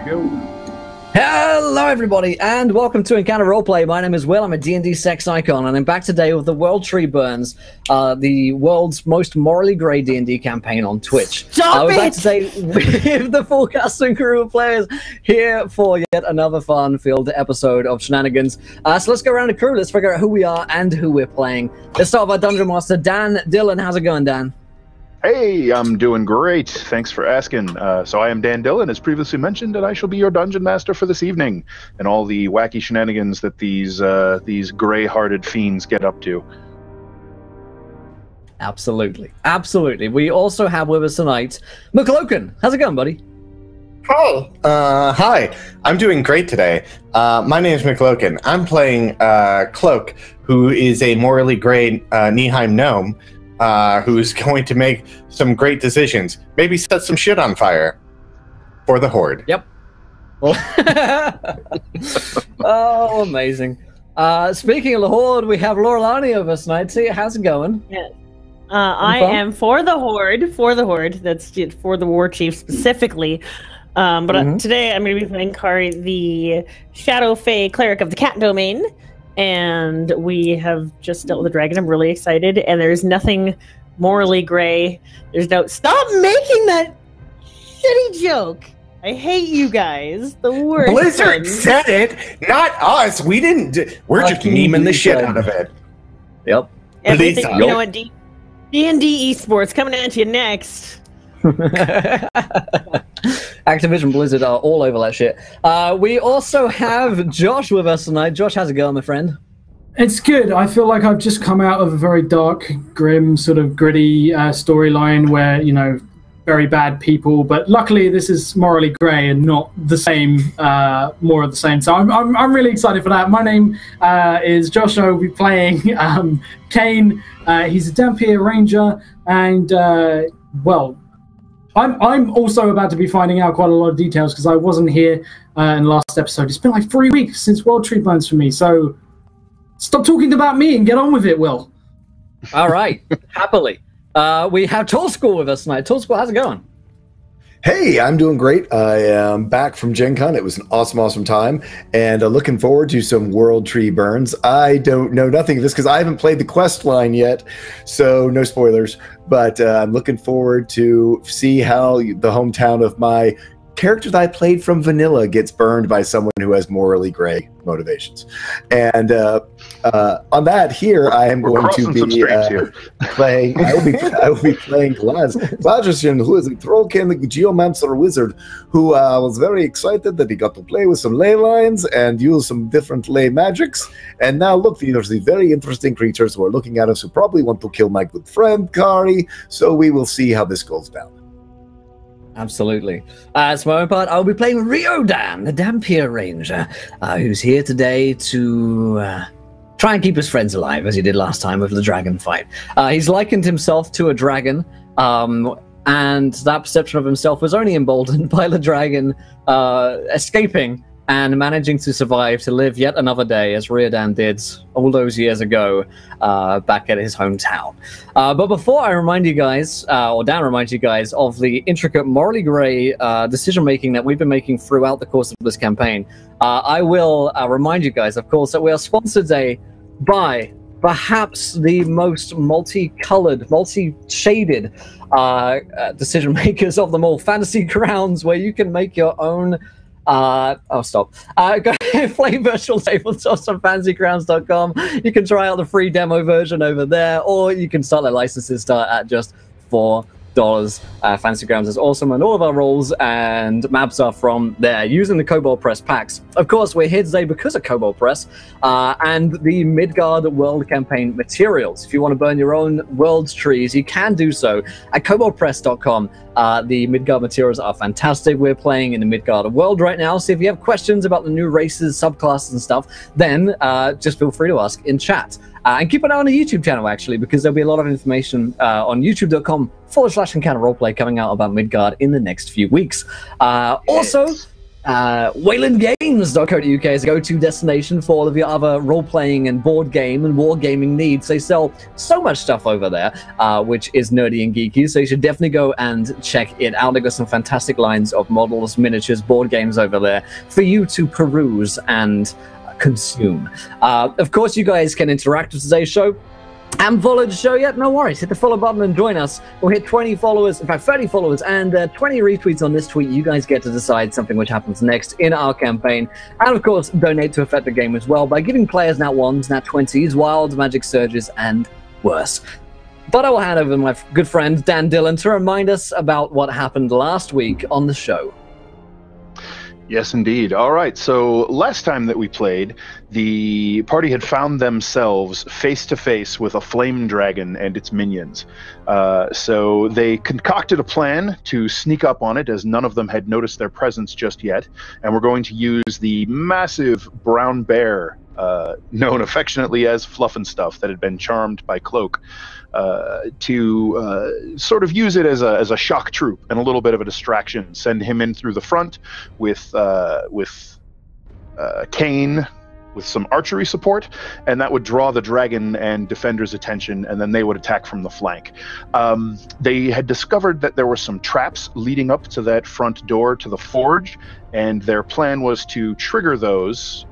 Go. Hello everybody and welcome to Encounter Roleplay. My name is Will, I'm a D&D sex icon and I'm back today with the World Tree Burns, the world's most morally grey D&D campaign on Twitch. Stop We're back today with the full cast and crew of players here for yet another fun-filled episode of Shenanigans. So let's go around the crew, let's figure out who we are and who we're playing. Let's start with our Dungeon Master, Dan Dillon. How's it going, Dan? Hey, I'm doing great. Thanks for asking. So I am Dan Dillon, as previously mentioned, and I shall be your dungeon master for this evening, and all the wacky shenanigans that these gray-hearted fiends get up to. Absolutely, absolutely. We also have with us tonight McLoken. How's it going, buddy? Hey. Hi. I'm doing great today. My name is McLoken. I'm playing Cloak, who is a morally gray Nihime gnome. Who's going to make some great decisions. Maybe set some shit on fire for the Horde. Yep. Oh, amazing. Speaking of the Horde, we have Laurelani with us tonight. See, how's it going? Yeah. I am for the Horde. That's for the War Chief specifically. But today I'm going to be playing Kari, the Shadow Fae Cleric of the Cat Domain. And we have just dealt with the dragon. I'm really excited. And there's nothing morally gray. There's no... Stop making that shitty joke. I hate you guys. The worst. Blizzard said it, not us. We didn't... We're just memeing the shit out of it. Yep. Everything, you know what? D&D esports coming at you next. Activision Blizzard are all over that shit. We also have Josh with us tonight. Josh, how's it going, my friend? It's good. I feel like I've just come out of a very dark, grim, sort of gritty storyline where, you know, very bad people. But luckily, this is morally grey and not the same, more of the same. So I'm really excited for that. My name is Josh. I will be playing Kane. He's a Dampier Ranger, and well. I'm also about to be finding out quite a lot of details because I wasn't here in the last episode. It's been like 3 weeks since World Tree Burns for me, so stop talking about me and get on with it, Will. All right, happily. We have Tall School with us tonight. Tall School, how's it going? Hey, I'm doing great. I am back from Gen Con. It was an awesome time, and looking forward to some World Tree Burns. I don't know nothing of this because I haven't played the quest line yet, so no spoilers, but I'm looking forward to see how the hometown of my character that I played from Vanilla gets burned by someone who has morally gray motivations. And on that, here I am going to be playing. I will be playing Gladrician, who is a Trollkin geomancer wizard, who was very excited that he got to play with some ley lines and use some different ley magics. And now look, there's these very interesting creatures who are looking at us who probably want to kill my good friend Kari. So we will see how this goes down. Absolutely. As my own part, I'll be playing Riodan, the Dampier Ranger, who's here today to try and keep his friends alive, as he did last time with the dragon fight. He's likened himself to a dragon, and that perception of himself was only emboldened by the dragon escaping and managing to survive to live yet another day, as Riodan did all those years ago back at his hometown. But before I remind you guys, or Dan reminds you guys, of the intricate, morally grey decision-making that we've been making throughout the course of this campaign, I will remind you guys, of course, that we are sponsored today by perhaps the most multicolored, multi-shaded decision-makers of them all, Fantasy Grounds, where you can make your own go play virtual tabletops on fantasygrounds.com. You can try out the free demo version over there, or you can start their licenses start at just $4. Fantasy Grounds is awesome, and all of our roles and maps are from there using the Kobold Press packs. Of course, we're here today because of Kobold Press and the Midgard World Campaign materials. If you want to burn your own world trees, you can do so at koboldpress.com. The Midgard materials are fantastic. We're playing in the Midgard world right now, so if you have questions about the new races, subclasses, and stuff, then just feel free to ask in chat. And keep an eye on the YouTube channel, actually, because there'll be a lot of information on youtube.com/Encounter Roleplay coming out about Midgard in the next few weeks. Also, WaylandGames.co.uk is a go-to destination for all of your other role-playing and board game and wargaming needs. They sell so much stuff over there, which is nerdy and geeky, so you should definitely go and check it out. They've got some fantastic lines of models, miniatures, board games over there for you to peruse and consume. Of course, you guys can interact with today's show. Haven't followed the show yet? No worries. Hit the follow button and join us. We'll hit 20 followers, in fact 30 followers, and 20 retweets on this tweet. You guys get to decide something which happens next in our campaign. And of course, donate to affect the game as well by giving players nat 1s, nat 20s, wild magic surges, and worse. But I will hand over to my good friend Dan Dillon to remind us about what happened last week on the show. Yes, indeed. All right, so last time that we played, the party had found themselves face-to-face with a flame dragon and its minions. So they concocted a plan to sneak up on it, as none of them had noticed their presence just yet, and we're going to use the massive brown bear, known affectionately as Fluffenstuff, that had been charmed by Cloak, to sort of use it as a shock troop and a little bit of a distraction. Send him in through the front with Kane with some archery support, and that would draw the dragon and defender's attention, and then they would attack from the flank. They had discovered that there were some traps leading up to that front door to the forge, and their plan was to trigger those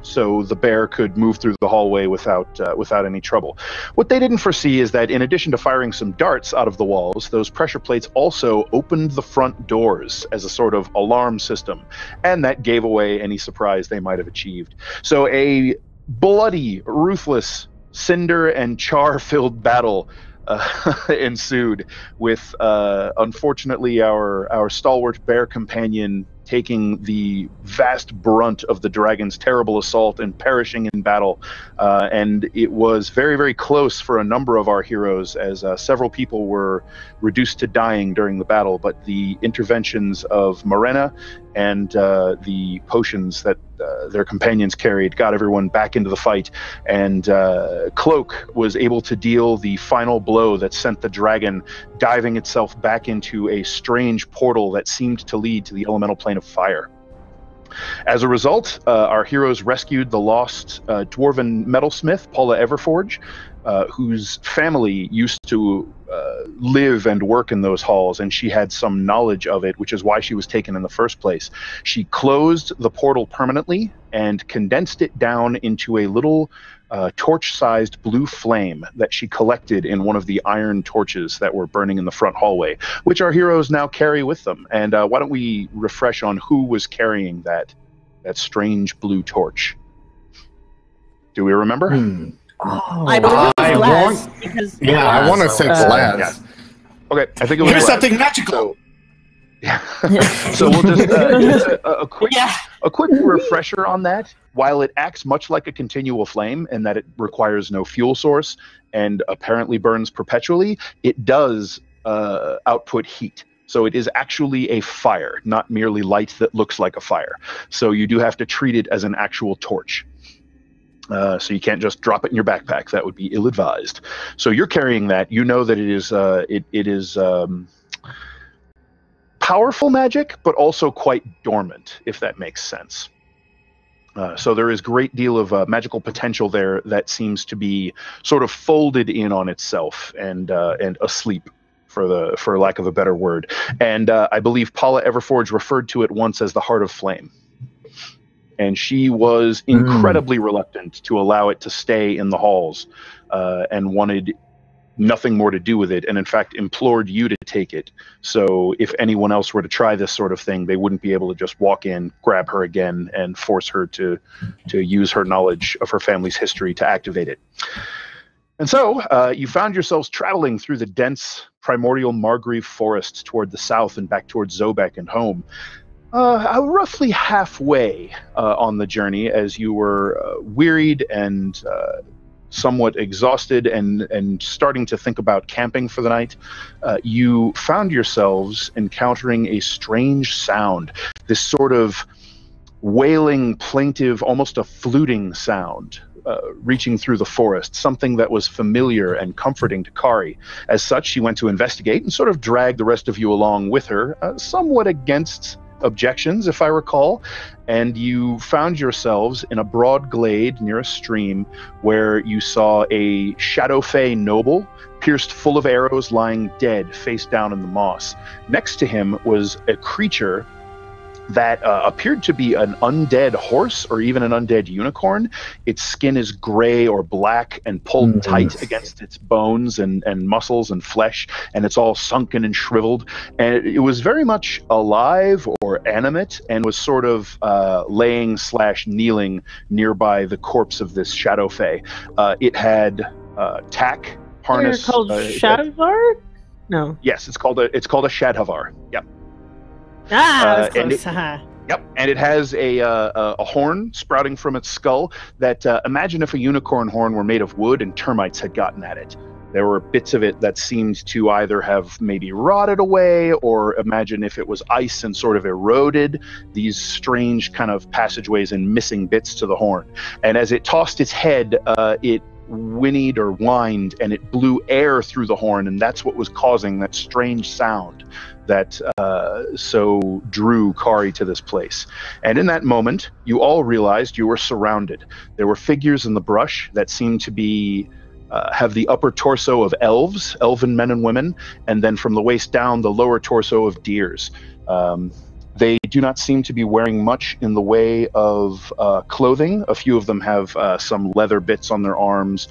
so the bear could move through the hallway without any trouble. What they didn't foresee is that in addition to firing some darts out of the walls, those pressure plates also opened the front doors as a sort of alarm system, and that gave away any surprise they might have achieved. So a bloody, ruthless, cinder and char-filled battle ensued, with unfortunately our stalwart bear companion taking the vast brunt of the dragon's terrible assault and perishing in battle. And it was very, very close for a number of our heroes, as several people were reduced to dying during the battle, but the interventions of Morena and the potions that their companions carried got everyone back into the fight, and Cloak was able to deal the final blow that sent the dragon diving itself back into a strange portal that seemed to lead to the elemental plane of fire. As a result, our heroes rescued the lost dwarven metalsmith, Paula Everforge, whose family used to live and work in those halls, and she had some knowledge of it, which is why she was taken in the first place. She closed the portal permanently and condensed it down into a little torch-sized blue flame that she collected in one of the iron torches that were burning in the front hallway, which our heroes now carry with them. And why don't we refresh on who was carrying that strange blue torch? Do we remember? Oh, I believe it was Glass. I want to say Glass. Yeah. Okay, I think it was Here's Glass. Something magical. So we'll just a quick refresher on that. While it acts much like a continual flame in that it requires no fuel source and apparently burns perpetually, it does output heat. So it is actually a fire, not merely light that looks like a fire. So you do have to treat it as an actual torch. So you can't just drop it in your backpack. That would be ill-advised. So you're carrying that. You know that it is it is powerful magic, but also quite dormant, if that makes sense. So there is great deal of magical potential there that seems to be sort of folded in on itself and asleep, for lack of a better word. And I believe Paula Everforge referred to it once as the Heart of Flame. And she was incredibly reluctant to allow it to stay in the halls, and wanted nothing more to do with it, and in fact implored you to take it. So if anyone else were to try this sort of thing, they wouldn't be able to just walk in, grab her again, and force her to use her knowledge of her family's history to activate it. And so you found yourselves traveling through the dense primordial Margrave forests toward the south and back towards Zobek and home. Roughly halfway on the journey, as you were wearied and somewhat exhausted and starting to think about camping for the night, you found yourselves encountering a strange sound, this sort of wailing, plaintive, almost a fluting sound, reaching through the forest, something that was familiar and comforting to Kari. As such, she went to investigate and sort of dragged the rest of you along with her, somewhat against objections, if I recall, and you found yourselves in a broad glade near a stream where you saw a Shadow Fae noble pierced full of arrows lying dead face down in the moss. Next to him was a creature that appeared to be an undead horse or even an undead unicorn. Its skin is gray or black and pulled tight against its bones and muscles and flesh, and it's all sunken and shriveled. And it was very much alive or animate and was sort of laying/kneeling nearby the corpse of this Shadow Fae. It had tack harness. They're called Shadowvar? No. Yes, it's called a Shadhavar. Yep. That was close. Yep, and it has a horn sprouting from its skull that, imagine if a unicorn horn were made of wood and termites had gotten at it. There were bits of it that seemed to either have maybe rotted away, or imagine if it was ice and sort of eroded, these strange kind of passageways and missing bits to the horn. And as it tossed its head, it whinnied or whined, and it blew air through the horn, and that's what was causing that strange sound that so drew Kari to this place. And in that moment, you all realized you were surrounded. There were figures in the brush that seemed to be have the upper torso of elves, elven men and women, and then from the waist down, the lower torso of deers. They do not seem to be wearing much in the way of clothing. A few of them have some leather bits on their arms.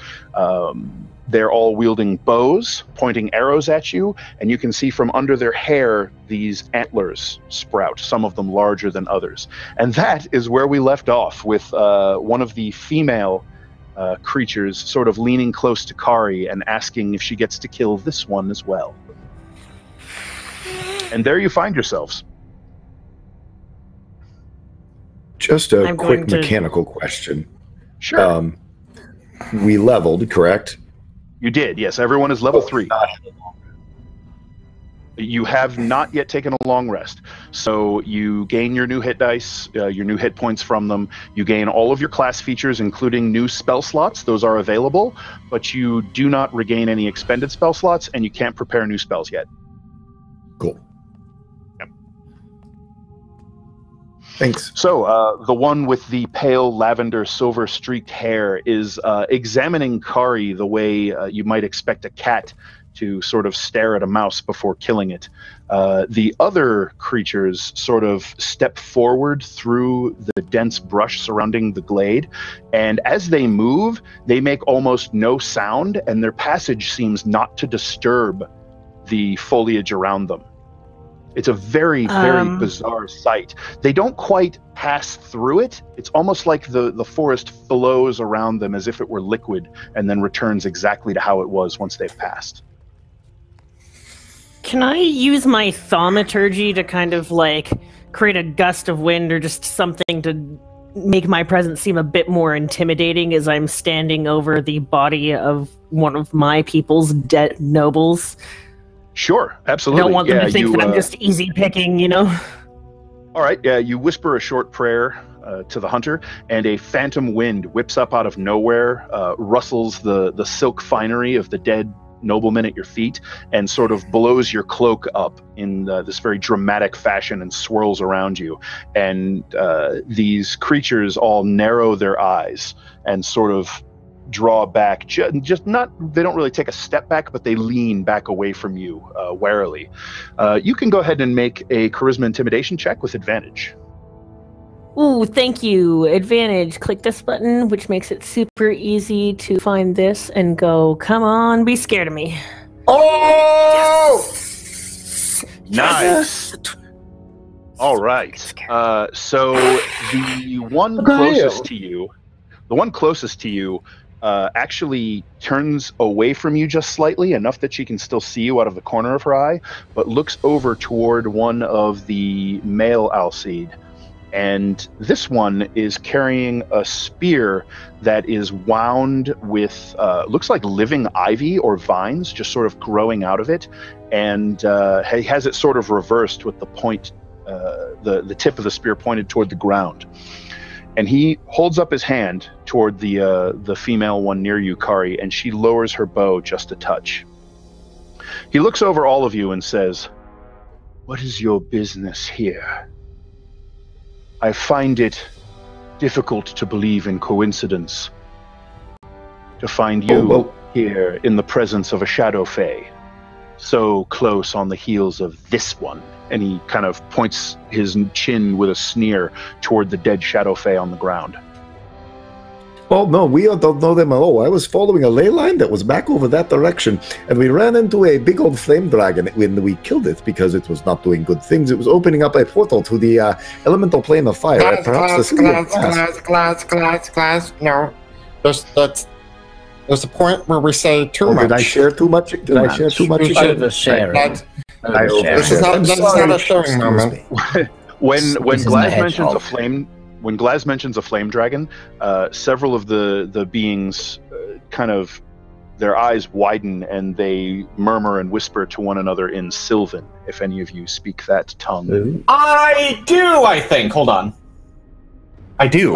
They're all wielding bows, pointing arrows at you, and you can see from under their hair these antlers sprout, some of them larger than others. And that is where we left off, with one of the female creatures sort of leaning close to Kari and asking if she gets to kill this one as well. And there you find yourselves. Just a quick mechanical question. Sure. We leveled, correct? You did, yes. Everyone is level 3. You have not yet taken a long rest. So you gain your new hit dice, your new hit points from them. You gain all of your class features, including new spell slots. Those are available, but you do not regain any expended spell slots, and you can't prepare new spells yet. Cool. Yep. Thanks. So the one with the pale lavender silver streaked hair is examining Kari the way you might expect a cat to sort of stare at a mouse before killing it. The other creatures sort of step forward through the dense brush surrounding the glade, and as they move, they make almost no sound, and their passage seems not to disturb the foliage around them. It's a very, very bizarre sight. They don't quite pass through it. It's almost like the forest flows around them as if it were liquid and then returns exactly to how it was once they've passed. Can I use my thaumaturgy to kind of like create a gust of wind or just something to make my presence seem a bit more intimidating as I'm standing over the body of one of my people's dead nobles? Sure, absolutely. I don't want them to think that I'm just easy picking, you know? All right, you whisper a short prayer to the hunter, and a phantom wind whips up out of nowhere, rustles the silk finery of the dead nobleman at your feet, and sort of blows your cloak up in this very dramatic fashion and swirls around you. And these creatures all narrow their eyes and sort of draw back, just not, they don't really take a step back, but they lean back away from you warily. You can go ahead and make a charisma intimidation check with advantage. Ooh, thank you. Advantage. Click this button, which makes it super easy to find this and go, come on, be scared of me. Oh! Yes! Nice. Yes! All right. So the one closest to you actually turns away from you just slightly, enough that she can still see you out of the corner of her eye, but looks over toward one of the male Alcide. And this one is carrying a spear that is wound with, looks like living ivy or vines just sort of growing out of it. And he has it sort of reversed with the point, the tip of the spear pointed toward the ground. And he holds up his hand toward the female one near you, Kari, and she lowers her bow just a touch. He looks over all of you and says, "What is your business here?" I find it difficult to believe in coincidence. To find you here in the presence of a Shadow Fae, so close on the heels of this one. And he kind of points his chin with a sneer toward the dead Shadow Fae on the ground. Oh, no, we don't know them at all. I was following a ley line that was back over that direction, and we ran into a big old flame dragon when we killed it because it was not doing good things. It was opening up a portal to the elemental plane of fire. Glass. No. There's a point where we say too much. Did I share too much? Did I share too much? You should overshare. This is not a sharing moment. When Glaz mentions a flame dragon, several of the beings kind of, their eyes widen and they murmur and whisper to one another in Sylvan, if any of you speak that tongue. Ooh. I do, I think. Hold on. I do.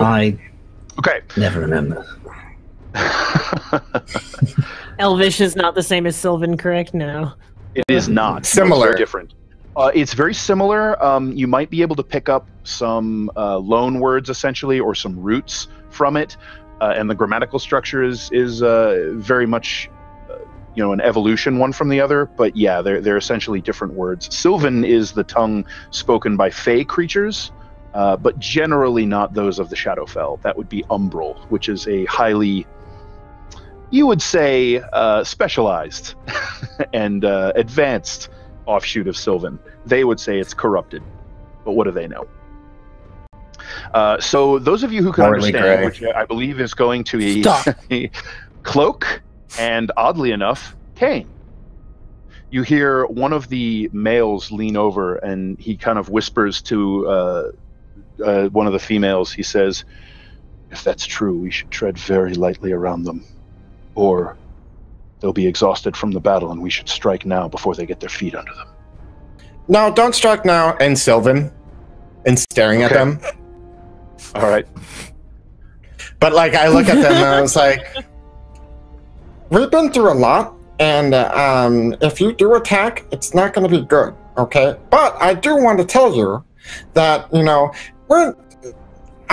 Okay. Never remember. Elvish is not the same as Sylvan, correct? No. It is not. Similar. It's different. It's very similar. You might be able to pick up some loan words, essentially, or some roots from it. And the grammatical structure is very much, an evolution one from the other. But yeah, they're essentially different words. Sylvan is the tongue spoken by Fey creatures, but generally not those of the Shadowfell. That would be Umbral, which is a highly, you would say, specialized and advanced offshoot of Sylvan. They would say it's corrupted, but what do they know? So those of you who can understand, which I believe is going to be Cloak and, oddly enough, Kane. You hear one of the males lean over and he kind of whispers to one of the females. He says, "If that's true, we should tread very lightly around them, or they'll be exhausted from the battle and we should strike now before they get their feet under them." No, don't strike now. And Sylvan, and staring at them. All right. But I look at them and I was like, we've been through a lot, and if you do attack, it's not going to be good, okay? But I do want to tell you that, I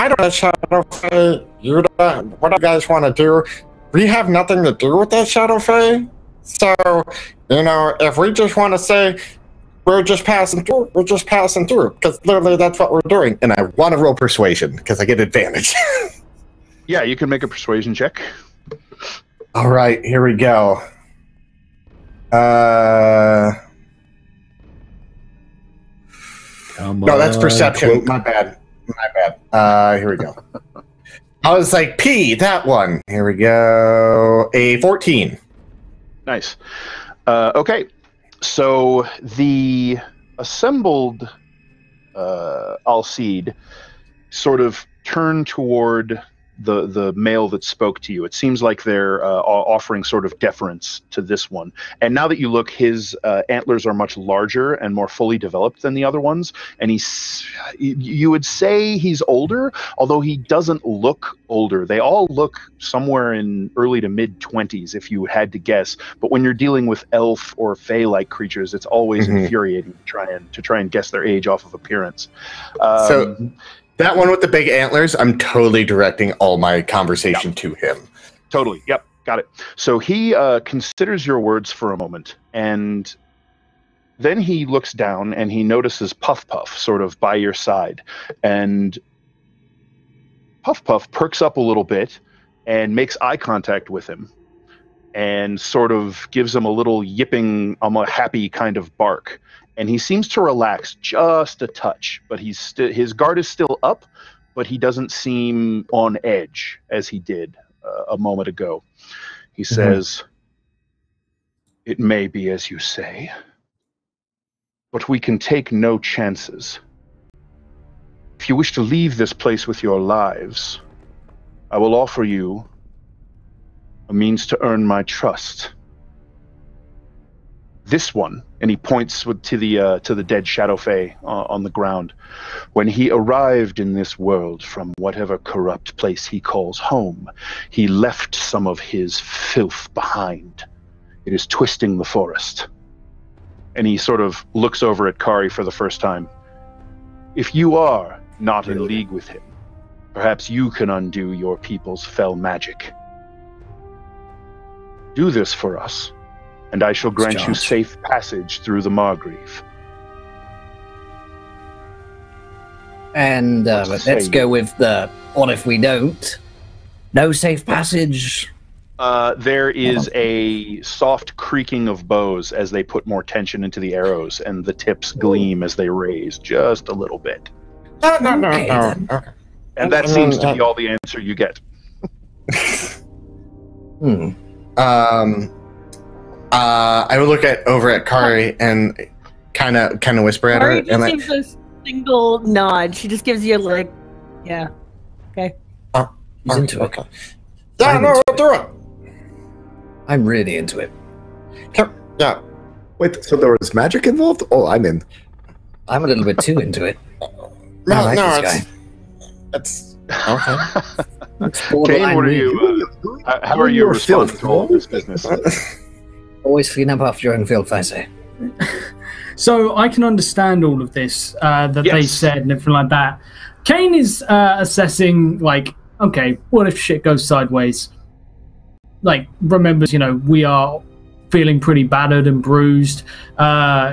don't know, Shadow Fae, what you guys want to do, we have nothing to do with that Shadow Fae. So, if we just want to say, we're just passing through, because literally that's what we're doing. And I want to roll persuasion, because I get advantage. Yeah, you can make a persuasion check. All right, here we go. No, that's perception. My bad. Here we go. I was like, that one. Here we go. A 14. Nice. Okay. So the assembled Alcide sort of turn toward the male that spoke to you. It seems like they're offering sort of deference to this one. And now that you look, his antlers are much larger and more fully developed than the other ones. And you would say he's older, although he doesn't look older. They all look somewhere in early to mid-20s, if you had to guess. But when you're dealing with elf or fey-like creatures, it's always infuriating to try and guess their age off of appearance. That one with the big antlers, I'm totally directing all my conversation to him. Totally. Yep. Got it. So he considers your words for a moment, and then he looks down and he notices Puff Puff sort of by your side. And Puff Puff perks up a little bit and makes eye contact with him and sort of gives him a little yipping, a happy kind of bark. And he seems to relax just a touch, but his guard is still up, but he doesn't seem on edge as he did a moment ago. He says, "It may be as you say, but we can take no chances. If you wish to leave this place with your lives, I will offer you a means to earn my trust. This one," and he points to the dead Shadow Fae on the ground, "when he arrived in this world from whatever corrupt place he calls home, he left some of his filth behind. It is twisting the forest." And he sort of looks over at Kari for the first time. "If you are not in league with him. Perhaps you can undo your people's fell magic. Do this for us, and I shall grant you safe passage through the Margrave. And let's go with the, what if we don't? No safe passage? There is a soft creaking of bows as they put more tension into the arrows, and the tips gleam as they raise just a little bit. No. And that seems to be all the answer you get. I would look over at Kari and kind of whisper at her. Kari just gives a single nod. She just gives you like, yeah, okay. He's into it. Okay. Yeah, no, do it. I'm really into it. Yeah. Wait, so there was magic involved? Oh, I'm in. I'm a little bit too into it. No, This it's okay. Kane, what are you? How are you responding to all this business? Always clean up after your own filth, I say. So I can understand all of this that they said and everything like that. Kane is assessing, like, okay, what if shit goes sideways? Like, remembers, we are feeling pretty battered and bruised.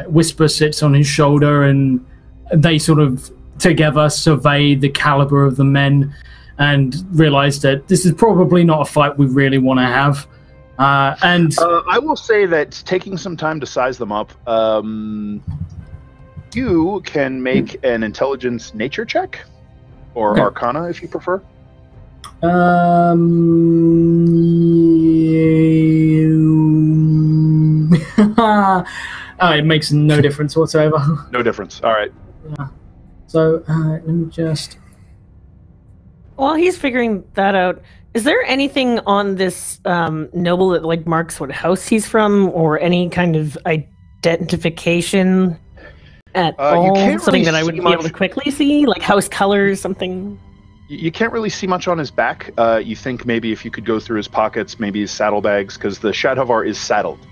Whisper sits on his shoulder, and they sort of together survey the caliber of the men and realize that this is probably not a fight we really want to have. And I will say that taking some time to size them up, you can make an intelligence nature check, or arcana if you prefer. It makes no difference whatsoever. No difference. All right. Yeah. So let me just. While he's figuring that out, is there anything on this noble that like marks what house he's from, or any kind of identification at all? Something that I would be able to quickly see, like house colors, something. You can't really see much on his back. You think maybe if you could go through his pockets, maybe his saddlebags, because the Shadhavar is saddled,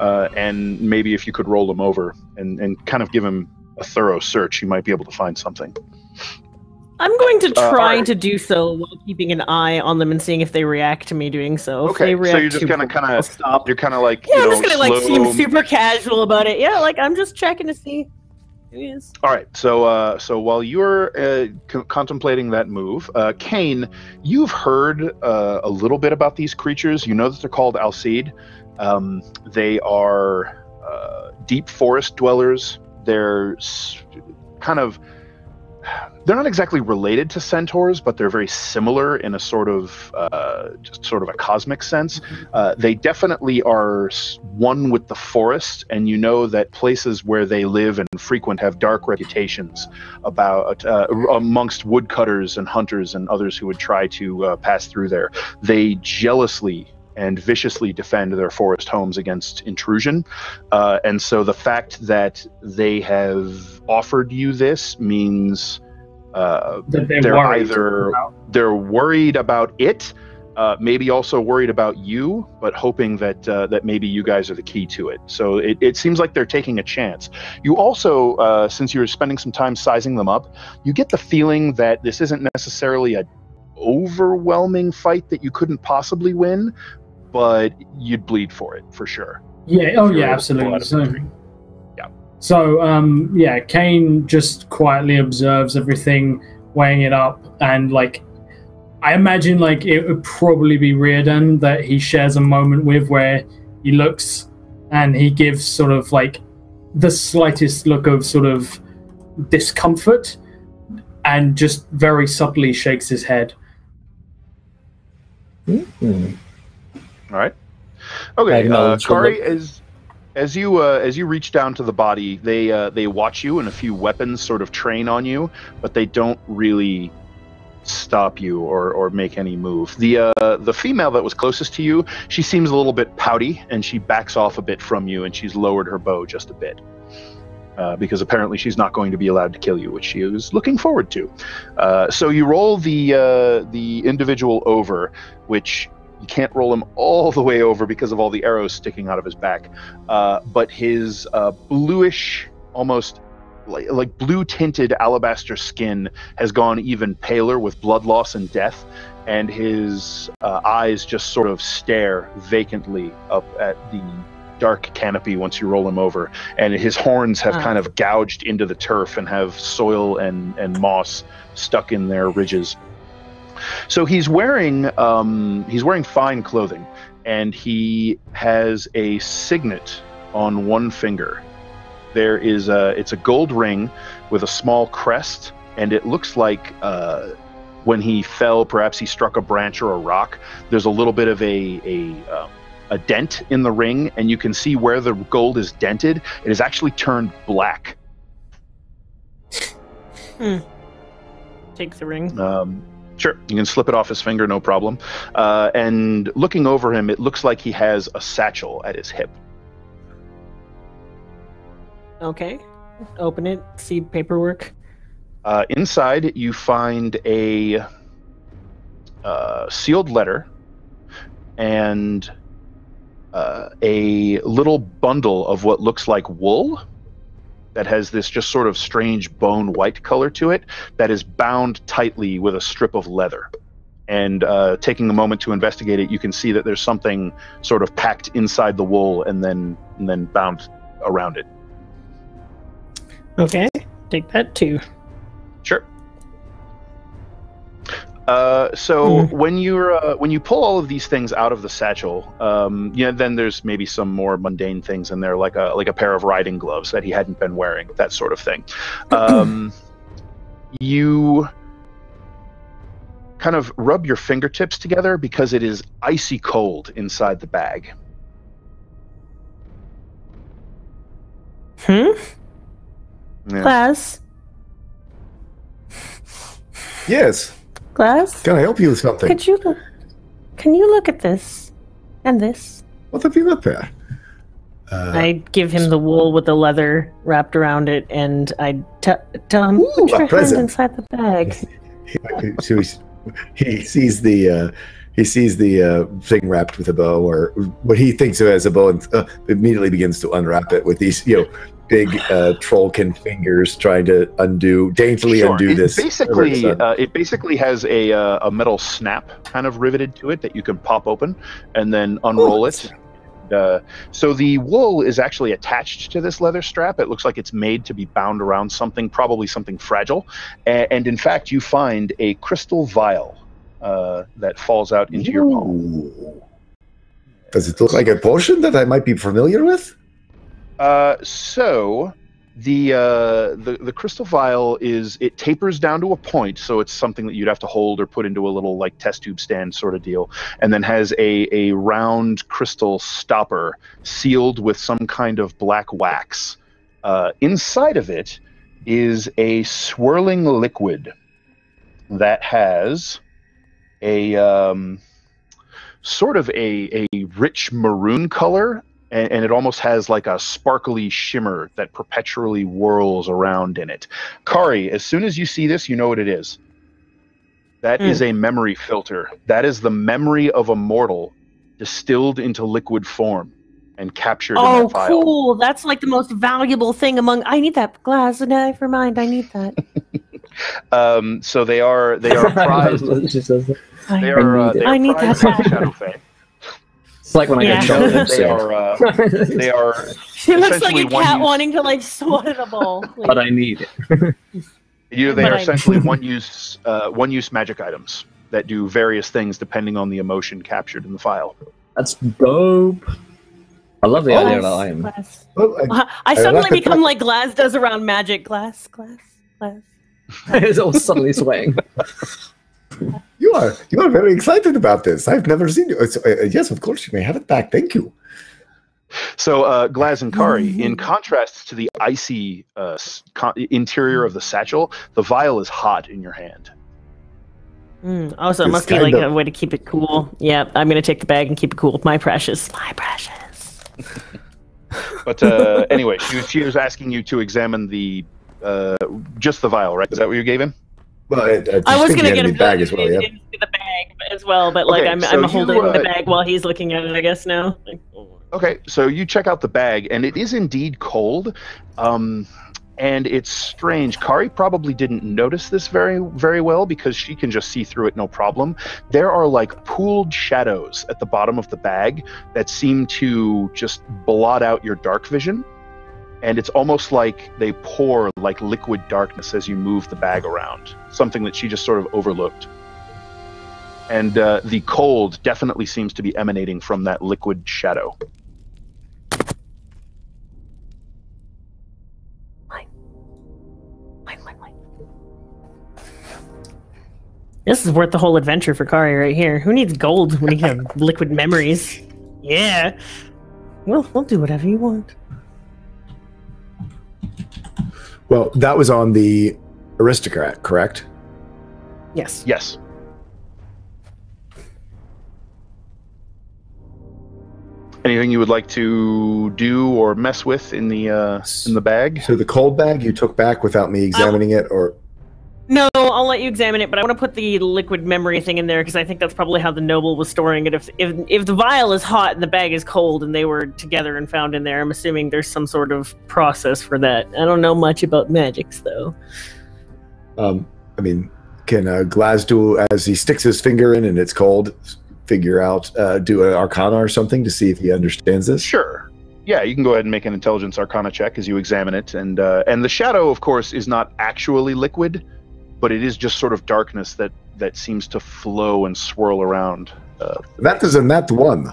and maybe if you could roll him over and kind of give him a thorough search, you might be able to find something. I'm going to try to do so while keeping an eye on them and seeing if they react to me doing so. Okay, so you're just gonna stop. You're kind of like, I'm just gonna like seem super casual about it. Yeah, like I'm just checking to see who he is. All right, so while you're contemplating that move, Kane, you've heard a little bit about these creatures. You know that they're called Alcide. They are deep forest dwellers. They're they're not exactly related to centaurs, but they're very similar in a sort of a cosmic sense. They definitely are one with the forest, and you know that places where they live and frequent have dark reputations about amongst woodcutters and hunters and others who would try to pass through there. They jealously and viciously defend their forest homes against intrusion. And so the fact that they have offered you this means they're worried about it, maybe also worried about you, but hoping that maybe you guys are the key to it. So it seems like they're taking a chance. You also, since you're spending some time sizing them up, you get the feeling that this isn't necessarily a overwhelming fight that you couldn't possibly win, but you'd bleed for it for sure. Yeah. Oh, yeah. Absolutely. So, Kane just quietly observes everything, weighing it up, and like, I imagine like it would probably be Reardon that he shares a moment with, where he looks and he gives sort of like the slightest look of sort of discomfort, and just very subtly shakes his head. Mm-hmm. All right. Okay, Kari, as you reach down to the body, they watch you, and a few weapons sort of train on you, but they don't really stop you or make any move. The female that was closest to you, she seems a little bit pouty, and she backs off a bit from you, and she's lowered her bow just a bit. Because apparently she's not going to be allowed to kill you, which she was looking forward to. So you roll the individual over, which you can't roll him all the way over because of all the arrows sticking out of his back. But his bluish, almost like blue tinted alabaster skin has gone even paler with blood loss and death, and his eyes just sort of stare vacantly up at the dark canopy once you roll him over, and his horns have kind of gouged into the turf and have soil and moss stuck in their ridges. So he's wearing fine clothing, and he has a signet on one finger. There is it's a gold ring with a small crest, and it looks like when he fell, perhaps he struck a branch or a rock. There's a little bit of a dent in the ring, and you can see where the gold is dented. It has actually turned black. Take the ring. Sure, you can slip it off his finger, no problem. And looking over him, it looks like he has a satchel at his hip. Okay. Open it, see paperwork. Inside, you find a sealed letter and a little bundle of what looks like wool that has this just sort of strange bone white color to it that is bound tightly with a strip of leather. And taking a moment to investigate it, you can see that there's something sort of packed inside the wool and then bound around it. Okay, take that too. Sure. So when you pull all of these things out of the satchel, then there's maybe some more mundane things in there, like a pair of riding gloves that he hadn't been wearing, that sort of thing. You kind of rub your fingertips together because it is icy cold inside the bag. Yeah. Glass? Yes. Glass? Can I help you with something? Can you look at this? And this? What have you got there? I give him the wool with the leather wrapped around it, and I tell him, put your hand inside the bag. So he sees the thing wrapped with a bow, or what he thinks of as a bow, and immediately begins to unwrap it with these, big trollkin fingers, trying to daintily undo this. It basically has a metal snap kind of riveted to it that you can pop open and then unroll it. So the wool is actually attached to this leather strap. It looks like it's made to be bound around something, probably something fragile. And in fact, you find a crystal vial that falls out into your palm. Does it look like a potion that I might be familiar with? So the crystal vial it tapers down to a point, so it's something that you'd have to hold or put into a little like test tube stand sort of deal, and then has a round crystal stopper sealed with some kind of black wax. Inside of it is a swirling liquid that has a sort of a rich maroon color. And it almost has like a sparkly shimmer that perpetually whirls around in it. Kari, as soon as you see this, you know what it is. That is a memory filter. That is the memory of a mortal distilled into liquid form and captured in that file. Oh, cool. That's like the most valuable thing among... I need that glass, and never mind. I need that. So they are prized. I need that. Shadow Fae. It's like when I get chosen. They are. She looks like a cat wanting to like swat at a ball. Like, but I need it. They are essentially one-use magic items that do various things depending on the emotion captured in the file. That's dope. I love the idea of that item. I suddenly become like Glass does around magic. Glass. It's all suddenly swaying. You are very excited about this. I've never seen you. Yes, of course you may have it back. Thank you. So, Glaz and Kari, in contrast to the icy interior of the satchel, the vial is hot in your hand. Also, it must be like a way to keep it cool. Yeah, I'm going to take the bag and keep it cool. My precious. But anyway, she was asking you to examine just the vial, right? Is that what you gave him? Well, I was going to get a bag as well. Yeah. The bag as well, but like I'm holding the bag while he's looking at it. I guess now. Okay, so you check out the bag, and it is indeed cold. And it's strange. Kari probably didn't notice this very, very well because she can just see through it no problem. There are like pooled shadows at the bottom of the bag that seem to just blot out your dark vision. And it's almost like they pour like liquid darkness as you move the bag around. Something that she just sort of overlooked. And the cold definitely seems to be emanating from that liquid shadow. This is worth the whole adventure for Kari right here. Who needs gold when you have liquid memories? Yeah. We'll do whatever you want. Well, that was on the aristocrat, correct? Yes. Yes. Anything you would like to do or mess with in the bag? So the cold bag you took back without me examining it, or? No, I'll let you examine it, but I want to put the liquid memory thing in there because I think that's probably how the noble was storing it. If the vial is hot and the bag is cold and they were together and found in there, I'm assuming there's some sort of process for that. I don't know much about magics, though. I mean, can Glaz do, as he sticks his finger in and it's cold, figure out, do an Arcana or something to see if he understands this? Sure. Yeah, you can go ahead and make an Intelligence Arcana check as you examine it. And the shadow, of course, is not actually liquid, but it is just sort of darkness that seems to flow and swirl around. That is a nat 1.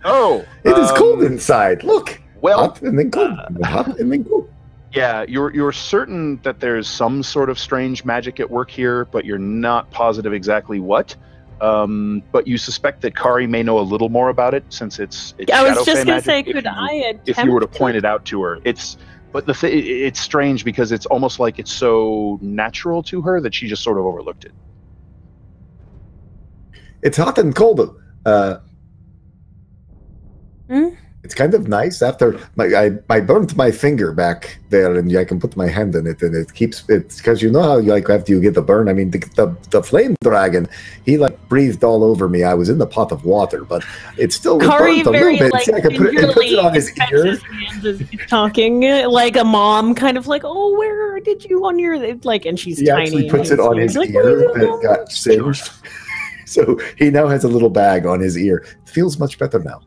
Oh! It is cold inside. Look! Well, hot and then cold. Hot and then cold. Yeah, you're certain that there's some sort of strange magic at work here, but you're not positive exactly what. But you suspect that Kari may know a little more about it, since it's I was Shadow just Fae going to say, magic. could I attempt If you were to point it out to her, but it's strange because it's almost like it's so natural to her that she just sort of overlooked it. It's hot and cold. It's kind of nice after I burnt my finger back there, and I can put my hand in it, and it keeps it, because you know how like after you get the burn. I mean, the flame dragon, he like breathed all over me. I was in the pot of water, but it still Kari burnt a very, little bit. like, See, I can put it on his ear. his hands as he's talking like a mom, kind of like, oh, where did you on your, like, and she's He tiny. actually puts it on his like, ear that got singed. So he now has a little bag on his ear. It feels much better now.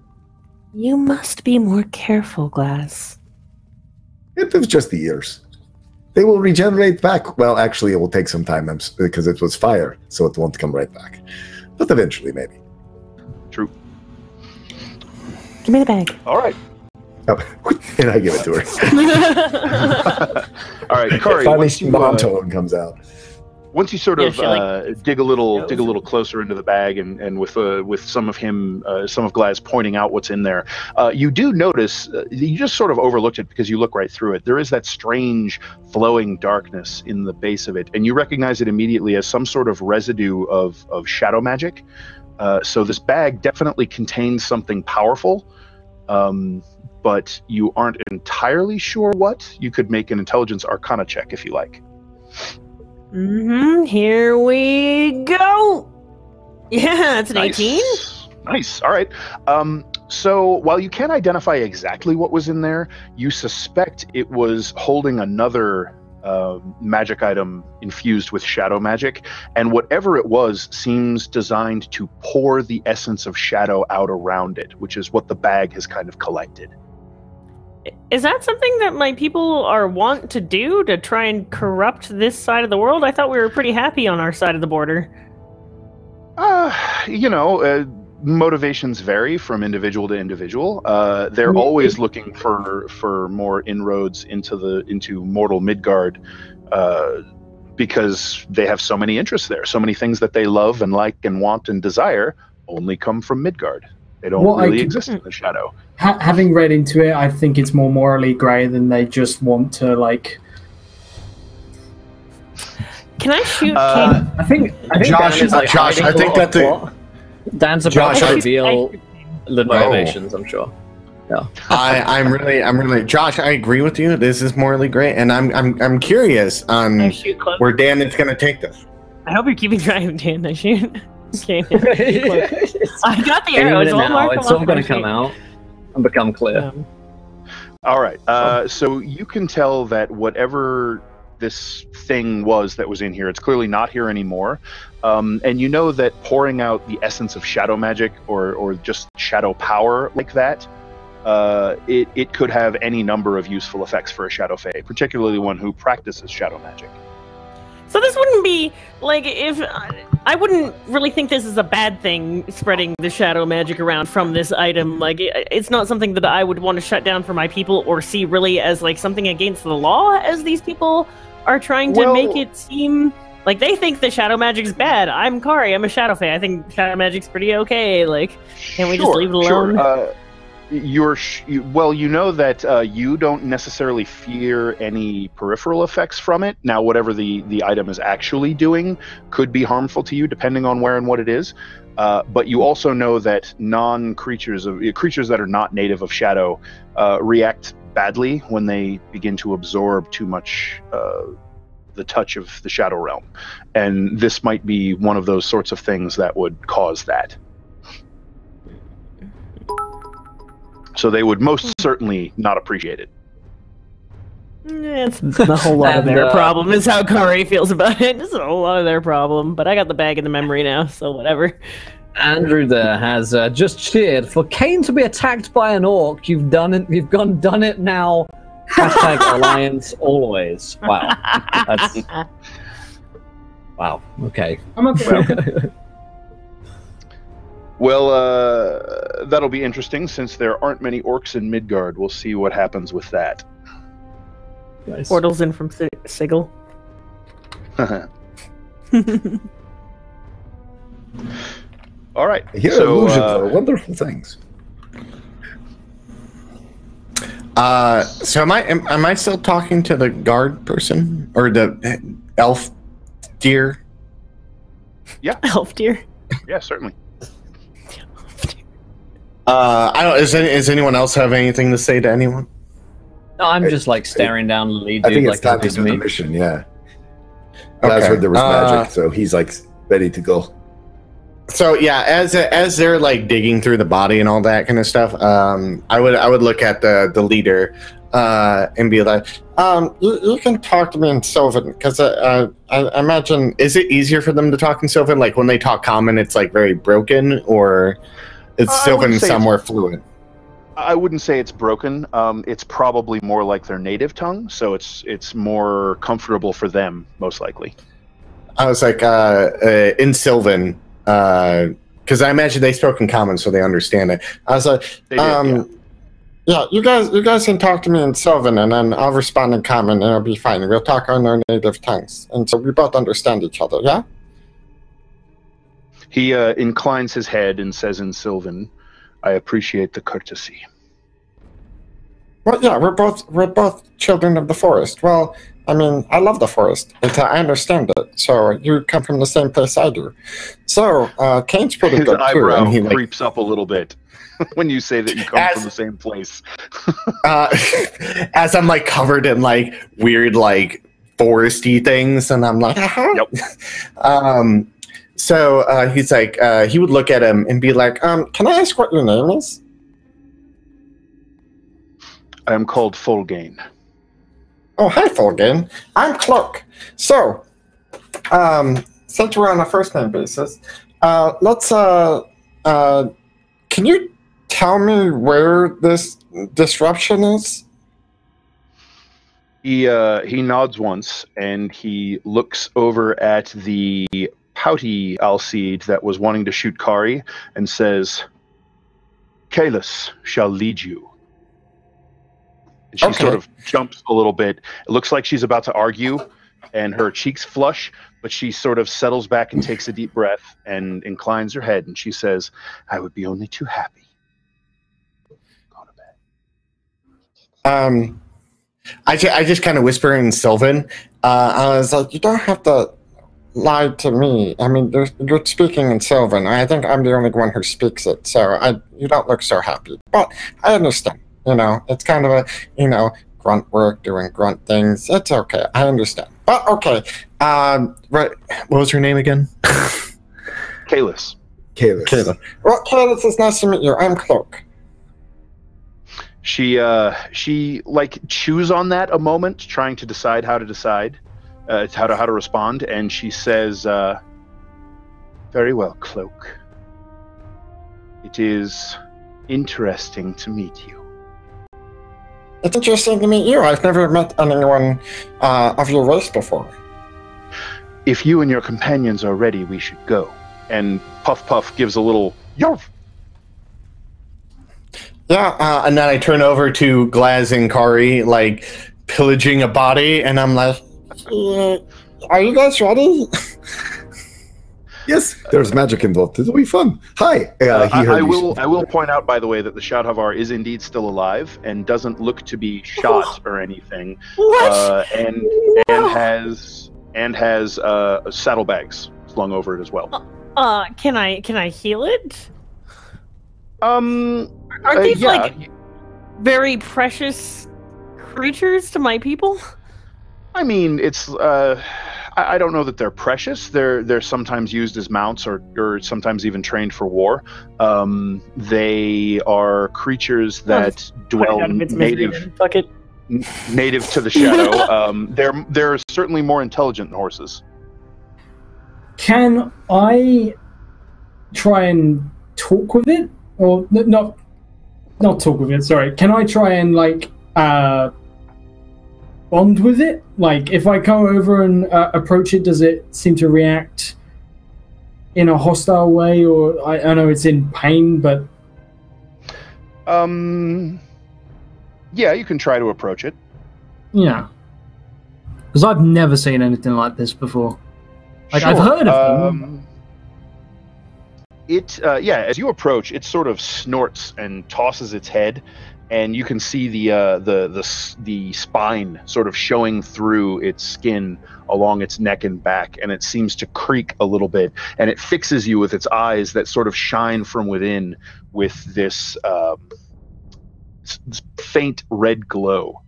You must be more careful, Glass. It was just the ears. They will regenerate back. Well, actually, it will take some time because it was fire, so it won't come right back. But eventually, maybe. True. Give me the bag. All right. Oh, and I give it to her. All right, Kari. Finally, monotone comes out. Once you sort of dig a little closer into the bag, and with some of Glaz pointing out what's in there, you do notice you just sort of overlooked it because you look right through it. There is that strange flowing darkness in the base of it, and you recognize it immediately as some sort of residue of shadow magic. So this bag definitely contains something powerful, but you aren't entirely sure what. You could make an Intelligence Arcana check if you like. Here we go. Yeah, it's an 18. Nice. All right. So while you can't identify exactly what was in there, you suspect it was holding another magic item infused with shadow magic, and whatever it was seems designed to pour the essence of shadow out around it, which is what the bag has kind of collected. Is that something that my people want to do to try and corrupt this side of the world? I thought we were pretty happy on our side of the border. Motivations vary from individual to individual. They're always looking for more inroads into mortal Midgard, because they have so many interests there. So many things that they love and like and want and desire only come from Midgard. They don't really exist in the shadow. Having read into it, I think it's more morally grey than they just want to, like... Can I shoot I think Josh, I think that Dan's about to reveal the motivations, I'm sure. Yeah. I'm really Josh, I agree with you. This is morally great, and I'm curious on where Dan is gonna take this. I hope you're keeping track of Dan. I shoot. Okay. I got the arrows. It's all going to come out and become clear. All right. So you can tell that whatever this thing was that was in here, it's clearly not here anymore. And you know that pouring out the essence of shadow magic or just shadow power like that, it could have any number of useful effects for a shadow fae, particularly one who practices shadow magic. So this wouldn't be, like, if... I wouldn't really think this is a bad thing, spreading the shadow magic around from this item. Like, it's not something that I would want to shut down for my people or see really as, like, something against the law, as these people are trying to make it seem... Like, they think the shadow magic's bad. I'm Kari, I'm a shadow fae. I think shadow magic's pretty okay. Like, can't we just leave it alone? Sure. Well, you know that you don't necessarily fear any peripheral effects from it. Now, whatever the item is actually doing could be harmful to you, depending on where and what it is. But you also know that creatures that are not native of shadow react badly when they begin to absorb too much the touch of the shadow realm, and this might be one of those sorts of things that would cause that. So they would most certainly not appreciate it. It's a whole lot of their problem, is how Kari feels about it. It's a whole lot of their problem, but I got the bag in the memory now, so whatever. Andrew there has just cheered for Kane to be attacked by an orc. You've done it. You've done it now. Hashtag alliance always. Wow. That's... Wow. Okay. I'm okay. Well, that'll be interesting since there aren't many orcs in Midgard. We'll see what happens with that. Nice. Portals in from Sigil. All right. Here illusions are wonderful things. So am I still talking to the guard person or the elf deer? Yeah. Elf deer. Yeah, certainly. I don't. Is anyone else have anything to say to anyone? No, I'm just like staring down the lead I dude think like it's time to he's do the me. mission. Yeah. Okay. I heard there was magic, so he's like ready to go. So yeah, as they're like digging through the body and all that kind of stuff, I would look at the leader and be like, you can talk to me in Sylvan, because I imagine, is it easier for them to talk in Sylvan? Like when they talk common, it's like very broken, or it's Sylvan somewhere fluent? I wouldn't say it's broken. It's probably more like their native tongue, so it's more comfortable for them, most likely. I was like, in Sylvan, because I imagine they spoke in common, so they understand it. I was like, yeah, you guys can talk to me in Sylvan, and then I'll respond in common, and it'll be fine. We'll talk on our native tongues, and so we both understand each other. Yeah. He inclines his head and says in Sylvan, "I appreciate the courtesy." Well, yeah, we're both children of the forest. Well, I mean, I love the forest. I understand it. So you come from the same place I do. So Kane's pretty His good too. eyebrow And he creeps up a little bit when you say that you come from the same place. As I'm like covered in like weird like foresty things, and I'm like, Yep. So he's like, he would look at him and be like, can I ask what your name is? I am called Folgain. Oh, hi, Folgain. I'm Cloak. So, since we're on a first name basis, let's, can you tell me where this disruption is? He nods once, and he looks over at the pouty Alcide that was wanting to shoot Kari, and says, Kalis shall lead you. And she sort of jumps a little bit. It looks like she's about to argue, and her cheeks flush, but she sort of settles back and takes a deep breath and inclines her head, and she says, I would be only too happy. Go to bed. I just kind of whisper in Sylvan. I was like, you don't have to lie to me. I mean, you're speaking in Sylvan. I think I'm the only one who speaks it, so you don't look so happy. But I understand. You know, it's kind of a, grunt work, doing grunt things. It's okay. I understand. But okay. Right. What was her name again? Kalis. Kalis. Well, Kalis, it's nice to meet you. I'm Cloak. She like chews on that a moment, trying to decide how to respond, and she says, "Very well, Cloak. It is interesting to meet you." It's interesting to meet you. I've never met anyone of your race before. If you and your companions are ready, we should go. And Puff Puff gives a little yarf. Yeah, and then I turn over to Glaz and Kari, like, pillaging a body, and I'm like, are you guys ready? Yes, there's magic involved. This will be fun. Hi. I will point out, by the way, that the Shadhavar is indeed still alive and doesn't look to be shot or anything. What? And has saddlebags slung over it as well. Can I heal it? Aren't these like very precious creatures to my people? I mean, it's I don't know that they're precious. They're sometimes used as mounts or sometimes even trained for war. They are creatures that dwell native to the shadow. They're certainly more intelligent than horses. Can I try and talk with it? Or not talk with it, sorry. Can I try and, like, bond with it? Like, if I come over and approach it, does it seem to react in a hostile way? Or, I know it's in pain, but... Yeah, you can try to approach it. Yeah. Because I've never seen anything like this before. Like, Sure. I've heard of them. As you approach, it sort of snorts and tosses its head, and you can see the spine sort of showing through its skin along its neck and back, and it seems to creak a little bit, and it fixes you with its eyes that sort of shine from within with this faint red glow,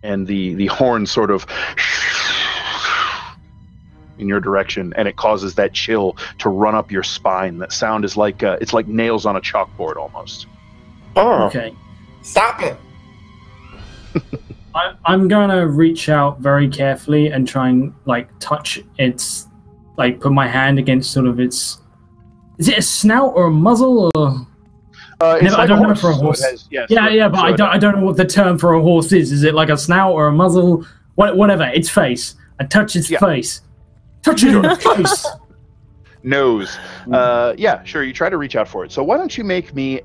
and the horn sort of in your direction, and it causes that chill to run up your spine. That sound is like it's like nails on a chalkboard almost. Oh, Okay. Stop it! I'm gonna reach out very carefully and try and, like, touch its, like, put my hand against sort of its... Is it a snout or a muzzle, or... I don't know for a horse. But I don't know what the term for a horse is. Is it like a snout or a muzzle? Whatever. Its face. I touch its face. Touch it on its face. Nose. Yeah, sure. You try to reach out for it. So why don't you make me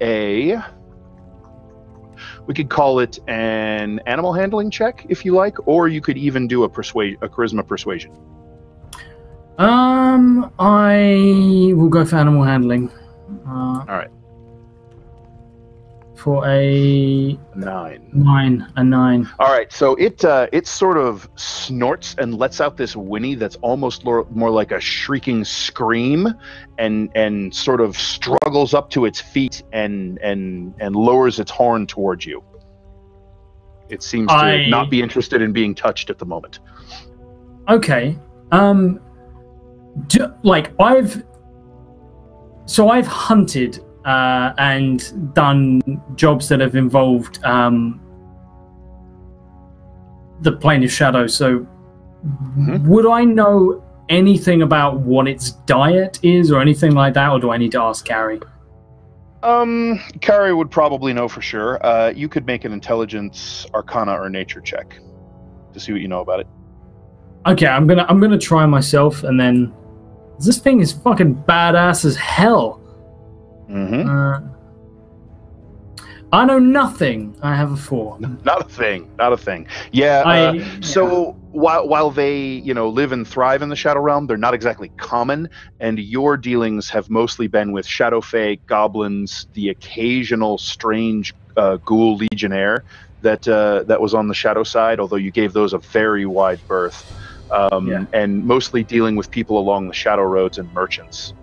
we could call it an animal handling check if you like, or you could even do a charisma persuasion. I will go for animal handling. All right. For a 9. A 9. All right, so it sort of snorts and lets out this whinny that's almost more like a shrieking scream, and sort of struggles up to its feet and lowers its horn towards you. It seems to not be interested in being touched at the moment. Okay. I've hunted and done jobs that have involved the plane of shadow. So, would I know anything about what its diet is, or anything like that, or do I need to ask Carrie? Carrie would probably know for sure. You could make an intelligence, arcana, or nature check to see what you know about it. Okay, I'm gonna try myself, and then this thing is fucking badass as hell. I know nothing. I have a 4. Not a thing. Yeah. So while they, live and thrive in the Shadow Realm, they're not exactly common, and your dealings have mostly been with Shadow Fae, goblins, the occasional strange ghoul legionnaire that was on the Shadow side, although you gave those a very wide berth. And mostly dealing with people along the Shadow Roads and merchants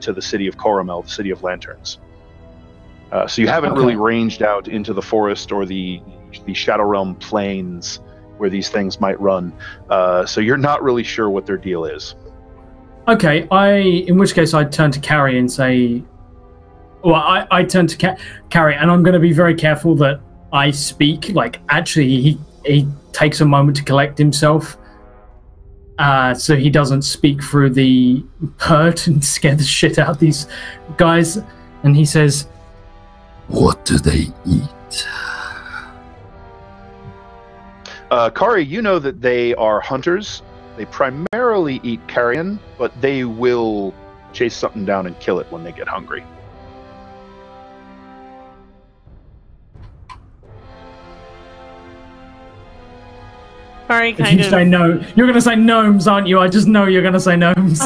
to the city of Coromel, the city of lanterns. So you haven't really ranged out into the forest or the Shadow Realm plains where these things might run. So you're not really sure what their deal is. Okay, in which case I'd turn to Carrie and say... Well, I turn to Carrie, and I'm going to be very careful that I speak. Like, actually, he takes a moment to collect himself, so he doesn't speak through the hurt and scare the shit out of these guys. And he says, "What do they eat?" Kari, you know that they are hunters. They primarily eat carrion, but they will chase something down and kill it when they get hungry. Kari if you say no, you're going to say gnomes, aren't you? I just know you're going to say gnomes.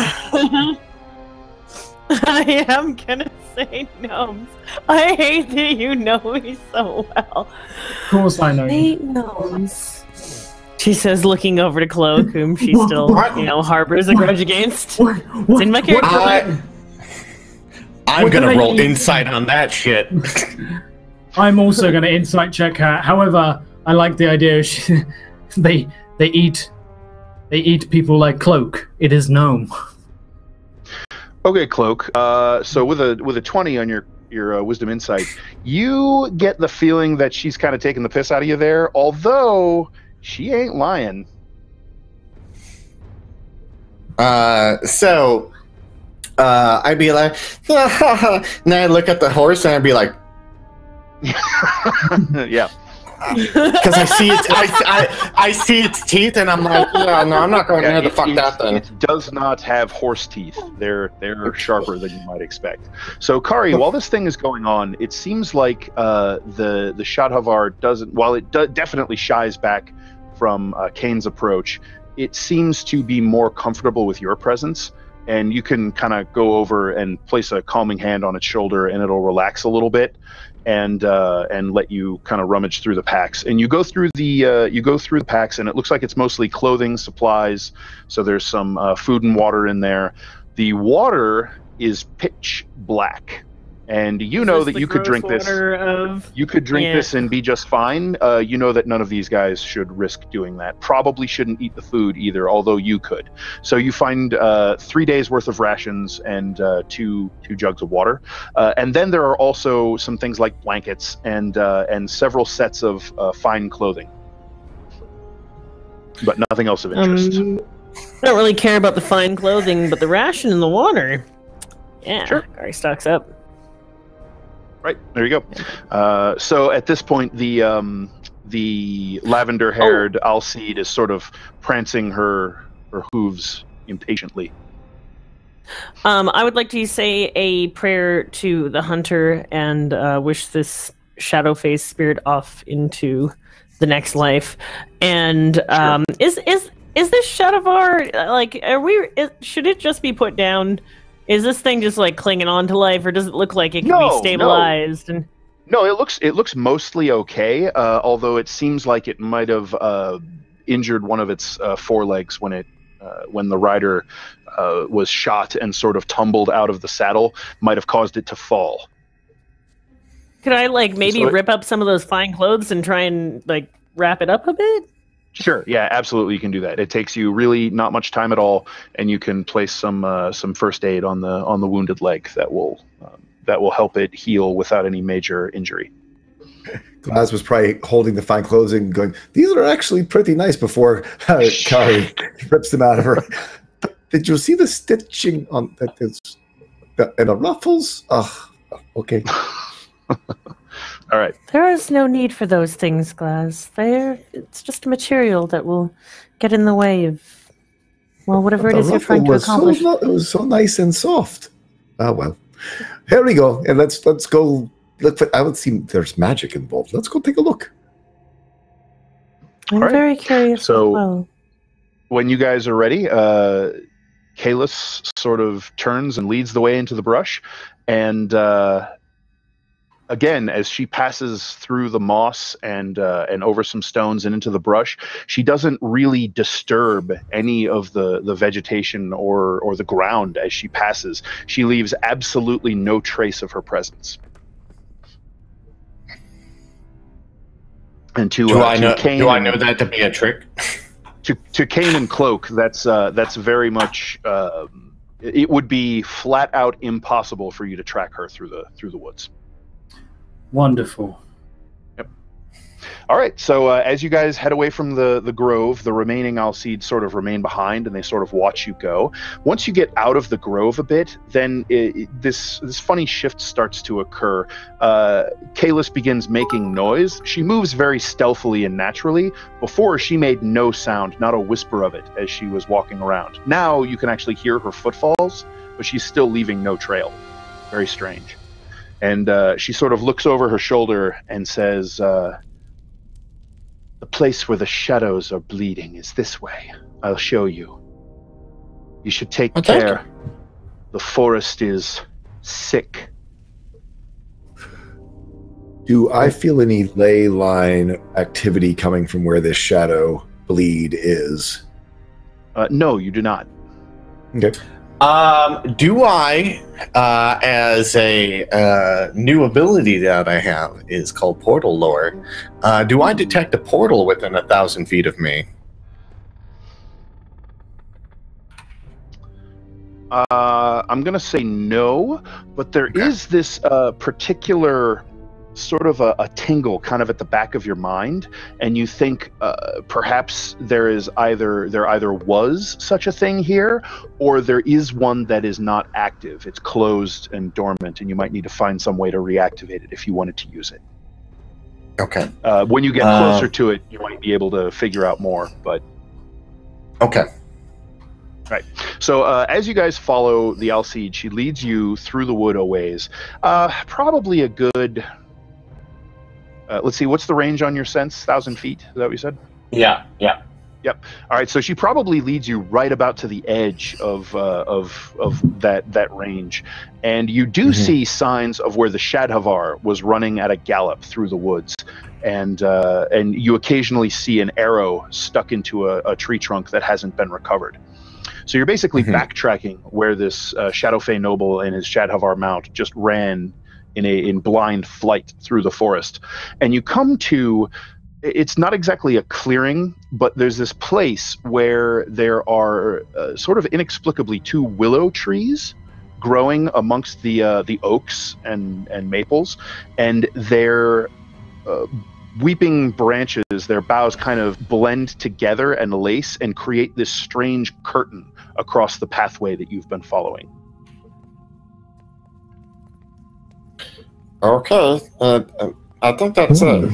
I am gonna say gnomes. I hate that you know me so well. Of course I know. Hate gnomes. She says, looking over to Cloak, whom she still, harbors a grudge against. It's in my character. I'm gonna roll insight on that shit. I'm also gonna insight check her. However, I like the idea. They eat people like Cloak. It is gnome. Okay, Cloak. So with a 20 on your wisdom insight, you get the feeling that she's kind of taking the piss out of you there, although she ain't lying. So I'd be like, and I'd look at the horse and I'd be like, yeah. Because I see its, I see its teeth, and I'm like, yeah, no, I'm not going near the fuck that thing. It does not have horse teeth. They're sharper than you might expect. So, Kari, while this thing is going on, it seems like the Shadhavar doesn't. While it definitely shies back from Kane's approach, it seems to be more comfortable with your presence, and you can kind of go over and place a calming hand on its shoulder, and it'll relax a little bit. And let you kind of rummage through the packs, and you go through the packs, and it looks like it's mostly clothing, supplies. So there's some food and water in there. The water is pitch black, and you know that you could drink this. You could drink this and be just fine. You know that none of these guys should risk doing that. Probably shouldn't eat the food either, although you could. So you find 3 days worth of rations and two jugs of water, and then there are also some things like blankets and several sets of fine clothing, but nothing else of interest. I don't really care about the fine clothing, but the ration and the water. Yeah, sure. Kari stocks up. Right, there you go. So at this point, the lavender-haired Alcide is sort of prancing her hooves impatiently. I would like to say a prayer to the hunter and wish this shadow-faced spirit off into the next life. And sure. Is this Shadowvar, like, should it just be put down? Is this thing just like clinging on to life, or does it look like it can be stabilized? No, it looks mostly okay. Although it seems like it might have injured one of its forelegs when the rider was shot and sort of tumbled out of the saddle. Might have caused it to fall. Could I maybe rip up some of those fine clothes and try and wrap it up a bit? Sure. Yeah, absolutely. You can do that. It takes you really not much time at all, and you can place some first aid on the wounded leg that will help it heal without any major injury. Glaz was probably holding the fine clothes and going, "These are actually pretty nice." Before Kari rips them out of her. Did you see the stitching on that? And the ruffles? Oh, okay. All right. There is no need for those things, Glaz. It's just a material that will get in the way of, whatever it is you're trying to accomplish. It was so nice and soft. Oh, well. Here we go. And let's go look for, I would see there's magic involved. Let's go take a look. I'm very curious. So when you guys are ready, Kalis sort of turns and leads the way into the brush, and again, as she passes through the moss and over some stones and into the brush, she doesn't really disturb any of the vegetation or the ground as she passes. She leaves absolutely no trace of her presence. And do I know that to be a trick? To Kane and Cloak, that's very much. It would be flat out impossible for you to track her through the woods. Wonderful. Yep. All right, so as you guys head away from the grove, the remaining Alcide sort of remain behind, and they sort of watch you go. Once you get out of the grove a bit, then this funny shift starts to occur. Kalis begins making noise. She moves very stealthily and naturally. Before, she made no sound, not a whisper of it, as she was walking around. Now you can actually hear her footfalls, but she's still leaving no trail. Very strange. And she sort of looks over her shoulder and says, the place where the shadows are bleeding is this way. I'll show you. You should take care. The forest is sick. Do I feel any ley line activity coming from where this shadow bleed is? No, you do not. Okay. Do I, as a new ability that I have, is called Portal Lore, do I detect a portal within 1,000 feet of me? I'm going to say no, but there is this particular sort of a tingle kind of at the back of your mind, and you think perhaps there either was such a thing here, or there is one that is not active. It's closed and dormant, and you might need to find some way to reactivate it if you wanted to use it. Okay. When you get closer to it, you might be able to figure out more, but... Okay. Right. So as you guys follow the Alcide, she leads you through the wood a ways. Probably a good... let's see, what's the range on your sense? 1,000 feet? Is that what you said? Yeah. Yep. All right. So she probably leads you right about to the edge of that range, and you do see signs of where the Shadhavar was running at a gallop through the woods, and you occasionally see an arrow stuck into a tree trunk that hasn't been recovered. So you're basically backtracking where this Shadowfey noble and his Shadhavar mount just ran in blind flight through the forest, and you come to, it's not exactly a clearing, but there's this place where there are sort of inexplicably 2 willow trees growing amongst the oaks and maples, and their weeping branches, their boughs kind of blend together and lace and create this strange curtain across the pathway that you've been following. Okay, I think that's it.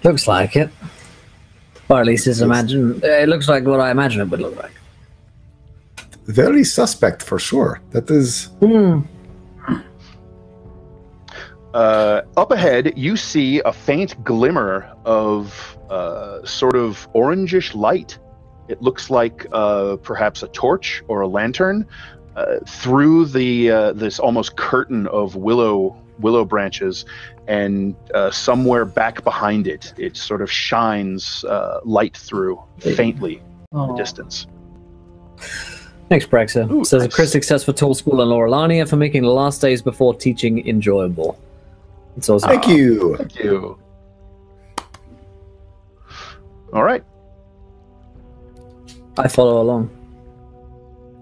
Looks like it. Or at least it looks like what I imagine it would look like. Very suspect for sure. That is... Up ahead, you see a faint glimmer of sort of orangish light. It looks like perhaps a torch or a lantern. Through this almost curtain of willow branches, and somewhere back behind it, it sort of shines light through faintly in the distance. Thanks, Brexa. Ooh, Says nice. a crit success for Tall School and Laurelania for making the last days before teaching enjoyable. It's awesome. Thank you. Thank you. All right. I follow along.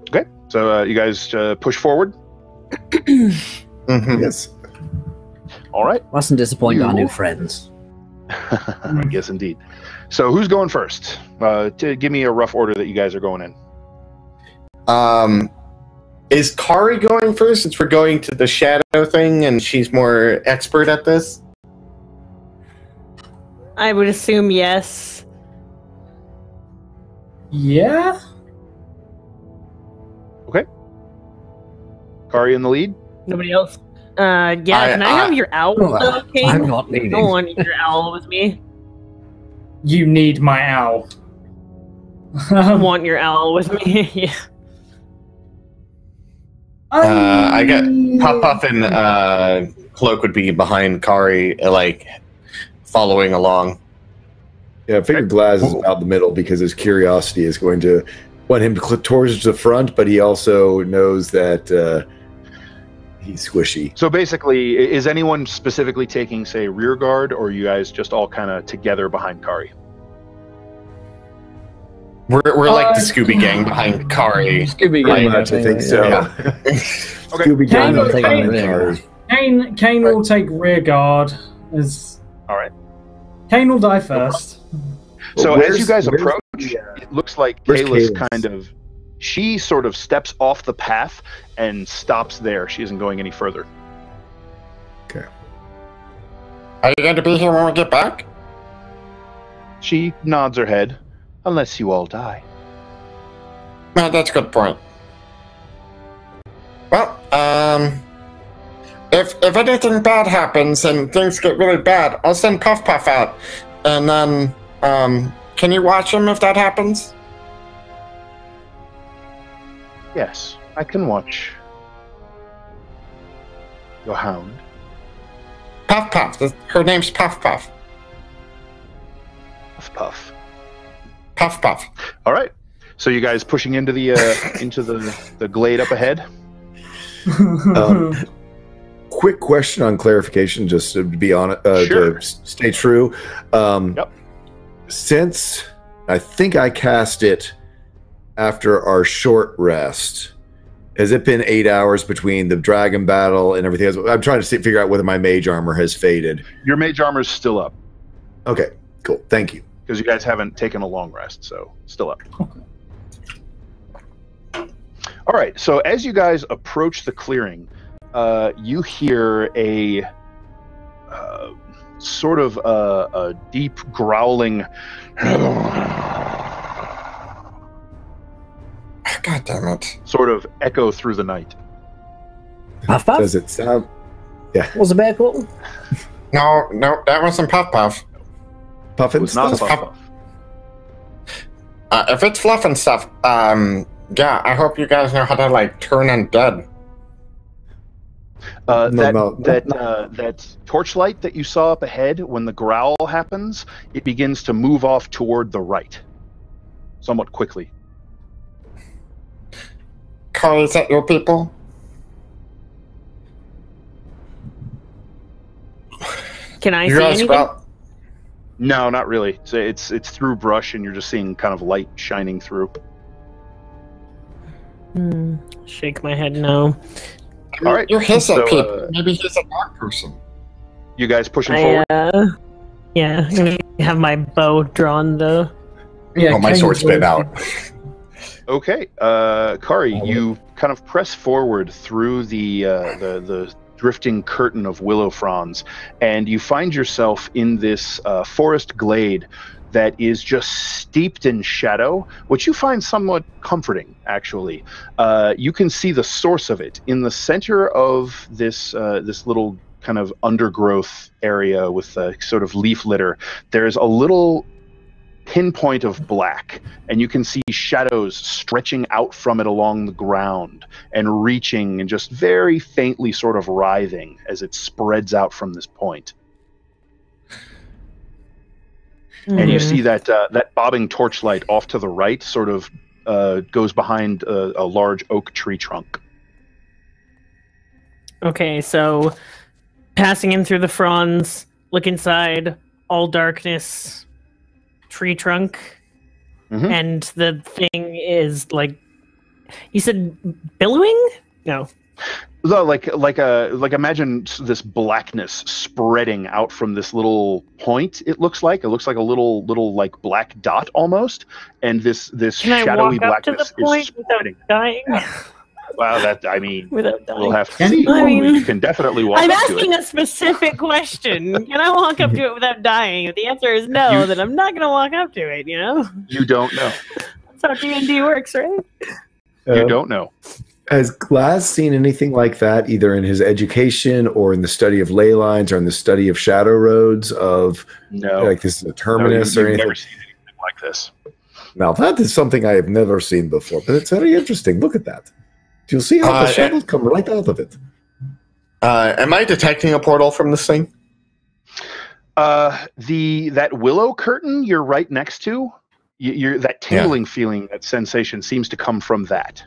Okay. So you guys push forward. Yes. All right. Mustn't disappoint our new friends. Yes, indeed. So who's going first? To give me a rough order that you guys are going in. Is Kari going first since we're going to the shadow thing and she's more expert at this? I would assume yes. Yeah? Okay. Kari in the lead? Nobody else? Yeah, can I have your owl? Okay. I'm not leading. I don't want your owl with me. You need my owl. I want your owl with me. Yeah. I got Puff and Cloak would be behind Kari, like following along. Yeah, I figured Glaz is about the middle because his curiosity is going to want him to clip towards the front, but he also knows that he's squishy. So basically, is anyone specifically taking, say, rear guard, or are you guys just all kind of together behind Kari? We're like the Scooby Gang behind Kari. Scooby Pretty Gang, much, I think so. Yeah. Scooby Gang I'm not behind taking the rear. Kari. Kane will take rear guard as All right. Kane will die first. So Well, as you guys where's approach, the, it looks like where's Kayla's Kayla's? kind of... She sort of steps off the path and stops there. She isn't going any further. Okay. Are you going to be here when we get back? She nods her head. Unless you all die. No, that's a good point. Well, if anything bad happens and things get really bad, I'll send Puff Puff out. And then, can you watch him if that happens? Yes, I can watch your hound. Puff Puff. Her name's Puff Puff. Puff Puff. Puff Puff. All right. So you guys pushing into the the glade up ahead? Quick question on clarification, just to be on it, Sure. to stay true. Yep. Since I think I cast it after our short rest, has it been 8 hours between the dragon battle and everything else? I'm trying to figure out whether my mage armor has faded. Your mage armor is still up Okay, cool. Thank you. because you guys haven't taken a long rest, so still up. All right. So as you guys approach the clearing, you hear a sort of a deep growling. God damn it. Sort of echo through the night. Puff Puff? Does it sound? Yeah. Was the bear called? No, that wasn't Puff Puff. Puffin It was not stuff? Puff Puff. If it's fluff and stuff, yeah, I hope you guys know how to, like, turn undead. That torchlight that you saw up ahead, when the growl happens, it begins to move off toward the right, somewhat quickly. Carl, is that your people? Can I You see guys anything? about... No, not really. So it's through brush, and you're just seeing kind of light shining through. Shake my head no. All right. You're his So, people. Maybe he's a dog person. You guys pushing forward? Yeah, I'm gonna have my bow drawn though. Yeah, Oh, my Kane's sword's been will- out. Okay, Kari, you kind of press forward through the drifting curtain of willow fronds, and you find yourself in this forest glade that is just steeped in shadow, which you find somewhat comforting, actually. You can see the source of it in the center of this little kind of undergrowth area with a sort of leaf litter. There's a little pinpoint of black, and you can see shadows stretching out from it along the ground and reaching and just very faintly sort of writhing as it spreads out from this point. And you see that that bobbing torchlight off to the right sort of goes behind a large oak tree trunk. Okay, so passing in through the fronds, look inside, all darkness, tree trunk, and the thing is like, you said billowing? No. No, like imagine this blackness spreading out from this little point. It looks like a little like black dot almost, and this Can I shadowy walk up to blackness the point is without spreading. dying? Well, that I mean, Without dying. we'll have to see. I mean, You can definitely walk I'm up to asking it. a specific question. Can I walk up to it without dying? If the answer is no, then I'm not going to walk up to it, you know? You don't know. That's how D&D works, right? You don't know. Has Glass seen anything like that, either in his education or in the study of ley lines or in the study of shadow roads of, No. like this is a No, terminus you've or anything? never seen anything like this. Now, that is something I have never seen before, but it's very interesting. Look at that. You'll see how the shadows come right out of it. Am I detecting a portal from this thing? That willow curtain you're right next to, you're that tingling feeling, that sensation seems to come from that.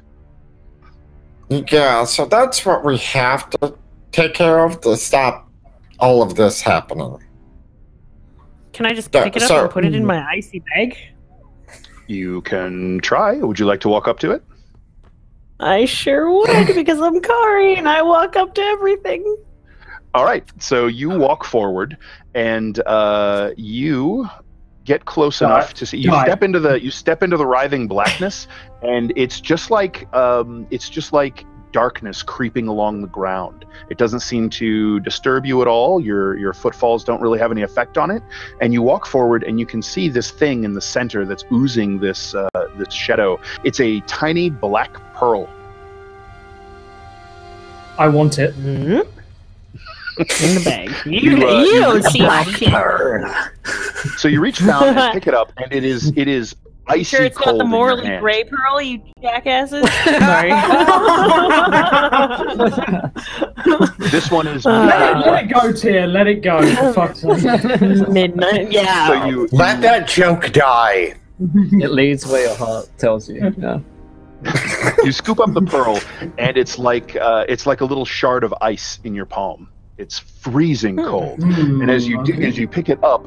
Yeah, so that's what we have to take care of to stop all of this happening. Can I just pick it up and put it in my icy bag? You can try. Would you like to walk up to it? I sure would, because I'm Kari and I walk up to everything. All right, so you walk forward, and you get close enough to see. You step into the writhing blackness, and it's just like darkness creeping along the ground. It doesn't seem to disturb you at all. Your footfalls don't really have any effect on it, and you walk forward, and you can see this thing in the center that's oozing this shadow. It's a tiny black pearl. I want it. Mm-hmm. In the bag. You don't see my pearl. So you reach down and pick it up, and it is icy sure it's cold not the morally in your hand. gray pearl, you jackasses? Sorry. This one is let it go, Tyr. Let it go. For fuck's sake. Midnight. Yeah. So you Let that joke die. It leads where your heart tells you. Yeah. you scoop up the pearl, and it's like a little shard of ice in your palm. It's freezing cold, and as you pick it up,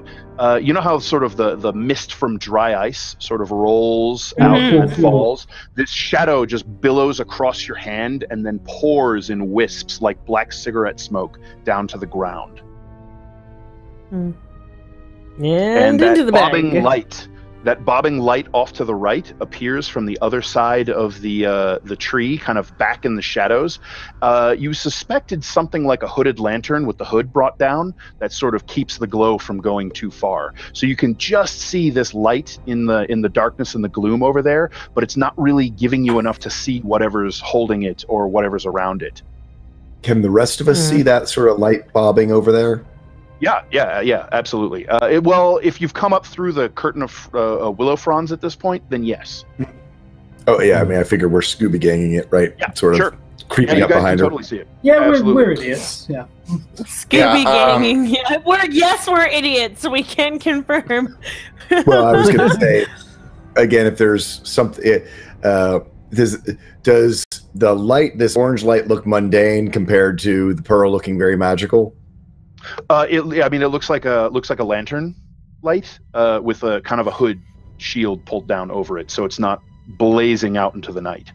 you know how sort of the mist from dry ice sort of rolls out and falls. This shadow just billows across your hand and then pours in wisps like black cigarette smoke down to the ground. And that into the bobbing bag. light. That bobbing light off to the right appears from the other side of the tree, kind of back in the shadows. You suspected something like a hooded lantern with the hood brought down that sort of keeps the glow from going too far. So you can just see this light in the darkness and the gloom over there, but it's not really giving you enough to see whatever's holding it or whatever's around it. Can the rest of us see that sort of light bobbing over there? Yeah, absolutely. Well, if you've come up through the curtain of willow fronds at this point, then yes. Oh, yeah, I mean, I figure we're Scooby ganging it, right? Yeah, sort of creeping up behind her. Totally see it. Yeah, we're idiots. Yeah. Scooby gaming. Yeah, we're idiots. We can confirm. Well, I was going to say, again, if there's something... does the light, this orange light, look mundane compared to the pearl looking very magical? It looks like a lantern light with a kind of a hood shield pulled down over it, so it's not blazing out into the night.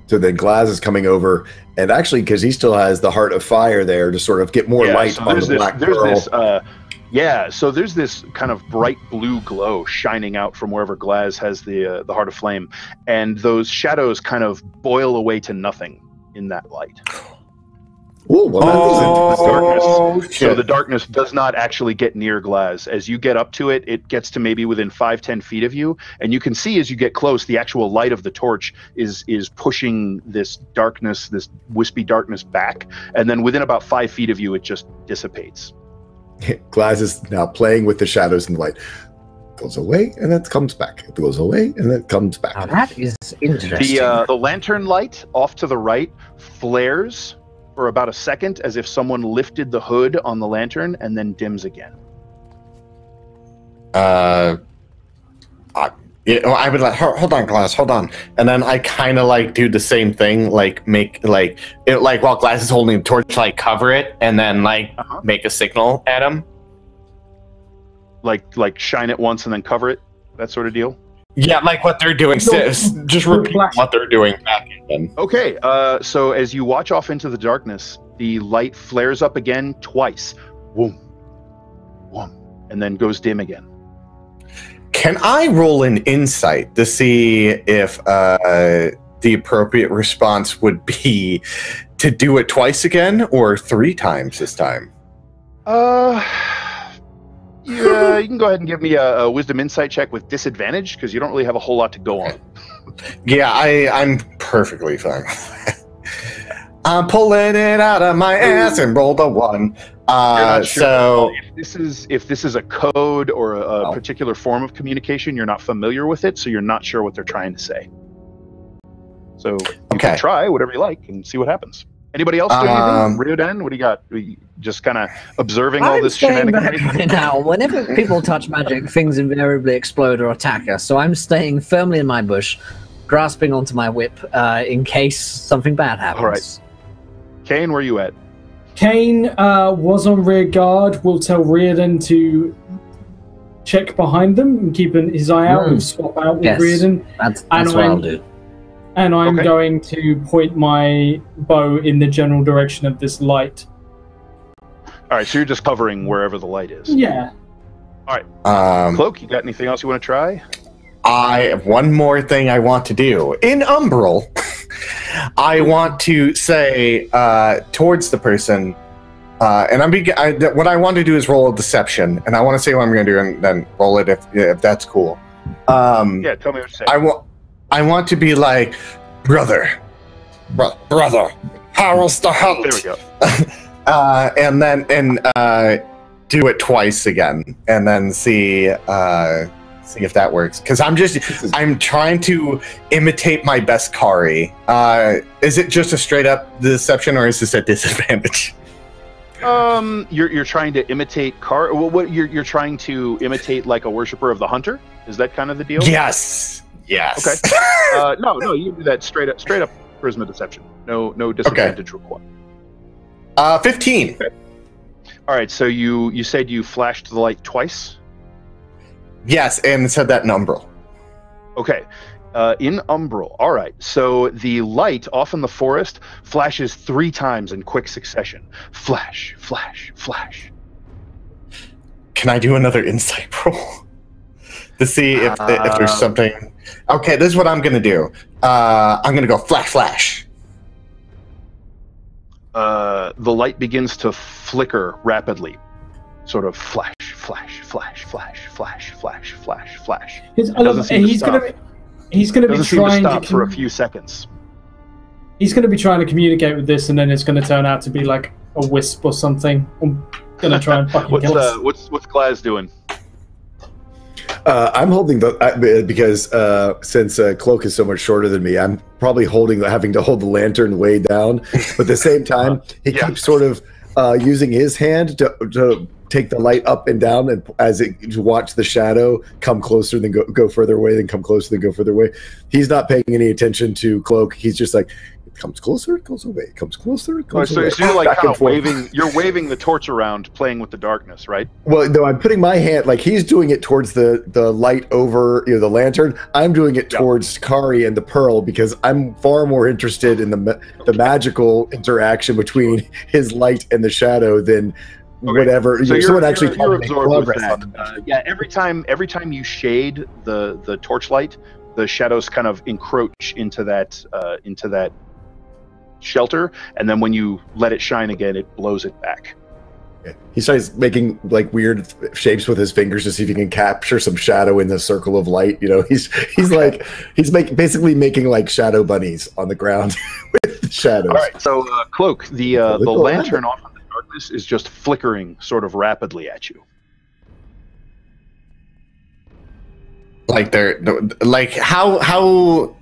So then Glaz is coming over, and actually, because he still has the heart of fire there to sort of get more light on the black pearl. So there's this kind of bright blue glow shining out from wherever Glaz has the heart of flame, and those shadows kind of boil away to nothing in that light. Ooh, well, so the darkness does not actually get near Glaz. As you get up to it, it gets to maybe within 5-10 feet of you, and you can see as you get close, the actual light of the torch is pushing this darkness, this wispy darkness back, and then within about 5 feet of you, it just dissipates. Glaz is now playing with the shadows and the light. Goes away and then comes back. It goes away and then comes back. Now that is interesting. The lantern light off to the right flares for about a second, as if someone lifted the hood on the lantern, and then dims again. I would like, hold on, Glass, hold on, and then I kind of like do the same thing, like make like it like while Glass is holding the torch, like cover it, and then like make a signal at him, like shine it once and then cover it, that sort of deal. Yeah, like what they're doing. Just repeat what they're doing back again. Okay, so as you watch off into the darkness, the light flares up again twice. Whoom, whoom, and then goes dim again. Can I roll an insight to see if the appropriate response would be to do it twice again or 3 times this time? Yeah, you can go ahead and give me a wisdom insight check with disadvantage, because you don't really have a whole lot to go on. Yeah, I'm perfectly fine. I'm pulling it out of my ass and rolled a 1. So if this is a code or a particular form of communication, you're not familiar with it, so you're not sure what they're trying to say. So you can try whatever you like and see what happens. Anybody else do anything? Ryodan, what do you got? Just kind of observing all this shenanigans? Now, whenever people touch magic, things invariably explode or attack us. So I'm staying firmly in my bush, grasping onto my whip in case something bad happens. All right. Kane, where are you at? Kane was on rear guard. We'll tell Reardon to check behind them and keep his eye out and swap out with Reardon. That's what I'll do. And I'm going to point my bow in the general direction of this light. All right, so you're just covering wherever the light is. Yeah. All right. Cloak, you got anything else you want to try? I have one more thing I want to do. In Umbral, I want to say towards the person, and what I want to do is roll a deception, and I want to say what I'm going to do, and then roll it if that's cool. Yeah, tell me what to say. I want to be like, brother, How is the hunt? There we go. and then do it twice again, and then see if that works. Because I'm trying to imitate my best Kari. Is it just a straight up deception, or is this a disadvantage? You're trying to imitate what you're trying to imitate like a worshiper of the hunter? Is that kind of the deal? Yes. Okay. No, you do that straight up charisma deception. No disadvantage required. 15. Okay. All right, so you said you flashed the light twice? Yes, and said that in Umbral. Okay. In Umbral. All right, so the light off in the forest flashes 3 times in quick succession. Flash, flash, flash. Can I do another insight roll? To see if there's something... Okay, this is what I'm going to do. I'm going to go flash, flash. The light begins to flicker rapidly. Sort of flash, flash, flash, flash, flash, flash, flash, flash. He's going to be trying to stop for a few seconds. He's going to be trying to communicate with this, and then it's going to turn out to be like a wisp or something. I'm going to try and fucking kill us. What's Glaz doing? I'm holding because since Cloak is so much shorter than me, I'm probably having to hold the lantern way down. But at the same time, he keeps sort of using his hand to take the light up and down, and to watch the shadow come closer, then go further away, then come closer, then go further away. He's not paying any attention to Cloak. He's just like, it comes closer, it goes away, it comes closer, it goes away. So you're like kind of waving the torch around, playing with the darkness, right? Well, no, I'm putting my hand, like he's doing it towards the light over the lantern. I'm doing it towards Kari and the pearl, because I'm far more interested in the magical interaction between his light and the shadow than whatever. So someone actually you're absorbed with that. Yeah, every time you shade the torchlight, the shadows kind of encroach into that shelter, and then when you let it shine again, it blows it back. He starts making like weird shapes with his fingers to see if he can capture some shadow in the circle of light. He's basically making like shadow bunnies on the ground with the shadows. All right, so Cloak, the lantern off in the darkness is just flickering sort of rapidly at you. Like they're like how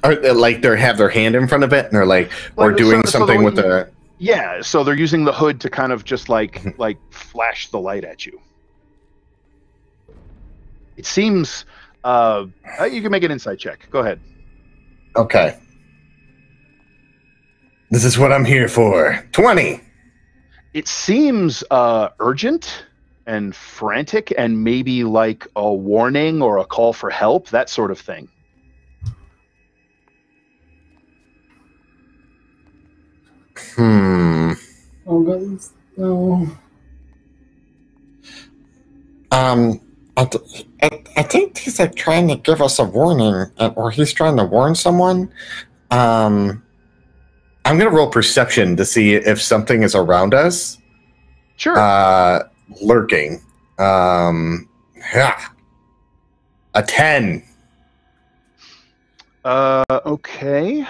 are they, like they have their hand in front of it and they're like doing something with the so they're using the hood to kind of just like flash the light at you. It seems you can make an insight check. Go ahead. Okay. This is what I'm here for. 20. It seems urgent and frantic, and maybe like a warning or a call for help, that sort of thing. Oh, God. No. I think he's like trying to give us a warning, or he's trying to warn someone. I'm gonna roll perception to see if something is around us. Sure. Lurking. A 10. Okay.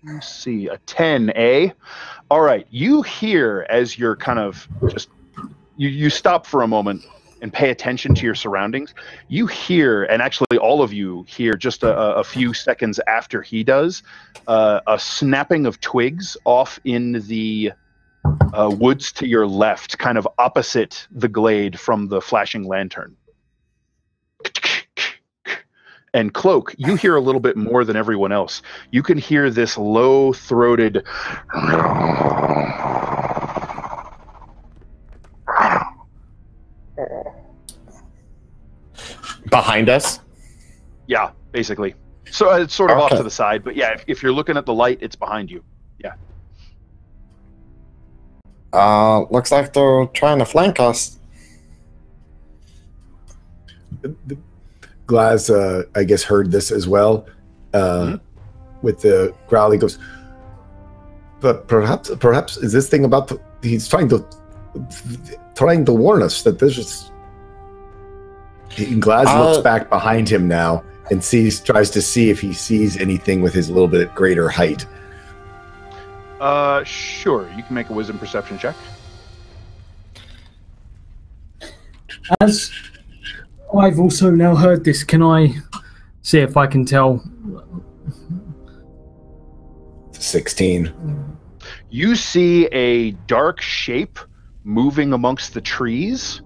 Let's see. A 10, eh? All right. You hear as you're kind of just you stop for a moment and pay attention to your surroundings. You hear, and actually all of you hear just a few seconds after he does, a snapping of twigs off in the woods to your left, kind of opposite the glade from the flashing lantern. And Cloak, you hear a little bit more than everyone else. You can hear this low-throated behind us. Yeah, basically. So it's sort of off to the side, but yeah, if you're looking at the light, it's behind you. Yeah. Looks like they're trying to flank us. Glaz, I guess, heard this as well. With the growl, he goes, "But perhaps is this thing about he's trying to warn us that there's just." Glaz looks back behind him now and tries to see if he sees anything with his little bit greater height. Sure. You can make a wisdom perception check. As I've also now heard this, can I see if I can tell? 16. You see a dark shape moving amongst the trees,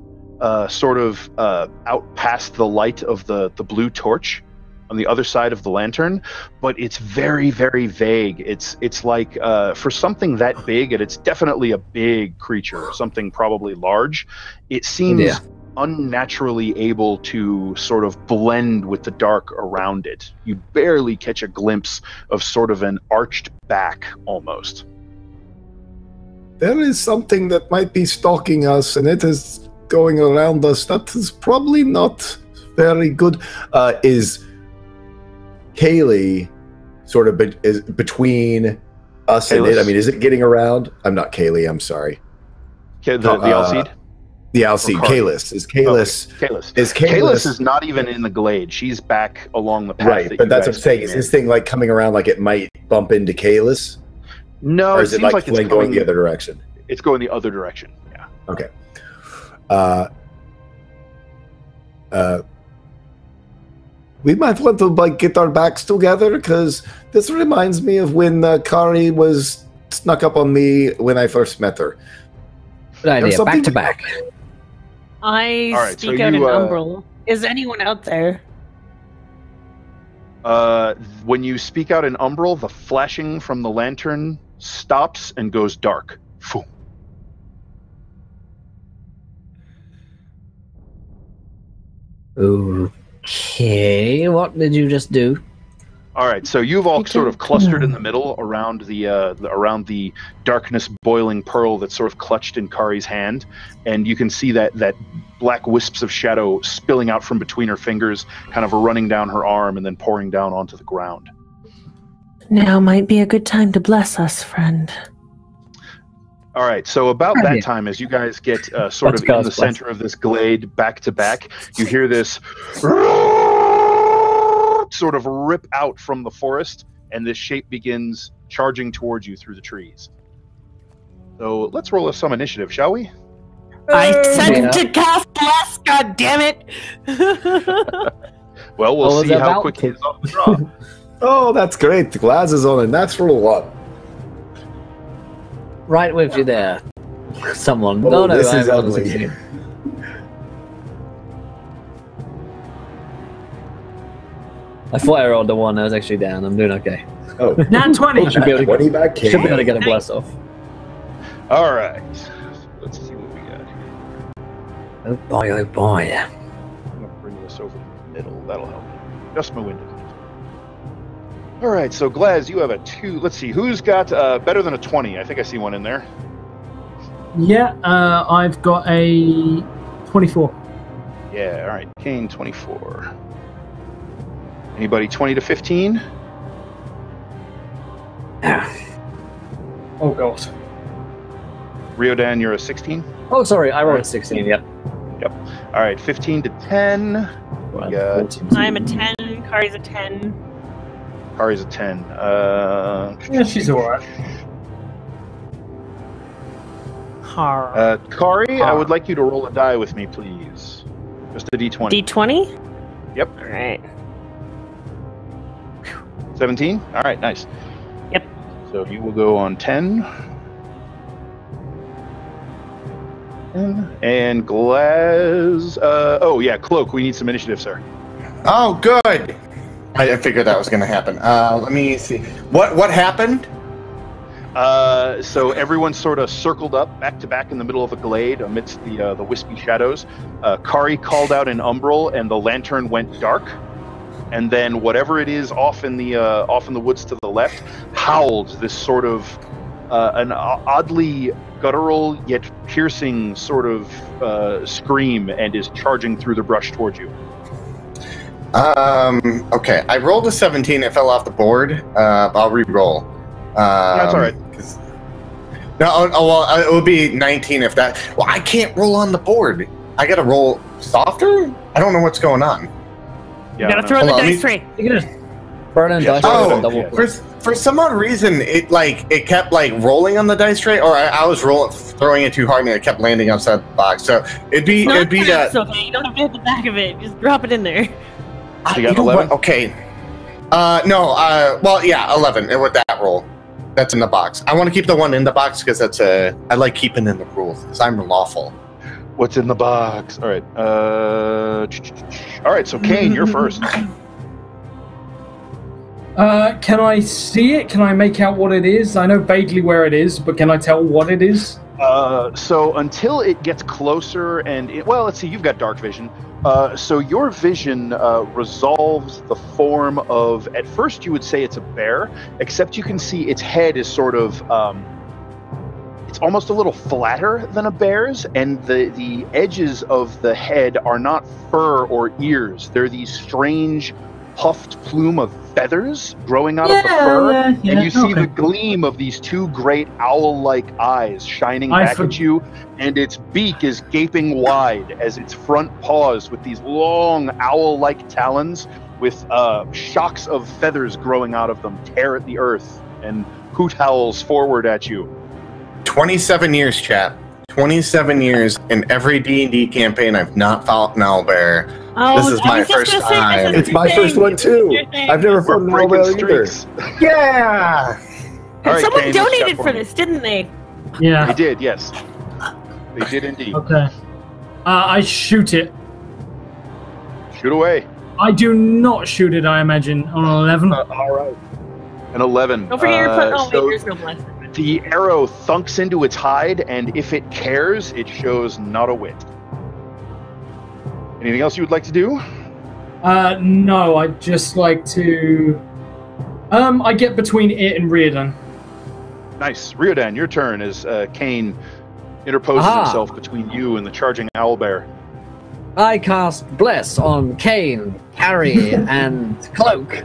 sort of out past the light of the blue torch on the other side of the lantern, but it's very, very vague. It's like for something that big, and it's definitely a big creature, something probably large, it seems unnaturally able to sort of blend with the dark around it. You barely catch a glimpse of sort of an arched back almost. There is something that might be stalking us, and it is going around us. That is probably not very good. Is Kaylee sort of is between us and it? I mean, is it getting around? I'm not Kaylee, I'm sorry. The Alcide? The Alcide. Kalis. Is Kalis... Kalis is not even in the glade. She's back along the path. Right, but that's what I'm saying. Is this thing like coming around like it might bump into Kalis? No, or is it like it's going the other direction? It's going the other direction, yeah. Okay. We might want to like get our backs together, because this reminds me of when Kari was snuck up on me when I first met her. Good idea. Back to back. I speak out in Umbral. Is anyone out there? When you speak out in Umbral, the flashing from the lantern stops and goes dark. Phew. Okay, what did you just do? All right, so you've all sort of clustered in the middle around the darkness boiling pearl that's sort of clutched in Kari's hand, and you can see that black wisps of shadow spilling out from between her fingers, kind of running down her arm and then pouring down onto the ground. Now might be a good time to bless us, friend. All right, so about that time, as you guys get sort of in the center of this glade, back to back, you hear this sort of rip out from the forest, and this shape begins charging towards you through the trees. So let's roll some initiative, shall we? I said to cast less, god damn it! Well, we'll see how quick he is off the draw. Oh, that's great. The Glaz is on a natural one. Right with you there. Someone. Oh, no, this is ugly. I thought I rolled the one. I was actually down. I'm doing okay. Oh, nat 20. Should be able to get a bless off. All right. Let's see what we got here. Oh boy, oh boy. I'm going to bring this over to the middle. That'll help. Just my window. All right, so Glaz, you have a 2. Let's see, who's got better than a 20? I think I see one in there. Yeah, I've got a 24. Yeah, all right, Kane, 24. Anybody 20 to 15? Oh, God. Riodan, you're a 16? Oh, sorry, I rolled a 16, yep. Yep. All right, 15 to 10. I'm a 10, Kari's a 10. Kari's a 10. Yeah, she's alright. Kari, I would like you to roll a die with me, please. Just a d20. D20? Yep. All right. 17? All right, nice. Yep. So you will go on 10. And Glaz... oh, yeah, Cloak, we need some initiative, sir. Oh, good. I figured that was going to happen. Let me see. What happened? So everyone sort of circled up back to back in the middle of a glade amidst the wispy shadows. Kari called out in Umbral, and the lantern went dark. And then whatever it is off in the woods to the left howled this sort of an oddly guttural yet piercing sort of scream and is charging through the brush towards you. Okay. I rolled a 17. It fell off the board. I'll re-roll. That's all right. No, well, it would be 19 if that. Well, I can't roll on the board. I gotta roll softer? I don't know what's going on. Yeah, you gotta throw in the dice tray. You can just burn in dice tray. For some odd reason, it kept rolling on the dice tray, or I was throwing it too hard and it kept landing outside the box. So it'd be that. It's okay. You don't have to hit the back of it. Just drop it in there. You got 11? Okay. No. Well, yeah, 11 with that roll. That's in the box. I want to keep the one in the box because I like keeping in the rules because I'm lawful. What's in the box? All right. All right. So Kane, you're first. Can I see it? Can I make out what it is? I know vaguely where it is, but can I tell what it is? So until it gets closer well, let's see, you've got dark vision. So your vision resolves the form of, at first you would say it's a bear, except you can see its head is sort of, it's almost a little flatter than a bear's, and the edges of the head are not fur or ears. They're these strange puffed plume of feathers growing out of the fur, and you see the gleam of these two great owl-like eyes shining back at you, and its beak is gaping wide as its front paws with these long owl-like talons with shocks of feathers growing out of them tear at the earth and hoot howls forward at you. 27 years, chat. 27 years in every D&D campaign I've not fought an owlbear. Oh, this is my first time. It's my first one too. I've never fought an owlbear either. Yeah. All right, someone Kane, donated for this, didn't they? Yeah. They did, yes. They did indeed. Okay. I shoot it. Shoot away. I do not shoot it, I imagine, on an 11. All right. An 11. Don't forget your wait, there's no blessing. The arrow thunks into its hide, and if it cares, it shows not a whit. Anything else you would like to do? No, I'd just like to... I get between it and Riordan. Nice. Riordan, your turn as Kane interposes himself between you and the charging owlbear. I cast Bless on Kane, Harry, and Cloak.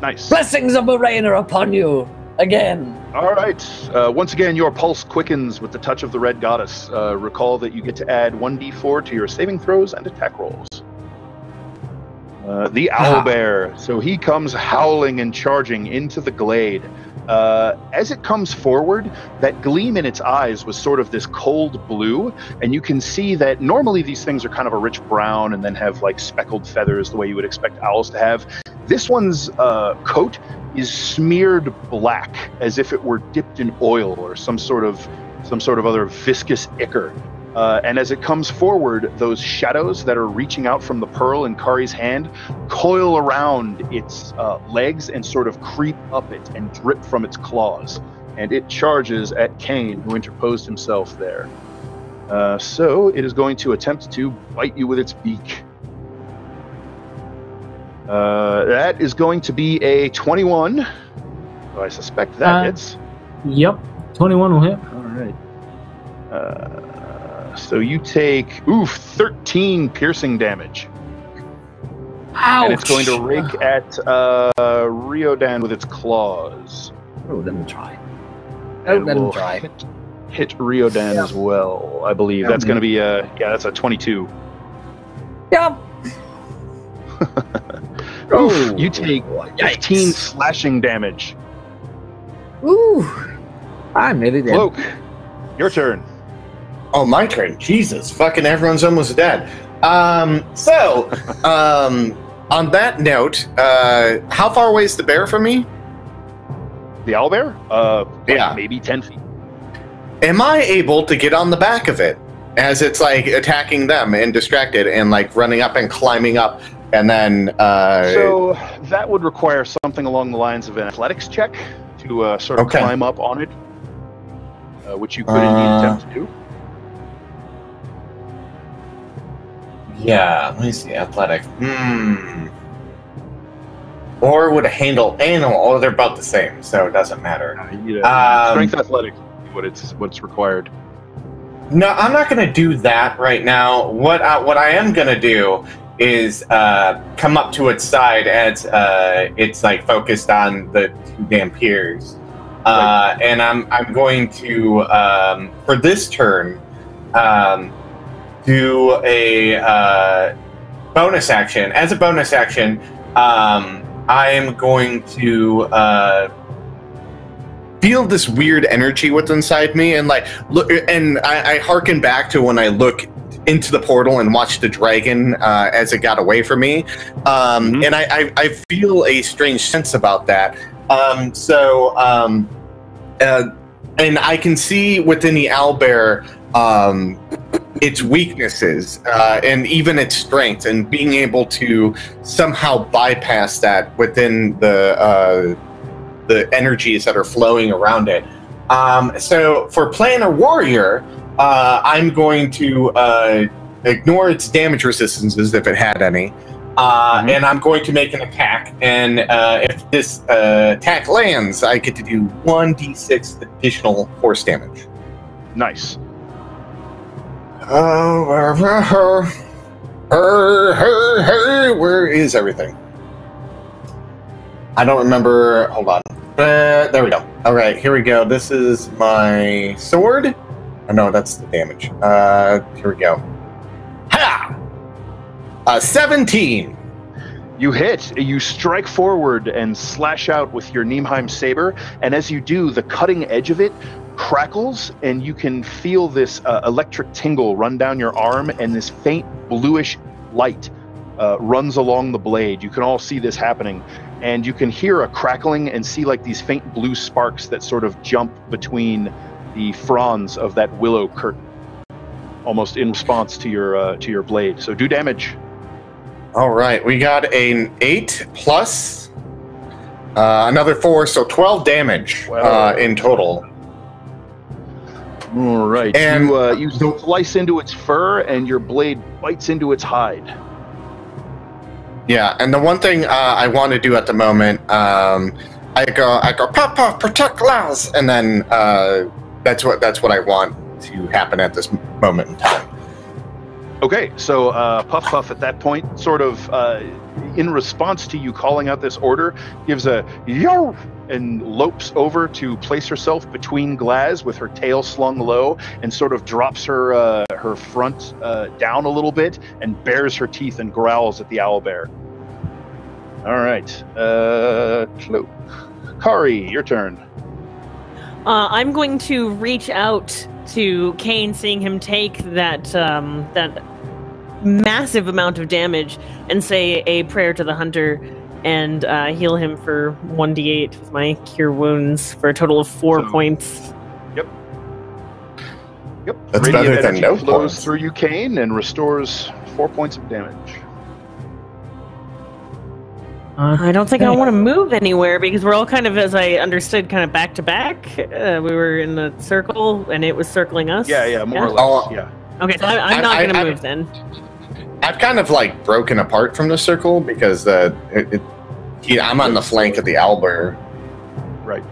Nice. Blessings of Morena upon you again. All right. Once again, your pulse quickens with the touch of the Red Goddess. Recall that you get to add 1d4 to your saving throws and attack rolls. The owlbear. So he comes howling and charging into the glade. As it comes forward, that gleam in its eyes was sort of this cold blue, and you can see that normally these things are kind of a rich brown and then have like speckled feathers the way you would expect owls to have. This one's coat is smeared black, as if it were dipped in oil or some sort of other viscous ichor. And as it comes forward, those shadows that are reaching out from the pearl in Kari's hand coil around its legs and sort of creep up it and drip from its claws. And it charges at Kane, who interposed himself there. So it is going to attempt to bite you with its beak. That is going to be a 21. So I suspect that hits. Yep, 21 will hit. All right. So you take 13 piercing damage. Ouch! And it's going to rake at Riordan with its claws. Oh, let me try. And let him will try. Hit Riordan as well, I believe. That's going to be that's a 22. Yep. Oof, you take 15 slashing damage. Ooh. I'm nearly dead. Cloak, your turn. Oh, my turn. Jesus. Fucking everyone's almost dead. So, on that note, how far away is the bear from me? The owlbear? Yeah. Maybe 10 feet. Am I able to get on the back of it as it's like attacking them and distracted and like running up and climbing up and then... So that would require something along the lines of an athletics check to sort of climb up on it, which you could indeed attempt to do. Yeah, let me see. Athletic. or would handle animal. Oh, they're about the same, so it doesn't matter. Strength athletics, what's required. No, I'm not going to do that right now. What I am going to do is come up to its side as it's like focused on the two Dampiers, and I'm going to for this turn do a bonus action. As a bonus action, I am going to feel this weird energy what's inside me, and like look, and I hearken back to when I look into the portal and watch the dragon as it got away from me, and I feel a strange sense about that. And I can see within the owlbear its weaknesses and even its strengths, and being able to somehow bypass that within the energies that are flowing around it. So for Planar Warrior, I'm going to ignore its damage resistances if it had any, and I'm going to make an attack. And if this attack lands, I get to do 1d6 additional force damage. Nice. Where is everything? I don't remember. Hold on. There we go. All right, here we go. This is my sword. Oh, no, that's the damage. Here we go. Ha! 17. You hit. You strike forward and slash out with your Nimheim saber, and as you do, the cutting edge of it crackles, and you can feel this electric tingle run down your arm, and this faint bluish light runs along the blade. You can all see this happening, and you can hear a crackling and see like these faint blue sparks that sort of jump between the fronds of that willow curtain, almost in response to your blade. So do damage. All right, we got an 8 plus another 4, so 12 damage in total. All right, and you slice into its fur, and your blade bites into its hide. Yeah, and the one thing I want to do at the moment, I go, pop, pop, protect Laz, and then that's what I want to happen at this moment in time. Okay, so Puff Puff at that point, sort of in response to you calling out this order, gives a yo and lopes over to place herself between Glaz with her tail slung low, and sort of drops her her front down a little bit and bares her teeth and growls at the owlbear. All right, Cloak. Kari, your turn. I'm going to reach out to Kane, seeing him take that that massive amount of damage, and say a prayer to the hunter, and heal him for 1d8 with my cure wounds for a total of 4 points. Yep. That's Radiant better than energy no flows points. through you, Kane, and restores 4 points of damage. I don't think I want to move anywhere, because we're all kind of, as I understood, kind of back to back. We were in a circle, and it was circling us. Yeah, more or less. Yeah. Okay, so I'm not going to move then. I've kind of like broken apart from the circle because I'm on the flank of the owlbear. Right.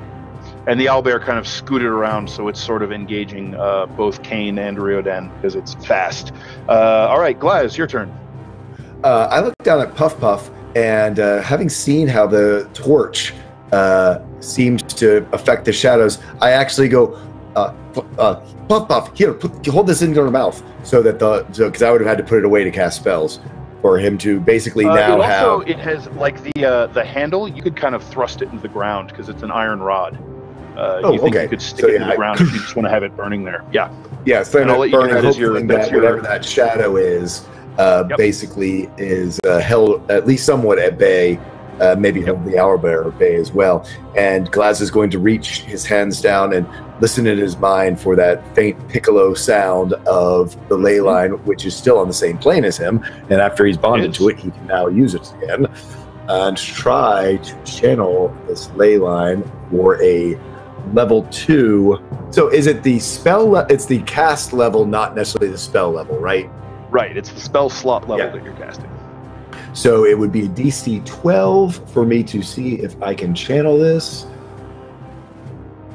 And the owlbear kind of scooted around, so it's sort of engaging both Kane and Riodan because it's fast. All right, Glaz, your turn. I look down at Puff Puff, and having seen how the torch seems to affect the shadows, I actually go, Puff Puff, here, hold this in your mouth, so that because I would have had to put it away to cast spells for him to basically now have. It has like the handle. You could kind of thrust it into the ground because it's an iron rod. You think you could stick it in the ground if you just want to have it burning there. Yeah. Yeah, so and I'll let you do that as whatever that shadow is, basically is held at least somewhat at bay. Maybe hold the owlbear at bay as well. And Glaz is going to reach his hands down and listen in his mind for that faint piccolo sound of the ley line, which is still on the same plane as him. And after he's bonded to it, he can now use it again and try to channel this ley line for a level 2. So is it the spell? It's the cast level, not necessarily the spell level, right? Right. It's the spell slot level that you're casting. So it would be a DC 12 for me to see if I can channel this.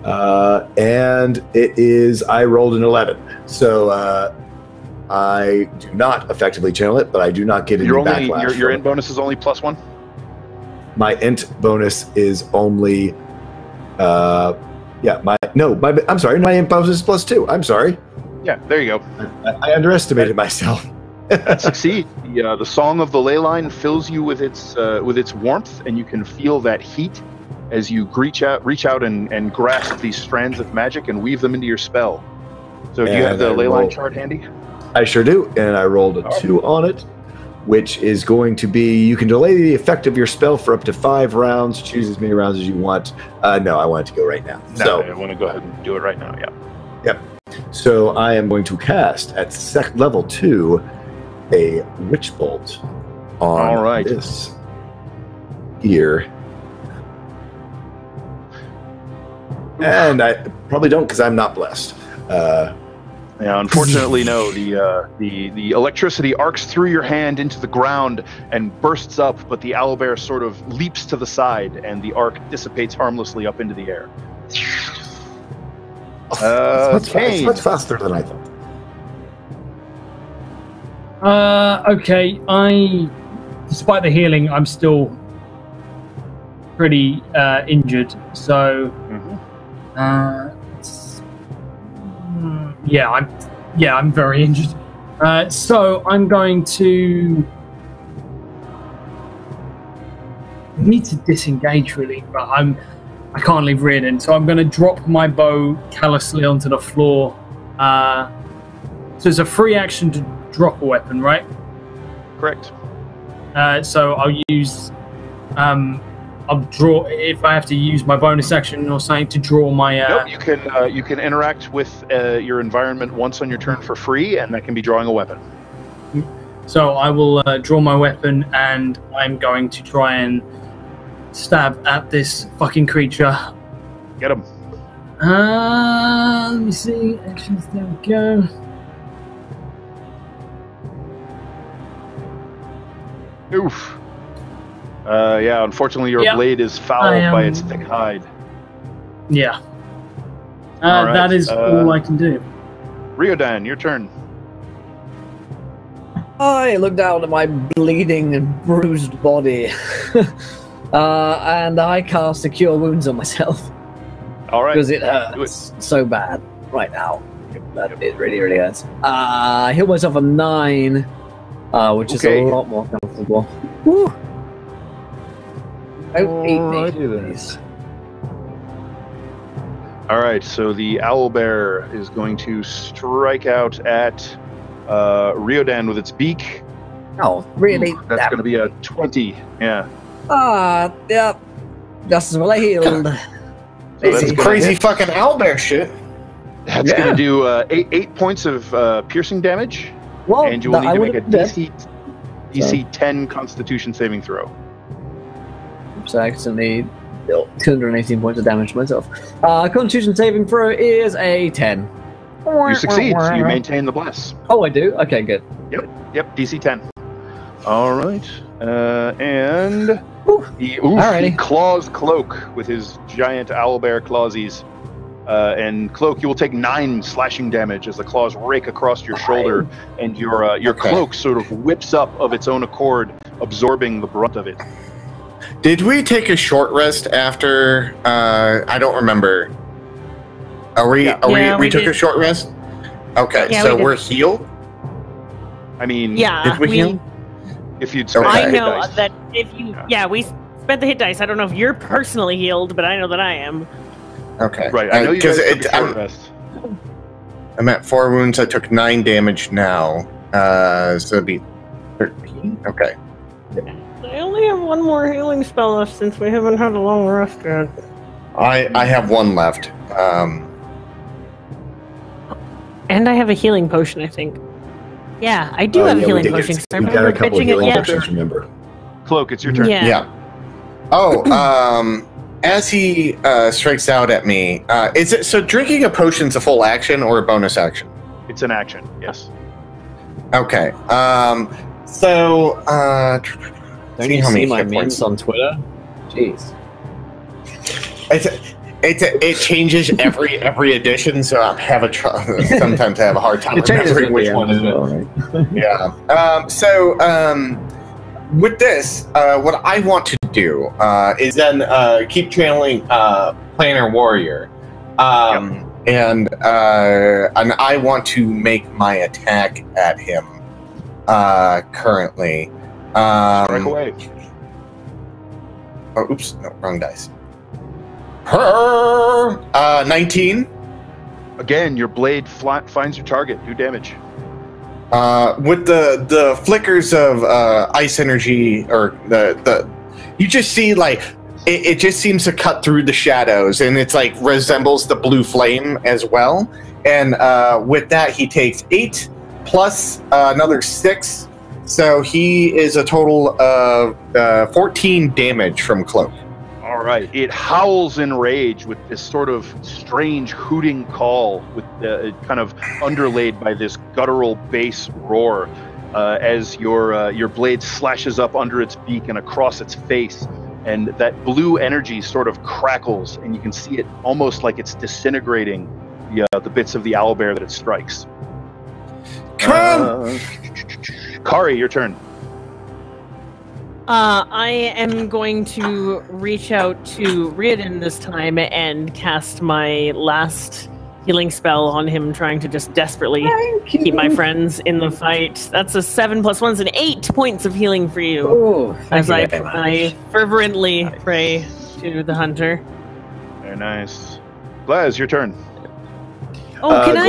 And it is, I rolled an 11. So I do not effectively channel it, but I do not get any backlash. Your int bonus is only +1? My int bonus is only, I'm sorry, my int bonus is +2. I'm sorry. Yeah, there you go. I underestimated myself. That succeed. The song of the ley line fills you with its warmth, and you can feel that heat as you reach out and grasp these strands of magic and weave them into your spell. So do you have the ley line chart handy? I sure do, and I rolled a 2 on it, which is going to be, you can delay the effect of your spell for up to 5 rounds, choose as many rounds as you want. No, I want it to go right now. No, I want to go ahead and do it right now, yeah. Yep. So I am going to cast at level 2 a Witch Bolt on this here. And I probably don't because I'm not blessed. Yeah, unfortunately, no. The electricity arcs through your hand into the ground and bursts up, but the owlbear sort of leaps to the side, and the arc dissipates harmlessly up into the air. It's much faster than I thought. Okay, despite the healing, I'm still pretty injured. So, I'm very injured. So I'm going to need to disengage really, but I can't leave Reardon, so I'm going to drop my bow callously onto the floor. So it's a free action to drop a weapon, right? Correct. So I'll use, I'll draw if I have to use my bonus action or something to draw my. Nope, you can interact with your environment once on your turn for free, and that can be drawing a weapon. So I will draw my weapon, and I'm going to try and stab at this fucking creature. Get him. Let me see. Actions, there we go. Oof. Yeah, unfortunately your blade is fouled by its thick hide. Yeah. Right. That is all I can do. Riodan, your turn. I look down at my bleeding and bruised body. And I cast a Cure Wounds on myself. All right. Because it hurts so bad right now. It really, really hurts. I heal myself a 9, which is a lot more comfortable. Woo! All right, so the owlbear is going to strike out at Riodan with its beak. Oh, really? That's going to be a 20. Yeah. Yeah. Just as well I healed. So that's crazy fucking owlbear shit. That's going to do 8 points of piercing damage, and you will need to make a DC 10 Constitution saving throw. So I accidentally dealt 218 points of damage to myself. Constitution saving throw is a 10. You succeed, so you maintain the bless. Oh, I do? Okay, good. Yep, DC 10. All right, and he claws Cloak with his giant owlbear clawsies. And Cloak, you will take 9 slashing damage as the claws rake across your shoulder, and your cloak sort of whips up of its own accord, absorbing the brunt of it. Did we take a short rest after? I don't remember. We took a short rest. Okay, so we're healed. I mean, did we heal? If you'd spent the hit dice. That if you, we spent the hit dice. I don't know if you're personally healed, but I know that I am. Okay. Right, I know you guys took a short rest. I'm at 4 wounds. I took 9 damage now. So it'd be 13. Okay. I only have 1 more healing spell left since we haven't had a long rest yet. I have 1 left. And I have a healing potion, I think. Yeah, I do have a healing potion. We've got a couple of healing potions, remember. Cloak, it's your turn. Yeah. Oh, as he strikes out at me, is it so? Drinking a potion's a full action or a bonus action? It's an action. Yes. Okay. So Don't you see my memes on Twitter? Jeez. It changes every edition, so I have sometimes I have a hard time remembering which one is it. Right? Yeah. With this, what I want to do is then keep channeling Planar Warrior, and I want to make my attack at him currently. Strike away. Oh, oops! No, wrong dice. 19. Again, your blade finds your target. Do damage. With the flickers of ice energy, or you just see like it just seems to cut through the shadows, and it's like resembles the blue flame as well. And with that, he takes 8 plus another 6, so he is a total of 14 damage from Cloak. All right. It howls in rage with this sort of strange hooting call, with kind of underlaid by this guttural bass roar, as your blade slashes up under its beak and across its face, and that blue energy sort of crackles, and you can see it almost like it's disintegrating the bits of the owlbear that it strikes. Come, Kari, your turn. I am going to reach out to Riordan this time and cast my last healing spell on him, trying to just desperately keep my friends in the fight. That's a 7 plus 1 is an 8 points of healing for you. Oh, as I fervently pray to the hunter. Very nice. Glaz, your turn. Oh, can I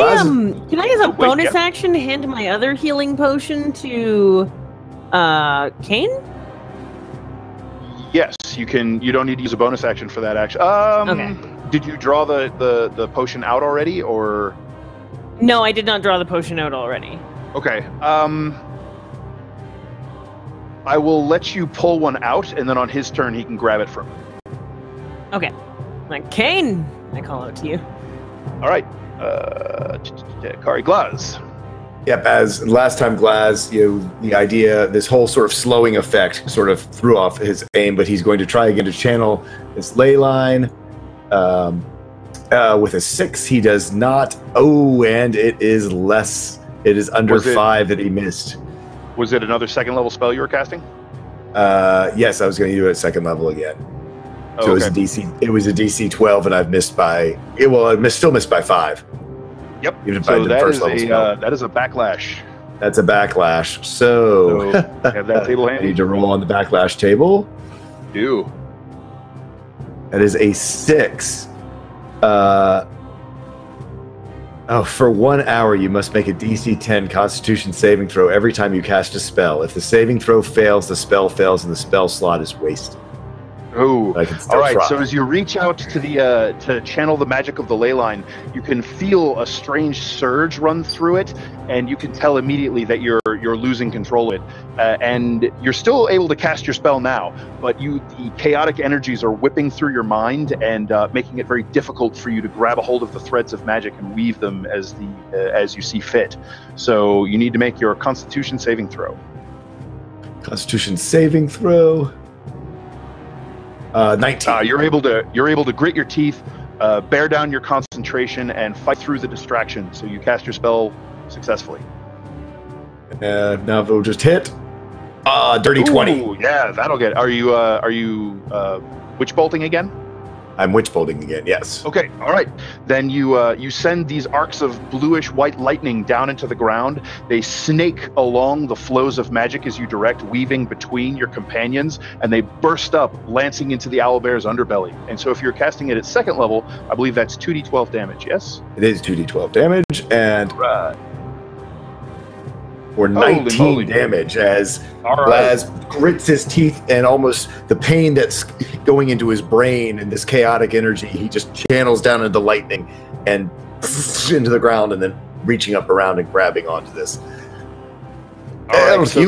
as a bonus action hand my other healing potion to Kane? Yes, you can. You don't need to use a bonus action for that action. Okay. Did you draw the potion out already, or? No, I did not draw the potion out already. Okay. I will let you pull one out, and then on his turn, he can grab it from you. Okay. Like, Kane, I call out to you. All right. Kari, Glaz. Yep, as last time Glaz, the idea, this whole sort of slowing effect sort of threw off his aim, but he's going to try again to channel this ley line. With a 6, he does not. Oh, and it is less. It is under 5 that he missed. Was it another second level spell you were casting? Yes, I was going to do it at second level again. Oh, so okay. It was a DC 12, and I've missed by. Still missed by 5. Yep. Even if so I did first level spell. That is a backlash. That's a backlash. So have that table I handy. need to roll on the backlash table. Do. That is a 6. For 1 hour, you must make a DC 10 Constitution saving throw every time you cast a spell. If the saving throw fails, the spell fails, and the spell slot is wasted. Oh, all right. try. So as you reach out to the to channel the magic of the ley line, you can feel a strange surge run through it, and you can tell immediately that you're losing control of it. And you're still able to cast your spell now, but the chaotic energies are whipping through your mind and making it very difficult for you to grab a hold of the threads of magic and weave them as you see fit. So you need to make your Constitution saving throw. Constitution saving throw. 19. You're able to grit your teeth, bear down your concentration, and fight through the distraction. So you cast your spell successfully. Now we'll just hit. Dirty 20. Yeah, that'll get. Are you witch bolting again? I'm witch bolting again. Yes. Okay. All right. Then you send these arcs of bluish white lightning down into the ground. They snake along the flows of magic as you direct, weaving between your companions, and they burst up, lancing into the owlbear's underbelly. And so, if you're casting it at second level, I believe that's 2d12 damage. Yes. It is 2d12 damage, and for Holy 19 moly. damage as right. Glaz grits his teeth, and almost the pain that's going into his brain and this chaotic energy, he just channels down into lightning and into the ground, and then reaching up around and grabbing onto this. All right, so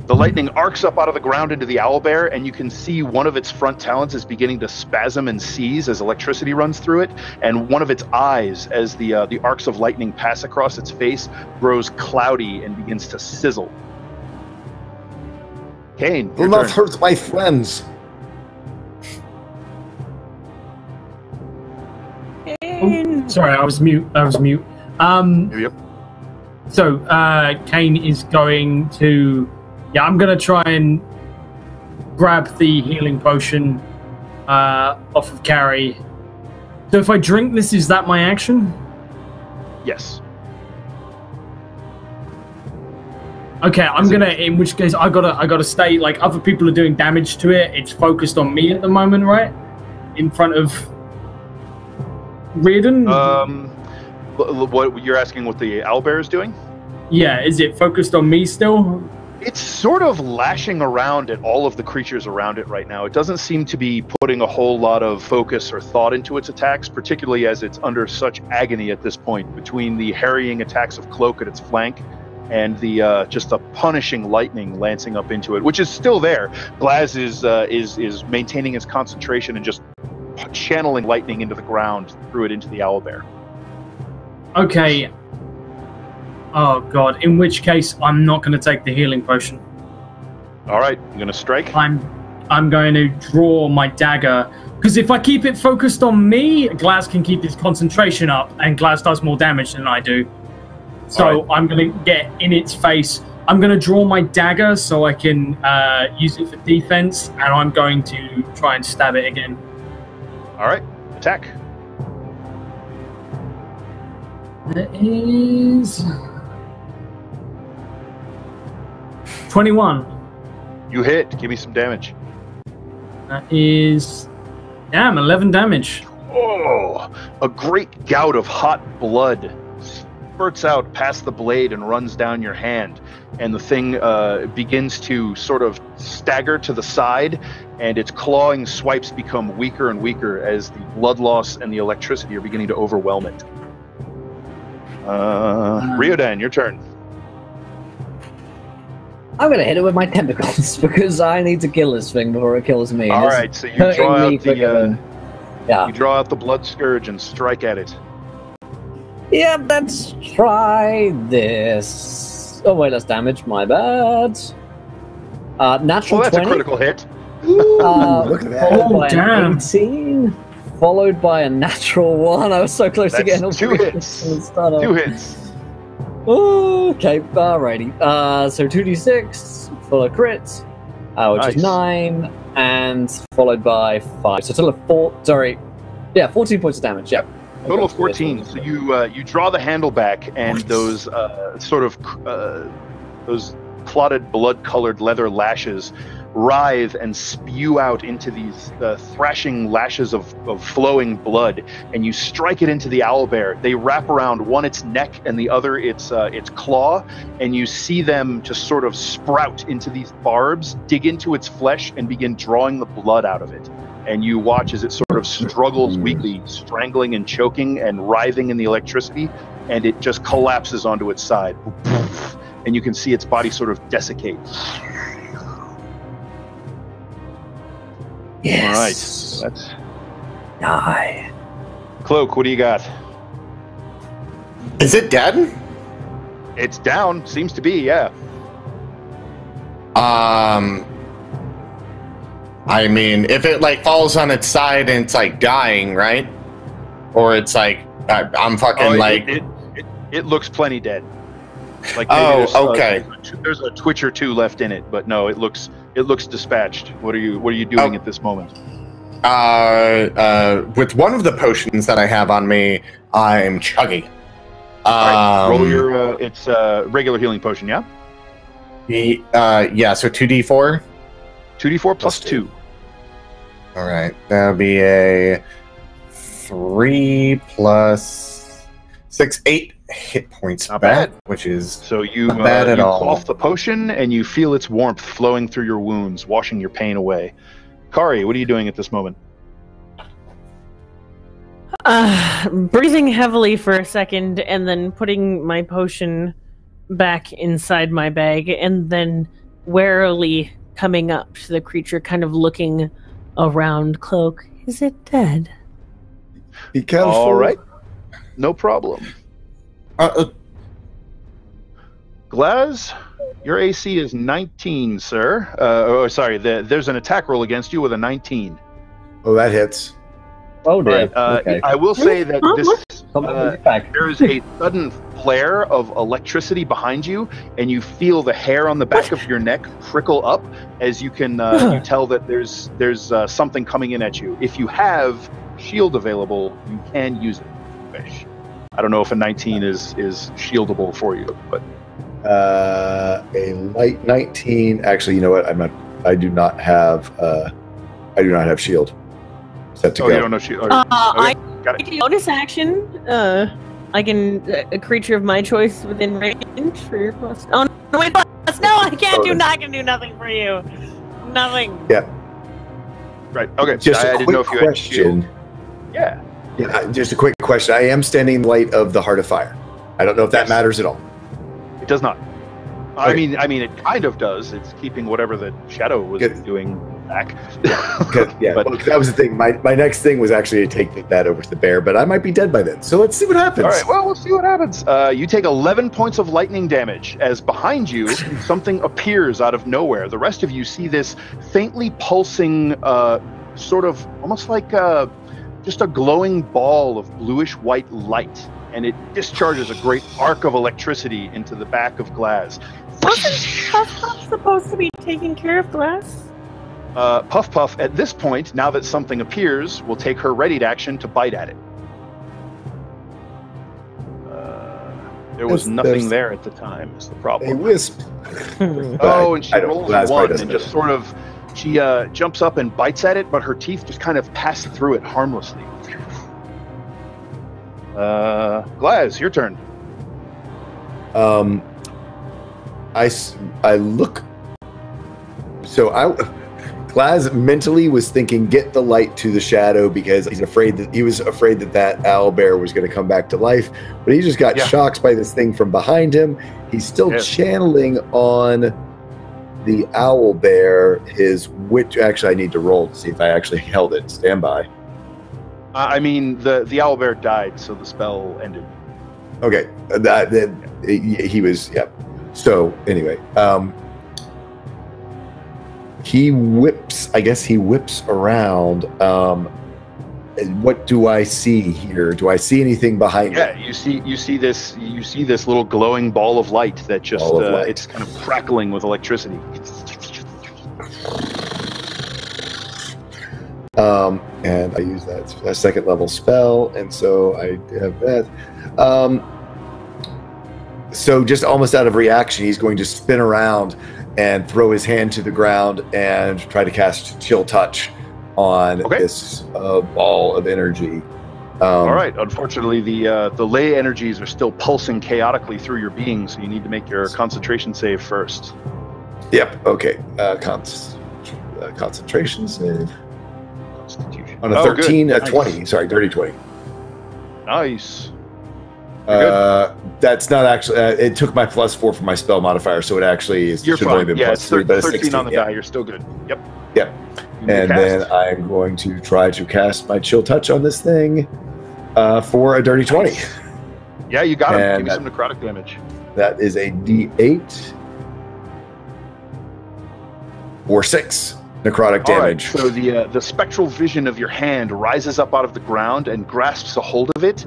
the lightning arcs up out of the ground into the owlbear, and you can see one of its front talons is beginning to spasm and seize as electricity runs through it, and one of its eyes, as the arcs of lightning pass across its face, grows cloudy and begins to sizzle. Kane, Will not hurt my friends. Oh, sorry, I was mute. Yep. So, Kane is going to... Yeah, I'm going to try and grab the healing potion off of Carrie. So if I drink this, is that my action? Yes. Okay, I'm gonna. In which case, I gotta stay. Like other people are doing damage to it. It's focused on me at the moment, right? In front of Reardon. What you're asking? What the owlbear is doing? Yeah, is it focused on me still? It's sort of lashing around at all of the creatures around it right now. It doesn't seem to be putting a whole lot of focus or thought into its attacks, particularly as it's under such agony at this point between the harrying attacks of Cloak at its flank and the just the punishing lightning lancing up into it, which is still there. Glaz is maintaining his concentration and just channeling lightning into the ground through it into the owlbear. Okay. Oh god. In which case, I'm not going to take the healing potion. All right, I'm going to strike. I'm going to draw my dagger because if I keep it focused on me, Glaz can keep his concentration up, and Glaz does more damage than I do. So right. I'm going to get in its face. I'm going to draw my dagger so I can use it for defense, and I'm going to try and stab it again. All right, attack. That is 21. You hit. Give me some damage. That is, damn, 11 damage. Oh, a great gout of hot blood spurts out past the blade and runs down your hand, and the thing begins to sort of stagger to the side, and its clawing swipes become weaker and weaker as the blood loss and the electricity are beginning to overwhelm it. Riodan, your turn. I'm going to hit it with my tentacles because I need to kill this thing before it kills me. All right, so you draw out you draw out the blood scourge and strike at it. Yep, let's try this. Oh wait, that's damage. My bad. Natural 20. That's a critical hit. Look at that. Followed by an 18, followed by a natural 1. I was so close to getting all 2 hits. 2 hits. Okay, alrighty. So 2d6 full of crits, which is 9, and followed by 5. So total of 14 points of damage. Yep. Total of 14. So you draw the handle back, and those those clotted, blood-colored leather lashes writhe and spew out into these thrashing lashes of flowing blood, and you strike it into the owlbear. They wrap around one its neck and the other its claw, and you see them just sort of sprout into these barbs, dig into its flesh, and begin drawing the blood out of it. And you watch as it sort of struggles weakly, strangling and choking and writhing in the electricity, and it just collapses onto its side. And you can see its body sort of desiccate. Yes. All right. That's die. Cloak, what do you got? Is it dead? It's down. Seems to be, yeah. I mean, if it like falls on its side and it's like dying, right? Or it's like I'm fucking it looks plenty dead. Like okay. There's a twitch or two left in it, but no, it looks dispatched. What are you doing at this moment? With one of the potions that I have on me, I'm chugging. Right, roll your it's regular healing potion, yeah? Yeah, so 2d4. 2d4 plus 2. All right, that'll be a 3 plus 6, 8 hit points not back, bad. Which is so you not bad at all. Quaff the potion and you feel its warmth flowing through your wounds, washing your pain away. Kari, what are you doing at this moment? Breathing heavily for a second and then putting my potion back inside my bag and then warily coming up to the creature, kind of looking around. Cloak, is it dead? Be careful. All right. No problem. Glaz, Your AC is 19, sir. Sorry, there's an attack roll against you with a 19. Oh, that hits. Oh, dear. Okay. I will say that there is a sudden flare of electricity behind you, and you feel the hair on the back of your neck prickle up as you can you tell that there's something coming in at you. If you have shield available, you can use it if you wish. I don't know if a 19 is shieldable for you, but a light 19. Actually, you know what? I do not have shield. Set to go. You don't know shield. Okay. I can bonus action. I can a creature of my choice within range for your plus. Oh no! Wait, plus. No, I can't do. I can do nothing for you. Nothing. Yeah. Right. Okay. Just I a didn't know if quick you had shield. question. Yeah. Yeah. Just a quick question. I am standing in the light of the Heart of Fire. I don't know if that matters at all. It does not. Okay. I mean, it kind of does. It's keeping whatever the shadow was doing back. Yeah, but, well, that was the thing. My next thing was actually to take that over to the bear, but I might be dead by then. So let's see what happens. All right, well, we'll see what happens. You take 11 points of lightning damage as behind you, something appears out of nowhere. The rest of you see this faintly pulsing, sort of almost like just a glowing ball of bluish-white light, and it discharges a great arc of electricity into the back of Glaz. Wasn't Puff Puff supposed to be taking care of Glass? Puff Puff, at this point, now that something appears, will take her readied action to bite at it. There was nothing there at the time, is the problem. A wisp. And she rolls a 1 and just sort of, she jumps up and bites at it, but her teeth just kind of pass through it harmlessly. Glaz, your turn. I look. So Glaz mentally was thinking, get the light to the shadow, because he was afraid that owlbear was going to come back to life. But he just got shocked by this thing from behind him. He's still channeling on the owlbear. Which actually I need to roll to see if I actually held it. Stand by. I mean, the owlbear died, so the spell ended. Okay, he was So anyway, he whips. I guess he whips around. What do I see here? Do I see anything behind me? Yeah, you see this little glowing ball of light that just it's kind of crackling with electricity. And I use that second level spell, and so I have that. So just almost out of reaction, he's going to spin around and throw his hand to the ground and try to cast Chill Touch on this ball of energy. All right. Unfortunately, the ley energies are still pulsing chaotically through your being, so you need to make your concentration save first. Yep. Okay. Concentration save. Constitution. On a 13, good. A 20. Nice. Sorry, dirty 20. Nice. That's not actually. It took my +4 for my spell modifier, so it actually is. You're fine. Been it's 13 on the die. You're still good. Yep. Yep. And then I'm going to try to cast my Chill Touch on this thing for a dirty 20. Yeah, you got him. Give me some necrotic damage. That is a D8 or 6 necrotic damage. Right, so the spectral vision of your hand rises up out of the ground and grasps a hold of it.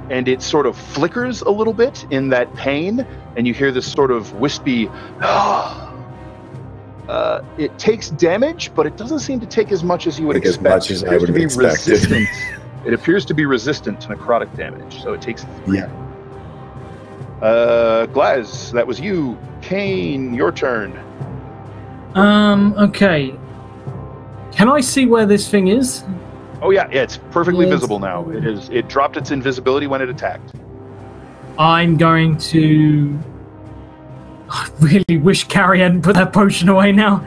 And it sort of flickers a little bit in that pain, and you hear this sort of wispy, it takes damage, but it doesn't seem to take as much as you would expect. As much as I would have expected. It appears to be resistant to necrotic damage, so it takes 3. Yeah. Glaz, that was you. Kane, your turn. Okay. Can I see where this thing is? Oh yeah, it's perfectly visible now. It dropped its invisibility when it attacked. I'm going to. I really wish Carrie hadn't put that potion away now.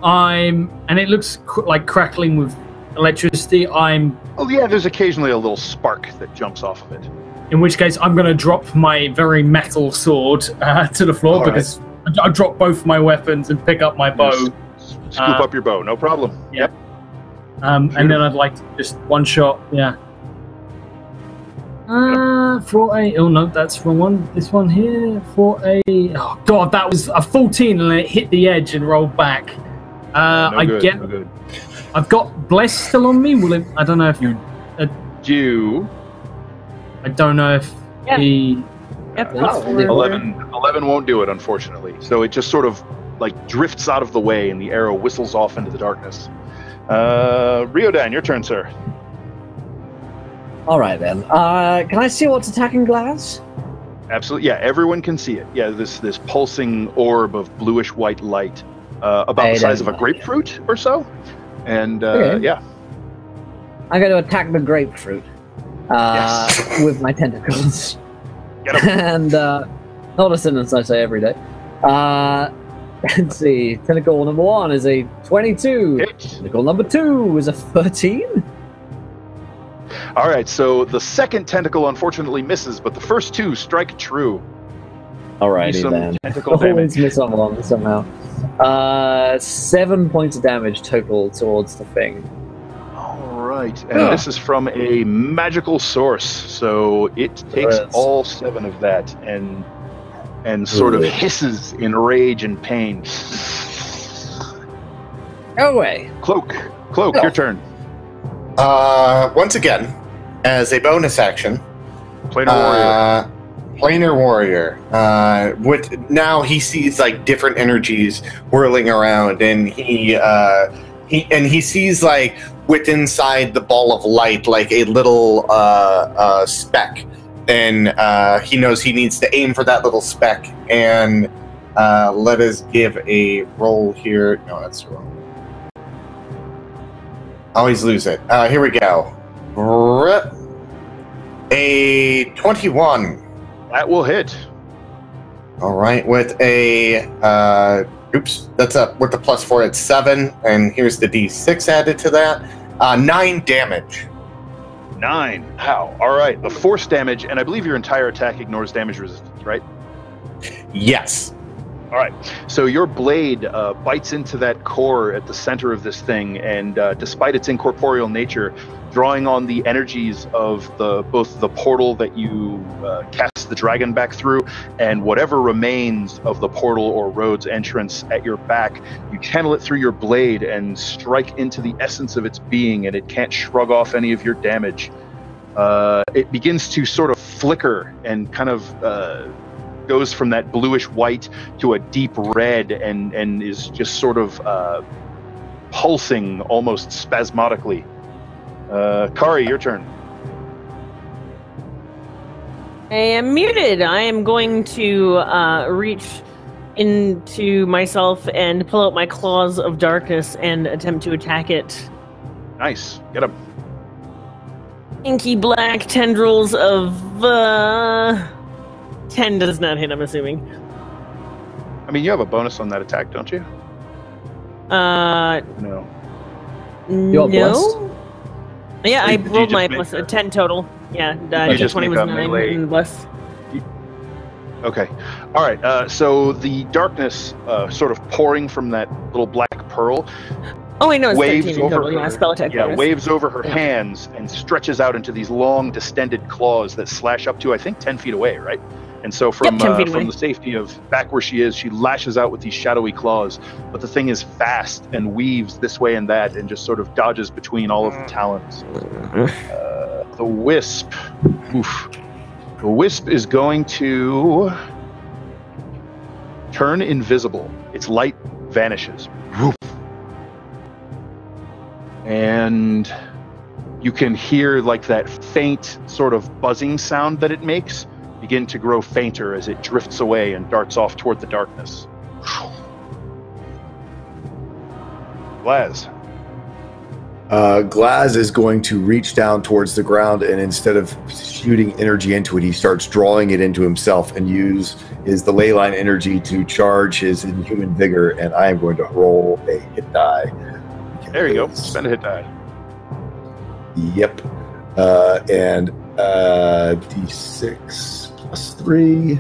And it looks like crackling with electricity. Oh yeah, there's occasionally a little spark that jumps off of it. In which case, I'm going to drop my very metal sword to the floor because I drop both my weapons and pick up my bow. Scoop up your bow, no problem. Yep. And then I'd like to just one shot, for a... Oh, no, that's the wrong one. This one here for a... Oh, God, that was a 14 and it hit the edge and rolled back. No good. I've got Bless still on me. Will it... I don't know if you... do. I don't know if he... Yep, 11 won't do it, unfortunately. So it just sort of like drifts out of the way and the arrow whistles off into the darkness. Riodan, your turn, sir. All right, then. Can I see what's attacking Glass? Absolutely. Yeah, everyone can see it. Yeah, this pulsing orb of bluish-white light, about the size of a grapefruit or so. And, yeah. I'm going to attack the grapefruit with my tentacles. Get him. And, not a sentence I say every day. Let's see. Tentacle number 1 is a 22. Hit. Tentacle number 2 is a 13. All right, so the second tentacle unfortunately misses, but the first 2 strike true. Alrighty then. Tentacle damage. Miss on one somehow. 7 points of damage total towards the thing. All right, and this is from a magical source, so it takes all 7 of that and sort of hisses in rage and pain. Go away. Cloak, your turn. Once again, as a bonus action, Planar warrior. With now he sees like different energies whirling around, and he sees like within inside the ball of light like a little speck, and he knows he needs to aim for that little speck. And let us give a roll here. No, that's wrong. Always lose it. Here we go. A 21. That will hit. All right, with a that's up with the +4. It's 7, and here's the D6 added to that. 9 damage. 9. How? All right. The force damage, and I believe your entire attack ignores damage resistance, right? Yes. All right, so your blade bites into that core at the center of this thing, and despite its incorporeal nature, drawing on the energies of both the portal that you cast the dragon back through, and whatever remains of the portal or road's entrance at your back, you channel it through your blade and strike into the essence of its being, and it can't shrug off any of your damage. It begins to sort of flicker and kind of goes from that bluish white to a deep red, and is just sort of pulsing almost spasmodically. Kari, your turn. I am muted. I am going to reach into myself and pull out my claws of darkness and attempt to attack it. Nice. Get him. Inky black tendrils of 10 does not hit, I'm assuming. I mean, you have a bonus on that attack, don't you? No. You're blessed? Yeah, I rolled my plus 10 total. Yeah, 20 was 9 and bless. Okay. All right. So the darkness sort of pouring from that little black pearl Oh, wait, no, it's waves 13 in over total. her, Yeah, spell attack. yeah, waves over her hands and stretches out into these long, distended claws that slash up to, I think, 10 feet away, right? And so from the safety of back where she is, she lashes out with these shadowy claws. But the thing is fast and weaves this way and that and just sort of dodges between all of the talons. The wisp. Oof. The wisp is going to turn invisible. Its light vanishes. Woof. And you can hear like that faint sort of buzzing sound that it makes begin to grow fainter as it drifts away and darts off toward the darkness. Glaz. Glaz is going to reach down towards the ground, and instead of shooting energy into it, he starts drawing it into himself and use the ley line energy to charge his inhuman vigor, and I am going to roll a hit die. There you go. Spend a hit die. Yep. And D6 +3.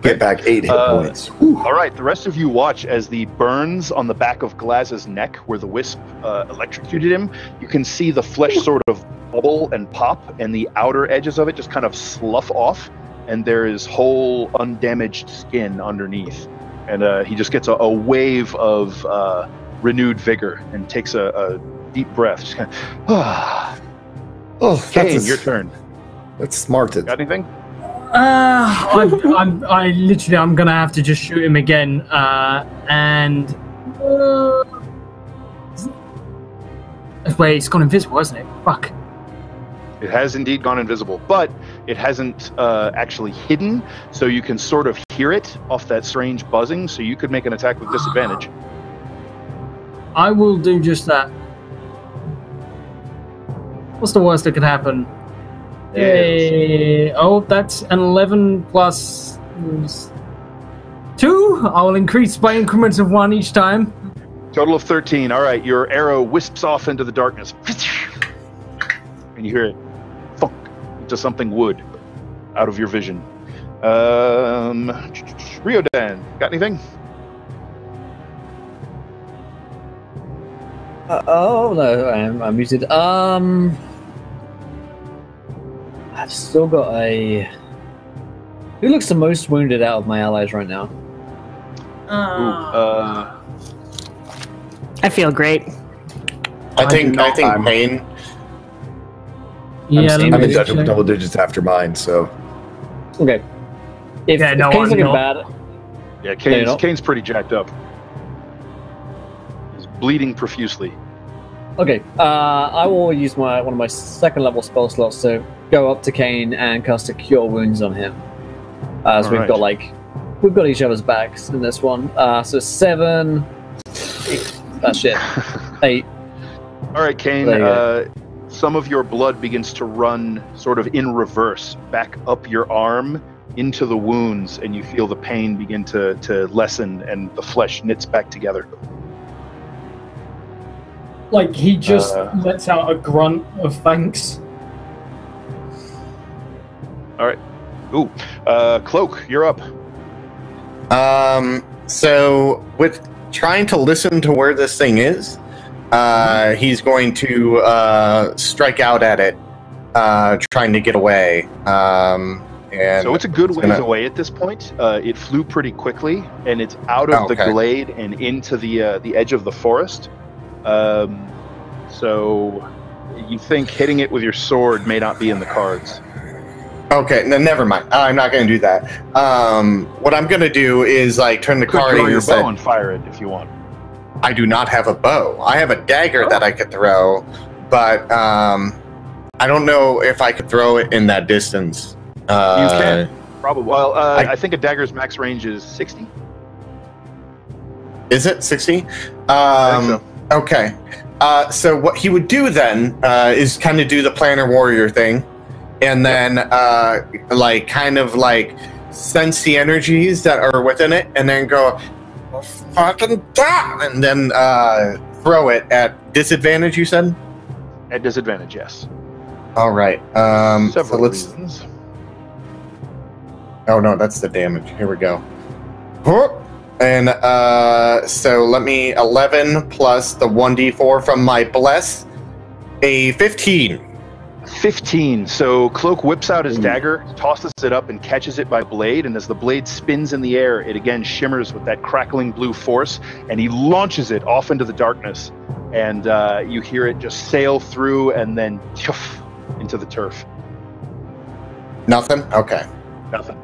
Get back 8 hit points. All right, the rest of you watch as the burns on the back of Glaz's neck, where the wisp electrocuted him. You can see the flesh sort of bubble and pop, and the outer edges of it just kind of slough off, and there is whole undamaged skin underneath. And he just gets a wave of renewed vigor and takes a deep breath. Just kind of, Kane, your turn. That's smarted. Got anything? I'm gonna have to just shoot him again. Wait, it's gone invisible, hasn't it? Fuck. It has indeed gone invisible, but it hasn't actually hidden, so you can sort of hear it off that strange buzzing, so you could make an attack with disadvantage. I will do just that. What's the worst that could happen? Oh, that's an 11 plus 2. I will increase by increments of 1 each time. Total of 13. All right, your arrow wisps off into the darkness. And you hear it funk into something wood out of your vision. Riodan, got anything? Oh, no, I'm muted. I've still got a... Who looks the most wounded out of my allies right now? I feel great. I think Payne. Yeah, I'm in double digits after mine, so... Okay. If Kane's looking bad... Yeah, Kane's pretty jacked up. He's bleeding profusely. Okay, I will use one of my second level spell slots to go up to Kane and cast a Cure Wounds on him. So we've got each other's backs in this one. So 7, 8. That's shit. 8. All right, Kane. Some of your blood begins to run sort of in reverse back up your arm into the wounds, and you feel the pain begin to lessen, and the flesh knits back together. Like he just lets out a grunt of thanks. All right. Ooh, Cloak, you're up. So with trying to listen to where this thing is, he's going to strike out at it, trying to get away. And so it's a good ways away at this point. It flew pretty quickly, and it's out of the glade and into the edge of the forest. So you think hitting it with your sword may not be in the cards. Okay, no, never mind. I'm not going to do that. What I'm going to do is turn the card your bow and fire it if you want. I do not have a bow. I have a dagger that I could throw, but I don't know if I could throw it in that distance. You can probably. Well, I think a dagger's max range is 60. Is it 60? I think so. Okay. So what he would do then is kind of do the planner warrior thing, and then sense the energies that are within it, and then go fucking die, and then throw it at disadvantage. You said at disadvantage, yes. All right. Several reasons. Oh no, that's the damage. Here we go. And so let me 11 plus the 1d4 from my bless, a 15. 15. So Cloak whips out his dagger, tosses it up, and catches it by blade. And as the blade spins in the air, it again shimmers with that crackling blue force, and he launches it off into the darkness. And you hear it just sail through and then into the turf. Nothing? Okay. Nothing.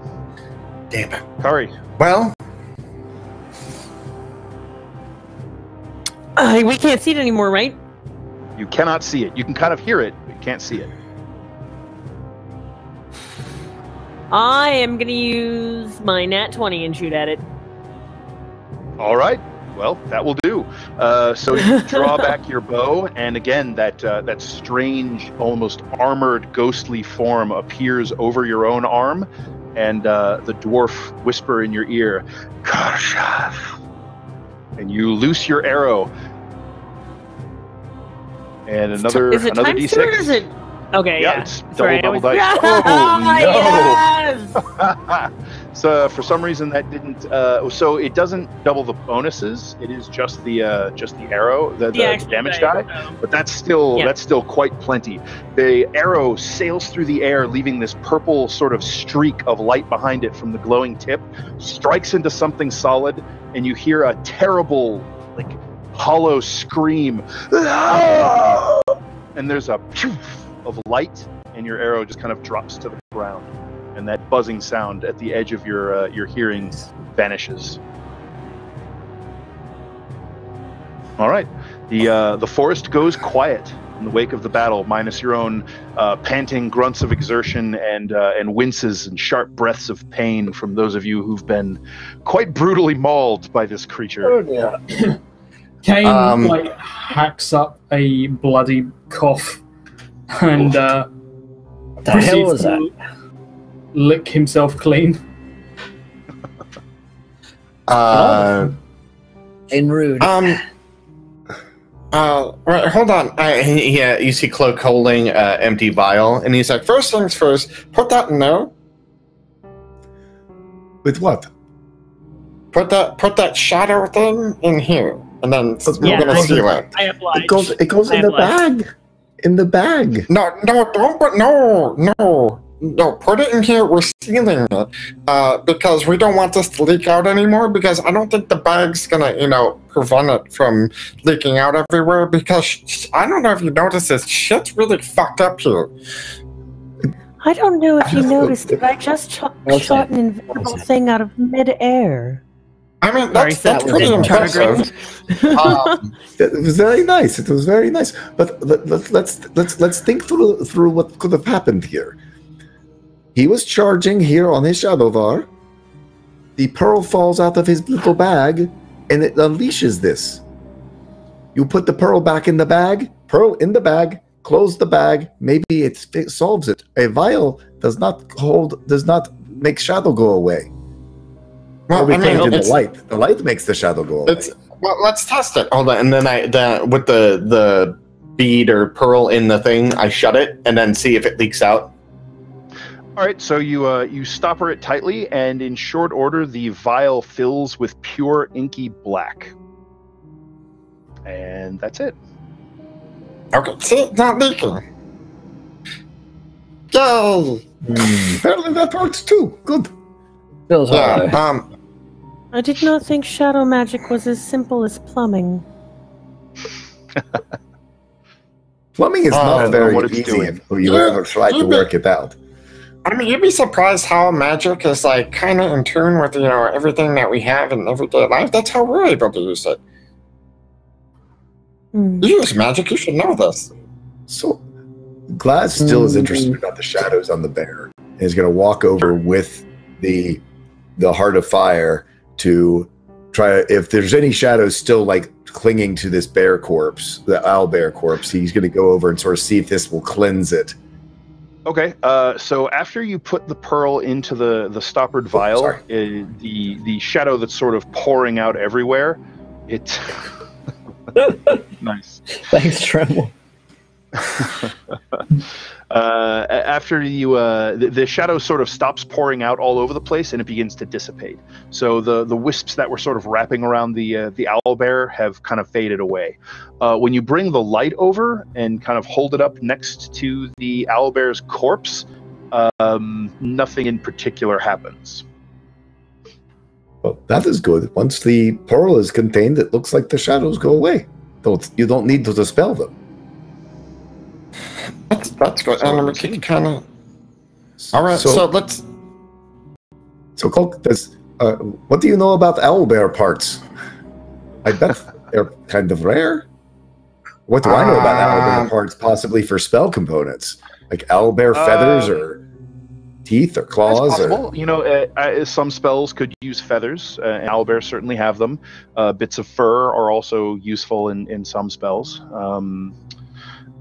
Damn it. Kari. Well. We can't see it anymore, right? You cannot see it. You can kind of hear it, but you can't see it. I am going to use my nat 20 and shoot at it. All right. Well, that will do. So you draw back your bow, and again, that strange, almost armored, ghostly form appears over your own arm, and the dwarf whisper in your ear, Karshath. And you loose your arrow. And another is it another times d6. two or is it Okay, yeah. It's Sorry, double dice. Yes! Oh, no! So for some reason that didn't. So it doesn't double the bonuses. It is just the arrow, the damage die. But that's still quite plenty. The arrow sails through the air, leaving this purple sort of streak of light behind it from the glowing tip, strikes into something solid, and you hear a terrible, like, hollow scream. And there's a poof of light, and your arrow just kind of drops to the ground, and that buzzing sound at the edge of your hearing vanishes. All right, the forest goes quiet in the wake of the battle, minus your own panting grunts of exertion and winces and sharp breaths of pain from those of you who've been quite brutally mauled by this creature. Oh, yeah. Kane hacks up a bloody cough and the hell was that? Lick himself clean. In rude. Right, hold on. You see Cloak holding empty vial, and he's like, first things first, put that in there. With what? Put that shadow thing in here, and then we're gonna seal it. I oblige. It goes in the bag. In the bag. No, put it in here. We're sealing it because we don't want this to leak out anymore, because I don't think the bag's gonna, prevent it from leaking out everywhere, because I don't know if you noticed this, shit's really fucked up here. I don't know if you noticed, but I just shot an invisible thing out of midair. I mean, that's pretty impressive. It was very nice. It was very nice. But let's think through what could have happened here. He was charging here on his Shadowvar. The pearl falls out of his little bag, and it unleashes this. You put the pearl back in the bag. Pearl in the bag. Close the bag. Maybe it solves it. A vial does not make shadow go away. Well, the light. The light makes the shadow go away. Well, let's test it. Hold on, and then with the bead or pearl in the thing, I shut it and then see if it leaks out. All right, so you stopper it tightly, and in short order, the vial fills with pure inky black, and that's it. Okay, see, not leaking. Yay! Apparently that works too. Good. Feels hollow. I did not think shadow magic was as simple as plumbing. Plumbing is not very easy if you ever try to work it out. I mean, you'd be surprised how magic is kind of in tune with everything that we have in everyday life. That's how we're able to use it. You use magic, you should know this. So, Glad still is interested about the shadows on the bear. And is going to walk over with the Heart of Fire to try, if there's any shadows still clinging to this bear corpse, the owlbear corpse, he's going to go over and sort of see if this will cleanse it. Okay, so after you put the pearl into the stoppered vial, the shadow that's sort of pouring out everywhere, it... Nice. Thanks, Tremble. After you, the shadow sort of stops pouring out all over the place, and it begins to dissipate. So the wisps that were sort of wrapping around the owlbear have kind of faded away. When you bring the light over and kind of hold it up next to the owlbear's corpse, nothing in particular happens. Well, that is good. Once the pearl is contained, it looks like the shadows go away. You don't need to dispel them. That's good. And we can kind of... All right, so let's... So, Cloak, what do you know about owlbear parts? I bet they're kind of rare. What do I know about owlbear parts, possibly for spell components? Like owlbear feathers or teeth or claws? Or... some spells could use feathers, and owlbears certainly have them. Bits of fur are also useful in some spells.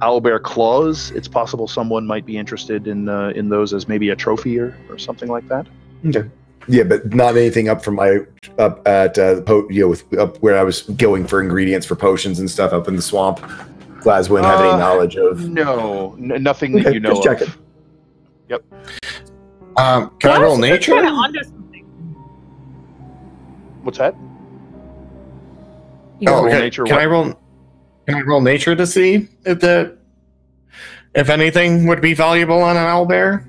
Owlbear claws, it's possible someone might be interested in those as maybe a trophy or something like that. Okay. Yeah, but not anything up from where I was going for ingredients for potions and stuff up in the swamp. Glaswin have any knowledge of? No, nothing that you know just of. checking. Yep. Can I roll nature? What's that? Oh, okay. Nature, Can I roll nature to see if anything would be valuable on an owlbear?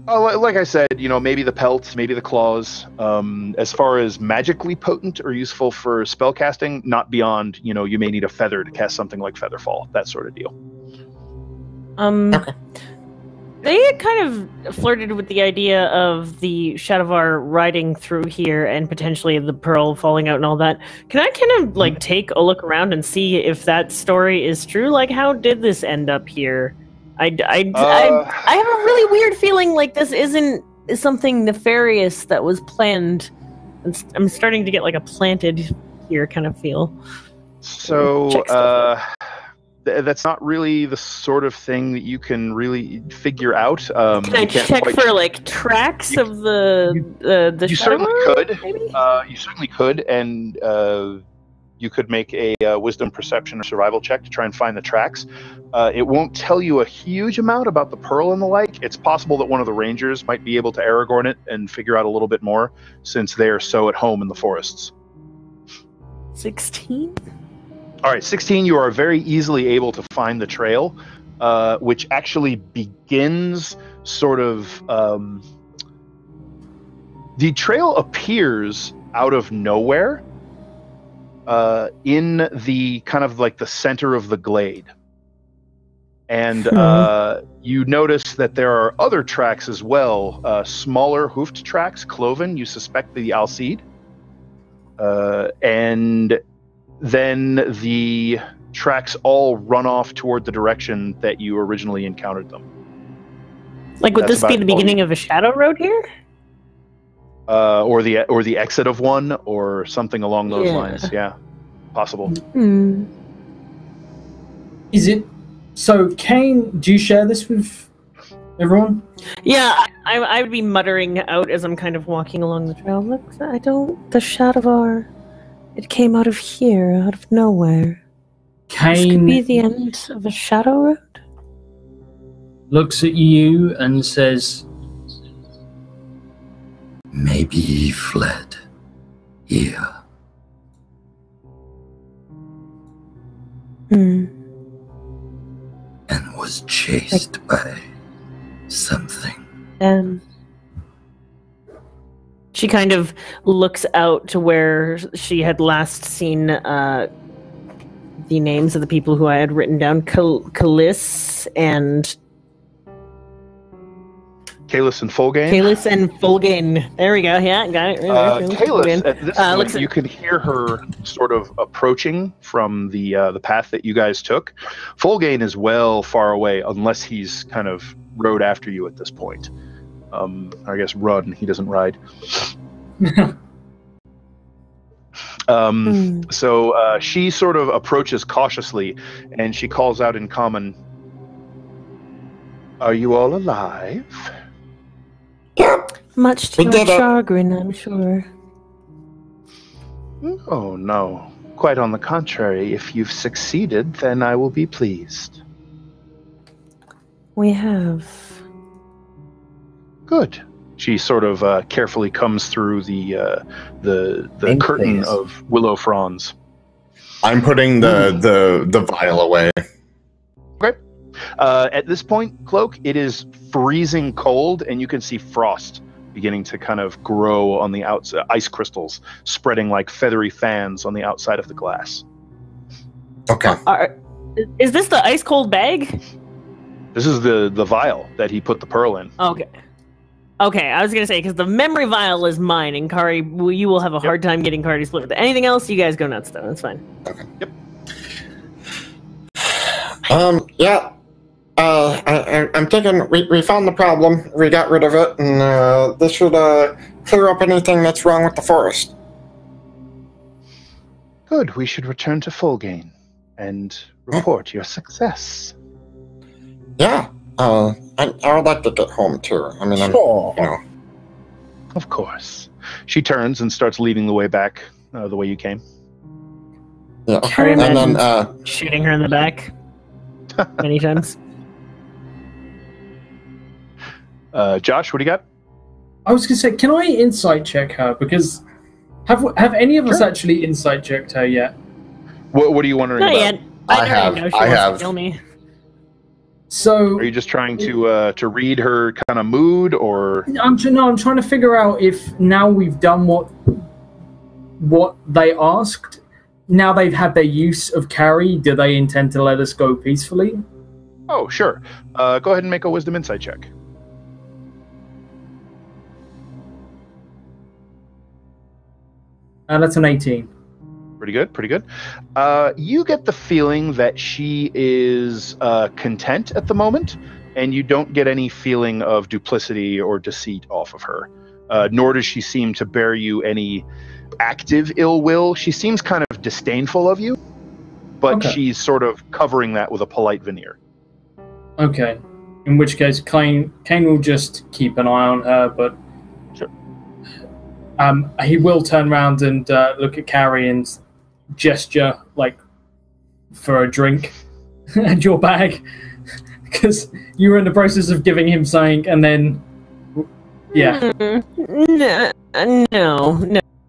Like I said, maybe the pelts, maybe the claws. As far as magically potent or useful for spellcasting, not beyond, you may need a feather to cast something like Featherfall, that sort of deal. Okay. They had kind of flirted with the idea of the Shadowvar riding through here and potentially the pearl falling out and all that. Can I kind of take a look around and see if that story is true? Like, how did this end up here? I have a really weird feeling like this isn't something nefarious that was planned. I'm starting to get like a planted here kind of feel. So, that's not really the sort of thing that you can really figure out. Can I check for like tracks of the you certainly could. You certainly could, and you could make a wisdom, perception, or survival check to try and find the tracks. It won't tell you a huge amount about the pearl and the like. It's possible that one of the rangers might be able to Aragorn it and figure out a little bit more, since they are so at home in the forests. 16? All right, 16, you are very easily able to find the trail, which actually begins sort of... the trail appears out of nowhere in the kind of like the center of the glade. And you notice that there are other tracks as well, smaller hoofed tracks, cloven, you suspect the Alcide. And then the tracks all run off toward the direction that you originally encountered them. Like, would this be the beginning of a shadow road here? Or the exit of one, or something along those lines. Yeah, possible. Is it so? Kane, do you share this with everyone? Yeah, I would be muttering out as I'm kind of walking along the trail. Look, the Shadowvar. It came out of here, out of nowhere. Kane this could be the end of a shadow road. Looks at you and says, "Maybe he fled here." And was chased by something. She kind of looks out to where she had last seen the names of the people who I had written down. Kalis and Fulgain. There we go. Yeah, got it. Kalis, at this point, you can hear her sort of approaching from the path that you guys took. Fulgain is well far away, unless he's kind of rode after you at this point. I guess run. He doesn't ride. So she sort of approaches cautiously, and she calls out in common, "Are you all alive?" Much to your chagrin, I'm sure. Oh, no. Quite on the contrary. If you've succeeded, then I will be pleased. We have. Good. She sort of carefully comes through the curtain of willow fronds. I'm putting the vial away. Okay. At this point, Cloak, it is freezing cold, and you can see frost beginning to kind of grow on the outside, ice crystals spreading like feathery fans on the outside of the glass. Okay. Is this the ice cold bag? This is the vial that he put the pearl in. Okay. Okay, I was going to say, because the memory vial is mine, and Kari, you will have a hard time getting Kari to split with it. Anything else, you guys go nuts, though. That's fine. Okay. Yep. Yeah. I'm thinking we found the problem, we got rid of it, and this should clear up anything that's wrong with the forest. Good. We should return to Fulgain and report your success. Yeah. I would like to get home too. I mean, sure. Of course. She turns and starts leading the way back the way you came. Yeah. And then shooting her in the back. many times. Josh, what do you got? I was going to say, can I insight check her? Because have any of us actually insight checked her yet? What are you wondering Not about? yet. I have. I have. Kill me. So, are you just trying to read her kind of mood, or? I'm trying to figure out if now we've done what they asked. Now they've had their use of carry. Do they intend to let us go peacefully? Oh, sure. Go ahead and make a wisdom insight check. That's an 18. Pretty good, pretty good. You get the feeling that she is content at the moment, and you don't get any feeling of duplicity or deceit off of her. Nor does she seem to bear you any active ill will. She seems kind of disdainful of you, but she's sort of covering that with a polite veneer. Okay. In which case, Kane will just keep an eye on her, but sure. He will turn around and look at Carrie and gesture like for a drink and your bag, because you were in the process of giving him something, and then no,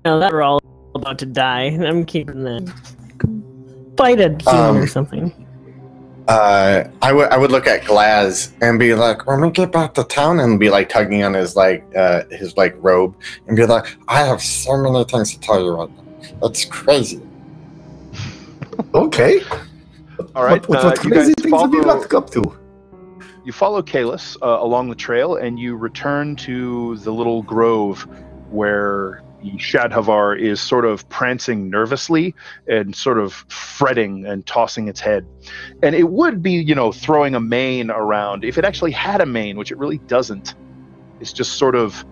that we're all about to die. I'm keeping that. Bite a human or something. I would look at Glaz and be like, when we get back to town, and be like tugging on his robe and be like, I have so many things to tell you right now. It's crazy. Okay. All right. What crazy things have you got up to? You follow Kalis along the trail, and you return to the little grove where the Shadhavar is sort of prancing nervously and sort of fretting and tossing its head. And it would be, throwing a mane around if it actually had a mane, which it really doesn't. It's just sort of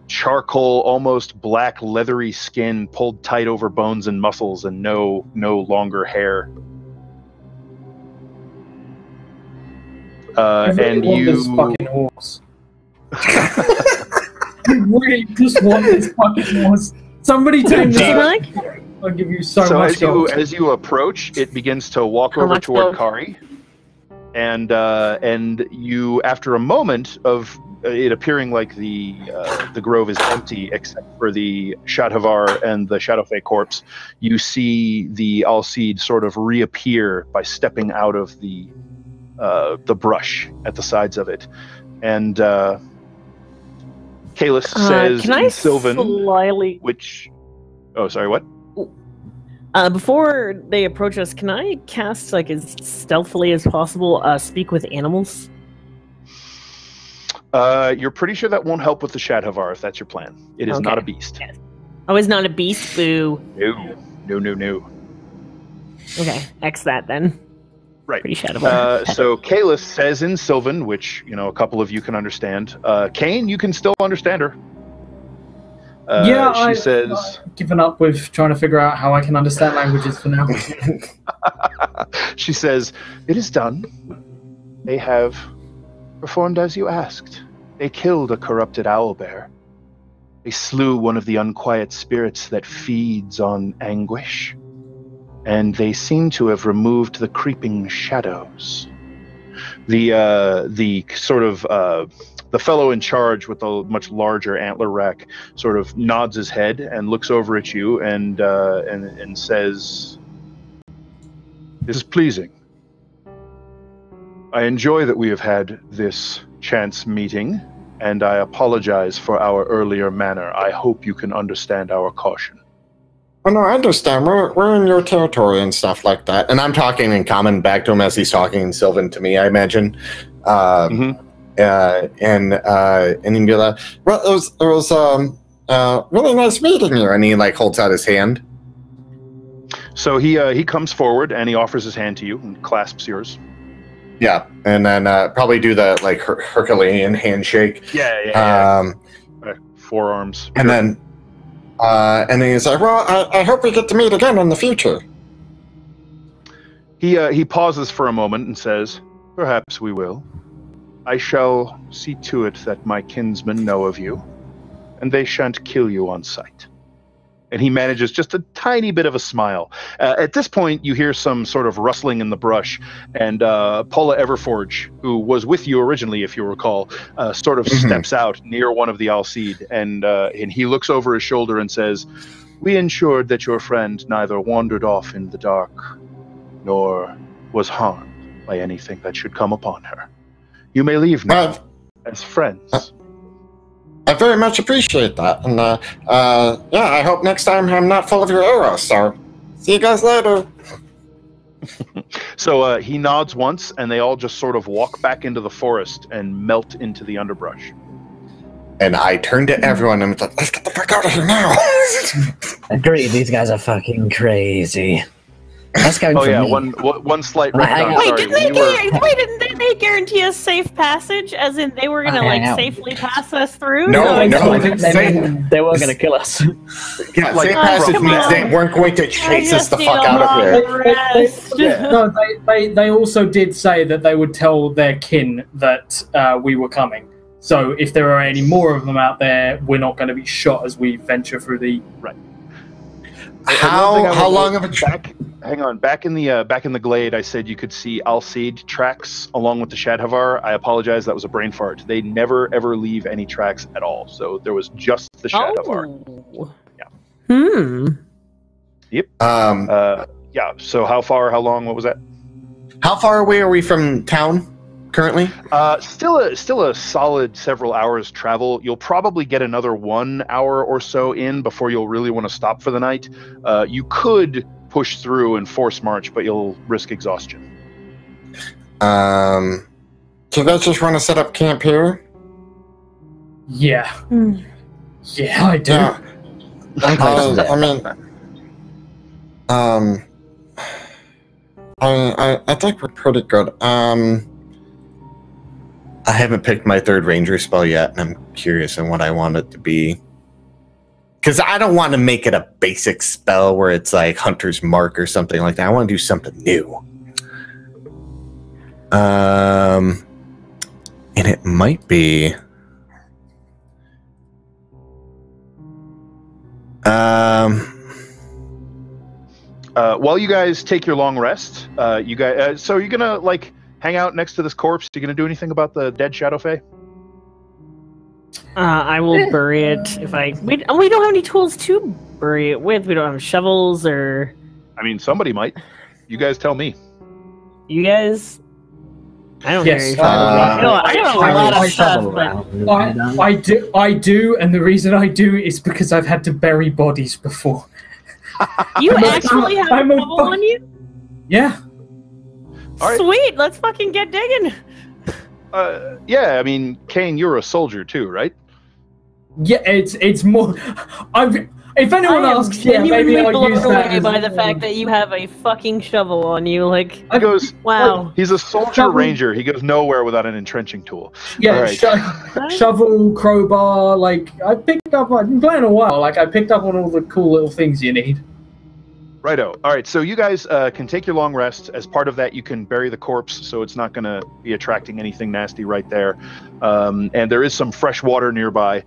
charcoal, almost black, leathery skin pulled tight over bones and muscles, and no longer hair. And you this fucking horse. I really just want this fucking horse. Somebody tame this. I'll give you so much. So as you approach, it begins to walk over toward Kari, and you, after a moment of it appearing like the grove is empty except for the Shadhavar and the Shadowfey corpse, you see the Alcide sort of reappear by stepping out of the brush at the sides of it, and Kalis says can I in Sylvan, slyly... which... Oh, sorry, what? Before they approach us, can I cast, as stealthily as possible, speak with animals? You're pretty sure that won't help with the Shadhavar, if that's your plan. It is not a beast. Yes. Oh, it's not a beast? Boo. No. Okay, X that then. Right. Pretty Shadowvar. So Kalis says in Sylvan, which, a couple of you can understand. Kane, you can still understand her. She says... I've given up with trying to figure out how I can understand languages for now. She says, it is done. They have performed as you asked. They killed a corrupted owlbear. They slew one of the unquiet spirits that feeds on anguish. And they seem to have removed the creeping shadows. The sort of the fellow in charge with the much larger antler rack sort of nods his head and looks over at you and says, "This is pleasing. I enjoy that we have had this chance meeting, and I apologize for our earlier manner. I hope you can understand our caution." Oh, no, I understand. We're in your territory and stuff like that. And I'm talking in common back to him as he's talking in Sylvan to me, I imagine. And he'd be like, well, it was really nice meeting you. And he holds out his hand. So he comes forward and he offers his hand to you and clasps yours. Yeah, and then probably do the Herculean handshake. Yeah. Forearms. And then he's like, well, I hope we get to meet again in the future. He pauses for a moment and says, perhaps we will. I shall see to it that my kinsmen know of you, and they shan't kill you on sight. and he manages just a tiny bit of a smile. At this point, you hear some sort of rustling in the brush, and Paula Everforge, who was with you originally, if you recall, sort of steps out near one of the Alcide, and he looks over his shoulder and says, "We ensured that your friend neither wandered off in the dark, nor was harmed by anything that should come upon her. You may leave now as friends." I very much appreciate that, and yeah, I hope next time I'm not full of your arrows. So, see you guys later. So he nods once, and they all just sort of walk back into the forest and melt into the underbrush. And I turn to everyone and I'm like, "Let's get the fuck out of here now!" Agreed. These guys are fucking crazy. That's going for me. One slight retcon. Wait, didn't they guarantee us safe passage? As in, they were gonna safely pass us through? No, they were gonna kill us. Yeah, safe passage means they weren't going to chase us the fuck out of here. No, they also did say that they would tell their kin that we were coming. So if there are any more of them out there, we're not going to be shot as we venture through the. Right. How long of a track? Hang on. Back in the glade, I said you could see Alcide tracks along with the Shadhavar. I apologize. That was a brain fart. They never ever leave any tracks at all. So there was just the Shadhavar. Oh. Yeah. Yep. Yeah. So how long? What was that? How far away are we from town currently? Still a solid several hours travel. You'll probably get another 1 hour or so in before you'll really want to stop for the night. You could push through and force march, but you'll risk exhaustion. So you guys just want to set up camp here? Yeah. Yeah, I do. Yeah. I think we're pretty good. I haven't picked my third ranger spell yet, and I'm curious on what I want it to be. Because I don't want to make it a basic spell where it's like Hunter's Mark or something like that. I want to do something new. And it might be... While you guys take your long rest, you guys, so you're gonna like hang out next to this corpse. You gonna do anything about the dead Shadow Fae? I will bury it if I. We don't have any tools to bury it with. We don't have shovels or. I mean, somebody might. You guys tell me. You guys. I don't Yes, care. I have a lot of stuff, but I do, and the reason I do is because I've had to bury bodies before. You actually have a shovel on you? Yeah. All right. Sweet, let's fucking get digging. Yeah, I mean, Kane, you're a soldier too, right? Yeah, it's more. If anyone asks, yeah, maybe I'll use that. By the fact that you have a fucking shovel on you, like he goes, wow. He's a soldier ranger. He goes nowhere without an entrenching tool. Yeah, right. Shovel, crowbar. Like I picked up. I've been playing a while. Like I picked up on all the cool little things you need. Righto. All right, so you guys can take your long rest. As part of that, you can bury the corpse, so it's not going to be attracting anything nasty right there. And there is some fresh water nearby,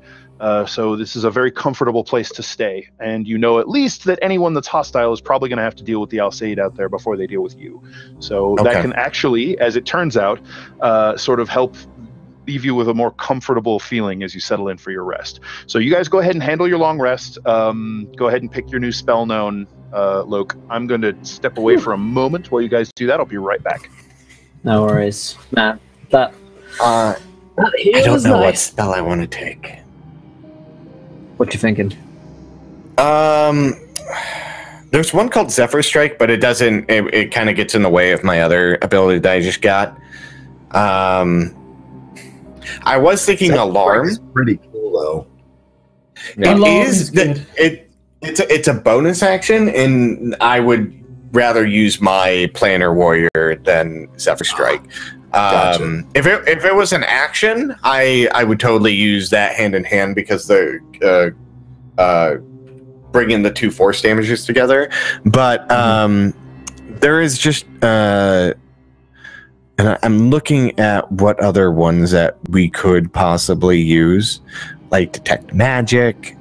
so this is a very comfortable place to stay. And you know at least that anyone that's hostile is probably going to have to deal with the Alcide out there before they deal with you. So that can actually, as it turns out, sort of help leave you with a more comfortable feeling as you settle in for your rest. So you guys go ahead and handle your long rest. Go ahead and pick your new spell known. Loke, I'm going to step away for a moment while you guys do that. I'll be right back. No worries. Man, that I don't know what spell I want to take. What you thinking? There's one called Zephyr Strike, but it doesn't. It kind of gets in the way of my other ability that I just got. I was thinking Zephyr Alarm. Strike is pretty cool though. It Alarm is. good. It's a bonus action, and I would rather use my Planner Warrior than Zephyr Strike. Gotcha. If it was an action, I would totally use that hand in hand because the bringing the 2 force damages together. But there is just and I'm looking at what other ones that we could possibly use, like Detect Magic.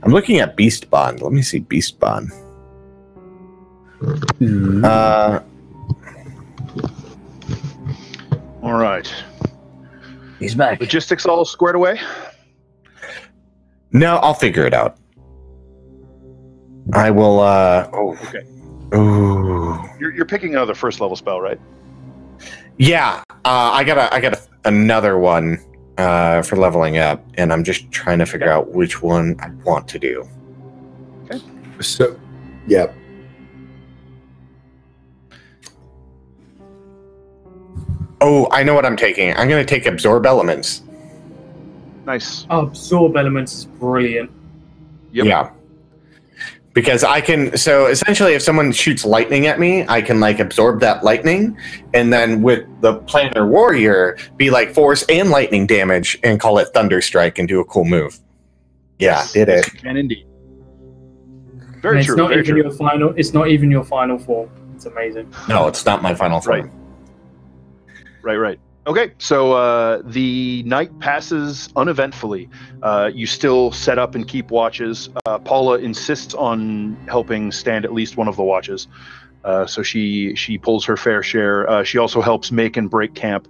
I'm looking at Beast Bond. Let me see Beast Bond. All right. He's back. Logistics all squared away? No, I'll figure it out. I will. Oh, okay. Ooh. You're picking another first level spell, right? Yeah. I got another one for leveling up, and I'm just trying to figure out which one I want to do. Okay. So, yeah. Oh, I know what I'm taking. I'm going to take Absorb Elements. Nice. Absorb Elements is brilliant. Yep. Yeah. Because I can, so essentially if someone shoots lightning at me, I can like absorb that lightning, and then with the Planar Warrior, be like force and lightning damage and call it Thunder Strike and do a cool move. Yeah, Yes, did it. You can indeed. Very And true. It's not very even true. your final. It's not even your final form. It's amazing. No, it's not my final form. Right. Okay, so the night passes uneventfully. You still set up and keep watches. Paula insists on helping stand at least one of the watches. So she pulls her fair share. She also helps make and break camp.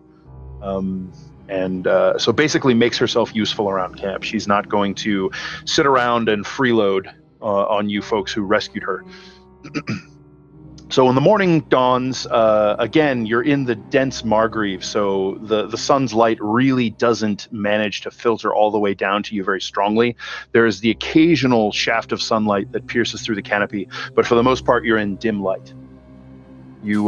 So basically makes herself useful around camp. She's not going to sit around and freeload on you folks who rescued her. So when the morning dawns, again, you're in the dense Margrave, so the sun's light really doesn't manage to filter all the way down to you very strongly. There's the occasional shaft of sunlight that pierces through the canopy, but for the most part, you're in dim light. You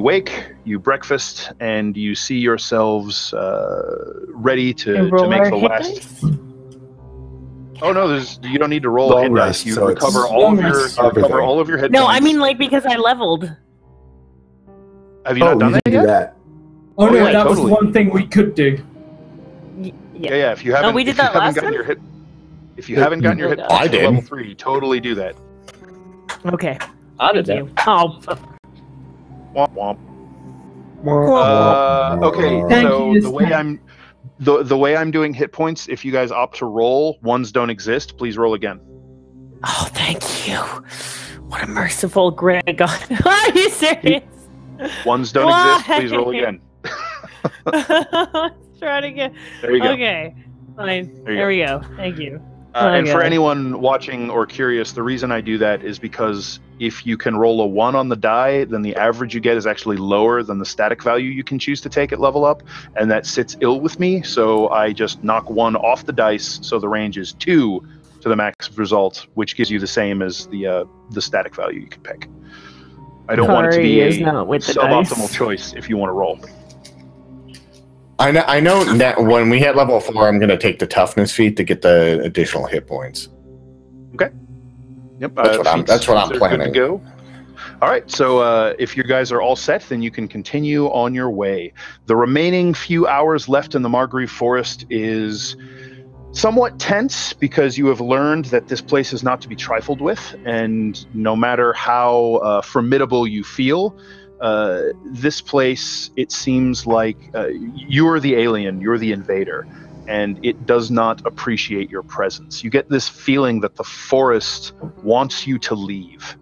wake, you breakfast, and you see yourselves ready to make the last... Oh no, you don't need to roll a hit dice. You recover all of your hit No, points. I mean like because I leveled. Have you not done that do yet? that. Oh, no, yeah, that was totally. one thing we could do. Yeah. If you haven't, we did if you that haven't last gotten time? your hit, if you haven't gotten your hit I points to did. level 3, totally do that. Okay. I did Thank that. you. Oh, Womp womp. Okay, Thank so you. the way I'm doing hit points, if you guys opt to roll, ones don't exist. Please roll again. oh, thank you. What a merciful Greg. Are you serious? Ones don't Why? exist. Please roll again. Let's try it again. There you go. Okay. Fine. There you There we go. Thank you. And for Okay. anyone watching or curious, the reason I do that is because if you can roll a 1 on the die, then the average you get is actually lower than the static value you can choose to take at level up, and that sits ill with me, so I just knock 1 off the dice, so the range is 2 to the max result, which gives you the same as the static value you can pick. I don't want it to be Kari a is not with the suboptimal dice. choice if you want to roll. I know that when we hit level 4, I'm going to take the toughness feat to get the additional hit points. Yep, That's what I'm feats are planning. Good to go. All right, so if you guys are all set, then you can continue on your way. The remaining few hours left in the Margrave Forest is somewhat tense because you have learned that this place is not to be trifled with, and no matter how formidable you feel, this place, it seems like you're the alien, you're the invader, and it does not appreciate your presence. You get this feeling that the forest wants you to leave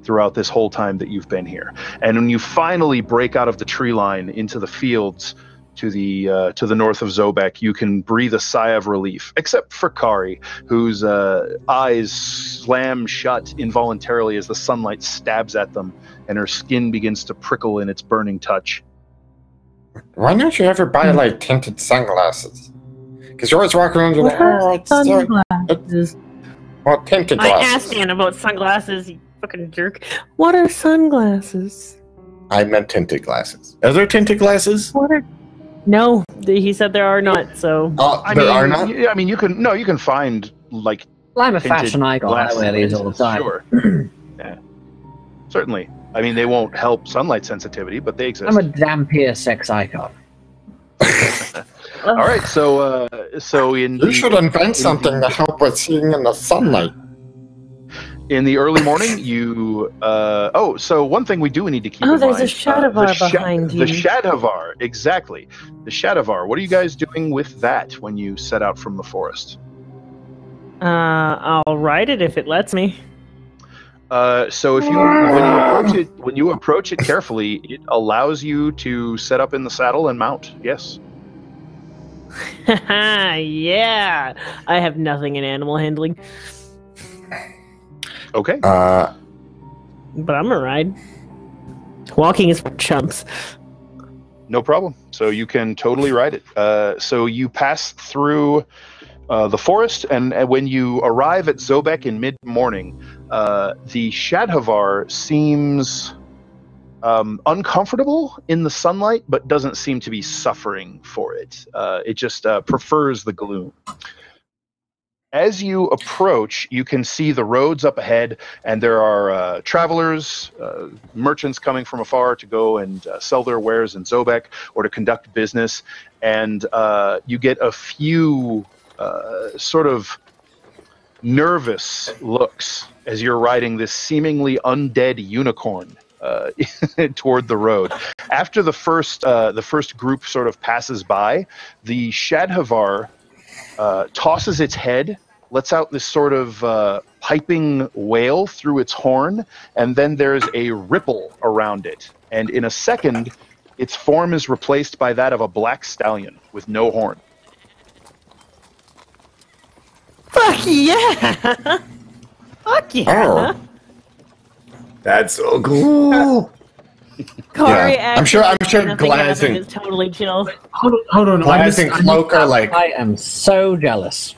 throughout this whole time that you've been here. And when you finally break out of the tree line into the fields to the north of Zobek, you can breathe a sigh of relief, except for Kari, whose eyes slam shut involuntarily as the sunlight stabs at them and her skin begins to prickle in its burning touch. Why don't you ever buy like tinted sunglasses? Because you're always walking around with Sunglasses. well, tinted I glasses. asked Dan about sunglasses, you fucking jerk. What are sunglasses? I meant tinted glasses. Are there tinted glasses? What are... No, he said there are not, so... Oh, I there mean, are not? I mean, you can find like Well, I'm a tinted fashion icon. I glass wear these all the time. Sure. Yeah. Certainly. I mean, they won't help sunlight sensitivity, but they exist. I'm a Dampier sex icon. All right, so in You should invent something to help with seeing in the sunlight. in the early morning, you so one thing we do need to keep in mind. there's a Shadavar behind you. The Shadavar, exactly. The Shadavar. What are you guys doing with that when you set out from the forest? I'll write it if it lets me. So if when you approach it carefully, it allows you to set up in the saddle and mount. Yes. Yeah, I have nothing in animal handling. Okay. But I'm gonna ride. Walking is for chumps. No problem. So you can totally ride it. So you pass through the forest, and when you arrive at Zobek in mid-morning, the Shadhavar seems uncomfortable in the sunlight, but doesn't seem to be suffering for it. It just prefers the gloom. As you approach, you can see the roads up ahead, and there are travelers, merchants coming from afar to go and sell their wares in Zobek or to conduct business. And you get a few sort of nervous looks as you're riding this seemingly undead unicorn toward the road. After the first group sort of passes by, the Shadhavar tosses its head, lets out this sort of piping wail through its horn, and then there's a ripple around it. And in a second, its form is replaced by that of a black stallion with no horn. Fuck yeah! Fuck yeah! Oh. That's so cool. Corey, Yeah. I'm sure Glaz is totally chill. Hold on. Glaz and Cloak are like. I am so jealous.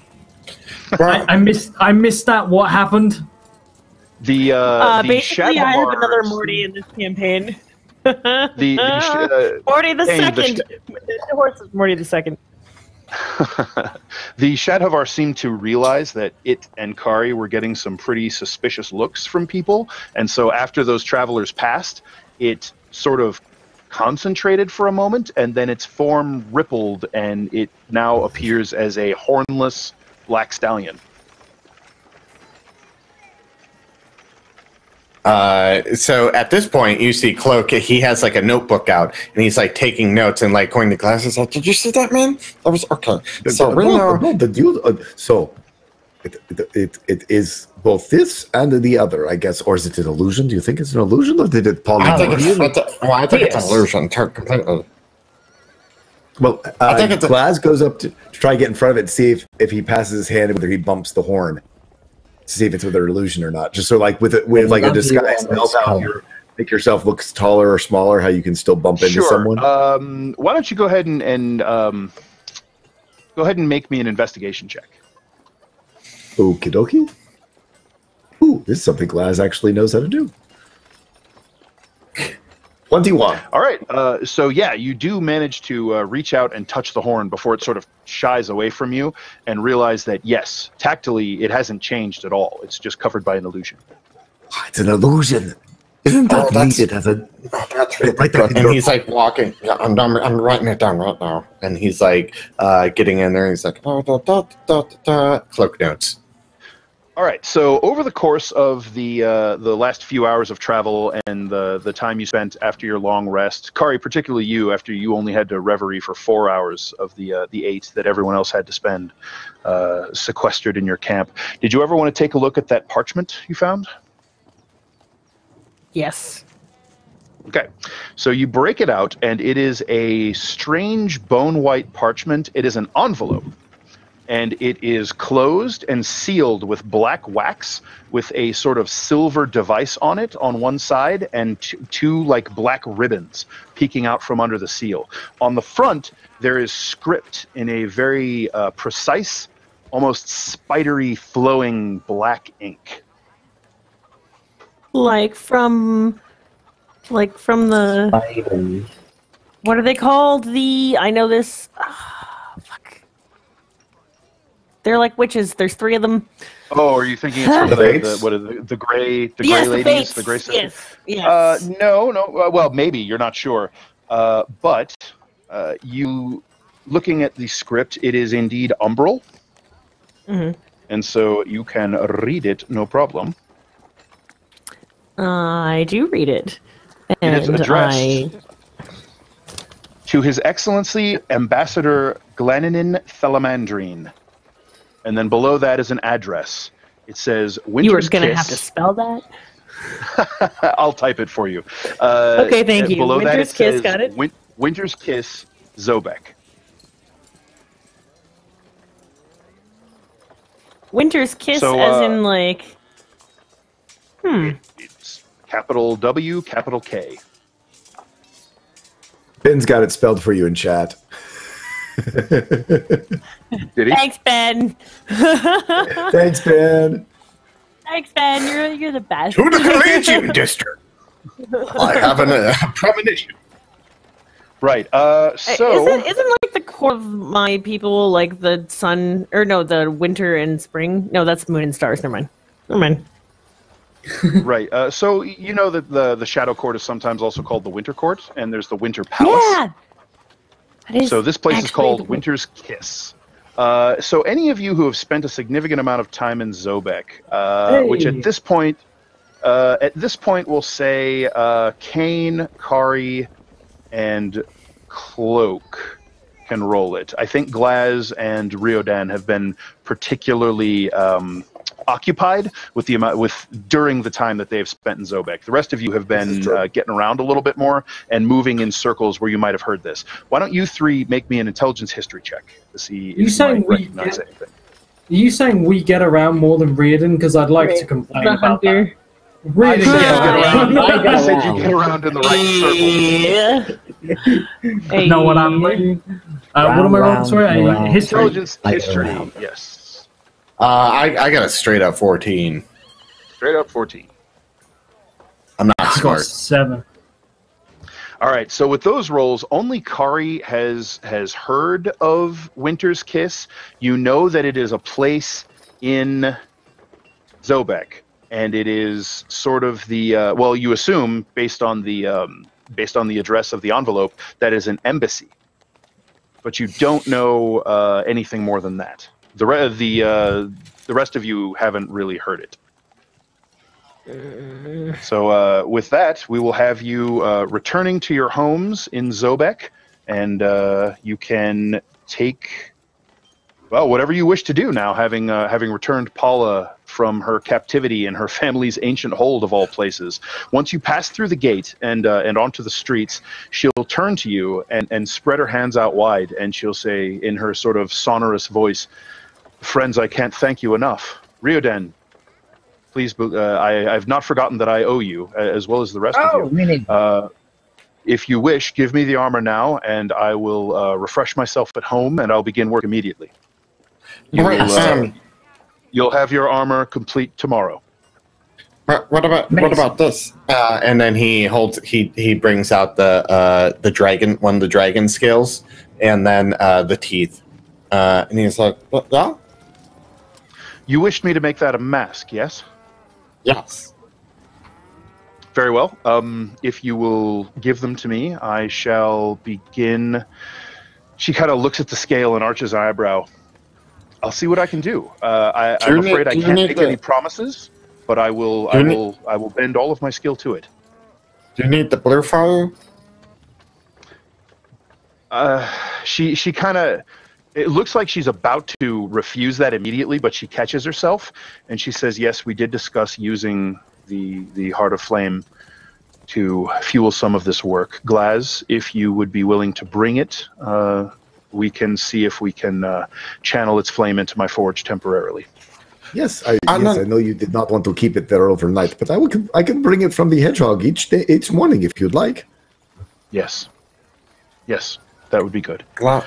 I missed that. What happened? The basically, I have Shadhavar- another Morty in this campaign. the Morty the hey, the second. The horse is Morty the second. The Shadhavar seemed to realize that it and Kari were getting some pretty suspicious looks from people, and so after those travelers passed, it sort of concentrated for a moment, and then its form rippled, and it now appears as a hornless black stallion. So at this point, you see Cloak. He has like a notebook out, and he's like taking notes and like going to glasses. Like, did you see that, man? That was okay. So right now, so it is both this and the other, I guess, or is it an illusion? Do you think it's an illusion, or did it? I think it's an illusion completely. Well, I think it's Glaz goes up to try to get in front of it and see if he passes his hand, whether he bumps the horn, to see if it's with an illusion or not. Just so like with like a disguise to help out make yourself look taller or smaller, how you can still bump into someone. Why don't you go ahead and make me an investigation check. Okie dokie. Ooh, this is something Glaz actually knows how to do. 21. All right. So yeah, you do manage to reach out and touch the horn before it sort of shies away from you, and realize that yes, tactily it hasn't changed at all. It's just covered by an illusion. It's an illusion. Isn't that needed as a? And he's like walking. Yeah, I'm writing it down right now. And he's like getting in there. And he's like, Cloak notes. All right. So over the course of the last few hours of travel and the time you spent after your long rest, Kari, particularly you, after you only had to reverie for 4 hours of the 8 that everyone else had to spend sequestered in your camp, did you ever want to take a look at that parchment you found? Yes. Okay, so you break it out, and it is a strange bone-white parchment. It is an envelope, and it is closed and sealed with black wax with a sort of silver device on it on one side, and two like black ribbons peeking out from under the seal. On the front, there is script in a very precise, almost spidery, flowing black ink. Like from the what are they called? I know this. Fuck. They're like witches. There's 3 of them. Oh, are you thinking it's the gray ladies? The gray. Yes. No. Well, maybe you're not sure. But you looking at the script, it is indeed umbral, and so you can read it, no problem. I do read it. And it is addressed to His Excellency Ambassador Gleninin Thelamandrine. and then below that is an address. It says Winter's You were going to Kiss. have to spell that? I'll type it for you. Okay, thank you. Below Winter's that Kiss, says got it? Winter's Kiss, Zobek. Winter's Kiss, So, as in like... It's capital W, capital K. Ben's got it spelled for you in chat. Did he? Thanks, Ben. Thanks, Ben. Thanks, Ben. You're the best. To the Collegian District. I have a premonition. Right. So Isn't like the core of my people like the sun, or no, the winter and spring? No, that's moon and stars. Never mind. right. So you know that the Shadow Court is sometimes also called the Winter Court, and there's the Winter Palace. Yeah. So this place is called Winter's Kiss. So any of you who have spent a significant amount of time in Zobek, which at this point we'll say Kane, Kari, and Cloak can roll it. I think Glaz and Riodan have been particularly occupied with during the time that they have spent in Zobek. The rest of you have been getting around a little bit more and moving in circles where you might have heard this. Why don't you three make me an intelligence history check to see if you might recognize anything? Are you saying we get around more than Reardon? Because I'd like to complain about that. Reardon I gets around. I said you get around in the right circle. Yeah. Know what I'm like? What am I rolling? Sorry, history. Intelligence history, yes. I got a straight up 14. Straight up 14. I'm not I got smart. 7. All right, so with those rolls, only Kari has heard of Winter's Kiss. You know that it is a place in Zobek, and it is sort of the well, you assume based on the address of the envelope that is an embassy, but you don't know anything more than that. The rest of you haven't really heard it. So with that, we will have you returning to your homes in Zobek, and you can take, well, whatever you wish to do now, having returned Paula from her captivity in her family's ancient hold of all places. Once you pass through the gate and onto the streets, she'll turn to you and spread her hands out wide, and she'll say in her sort of sonorous voice, "Friends, I can't thank you enough. Riodan, please, I've not forgotten that I owe you, as well as the rest of you. If you wish, give me the armor now, and I will refresh myself at home, and I'll begin work immediately. You'll have your armor complete tomorrow." What about this? And then he brings out the dragon, one of the dragon scales, and then the teeth. And he's like, "Yeah." You wished me to make that a mask, yes? Yes. Very well. If you will give them to me, I shall begin. She kind of looks at the scale and arches an eyebrow. I'll see what I can do. I'm afraid I can't make any promises, but I will bend all of my skill to it. Do you need the blue fire? She kind of. It looks like she's about to refuse that immediately, but she catches herself, and she says, "Yes, we did discuss using the Heart of Flame to fuel some of this work. Glaz, if you would be willing to bring it, we can see if we can channel its flame into my forge temporarily." Yes, I know you did not want to keep it there overnight, but I can bring it from the hedgehog each morning if you'd like. Yes, that would be good. Well,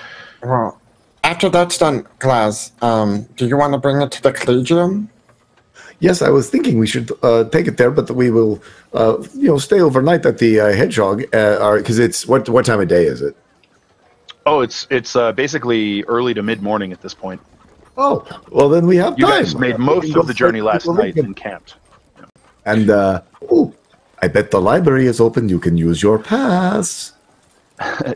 after that's done, Glaz, do you want to bring it to the Collegium? Yes, I was thinking we should take it there, but we will, stay overnight at the hedgehog, because it's what time of day is it? Oh, it's basically early to mid-morning at this point. Oh, well then we have time. You guys made most of the journey last night and camped. And I bet the library is open. You can use your pass.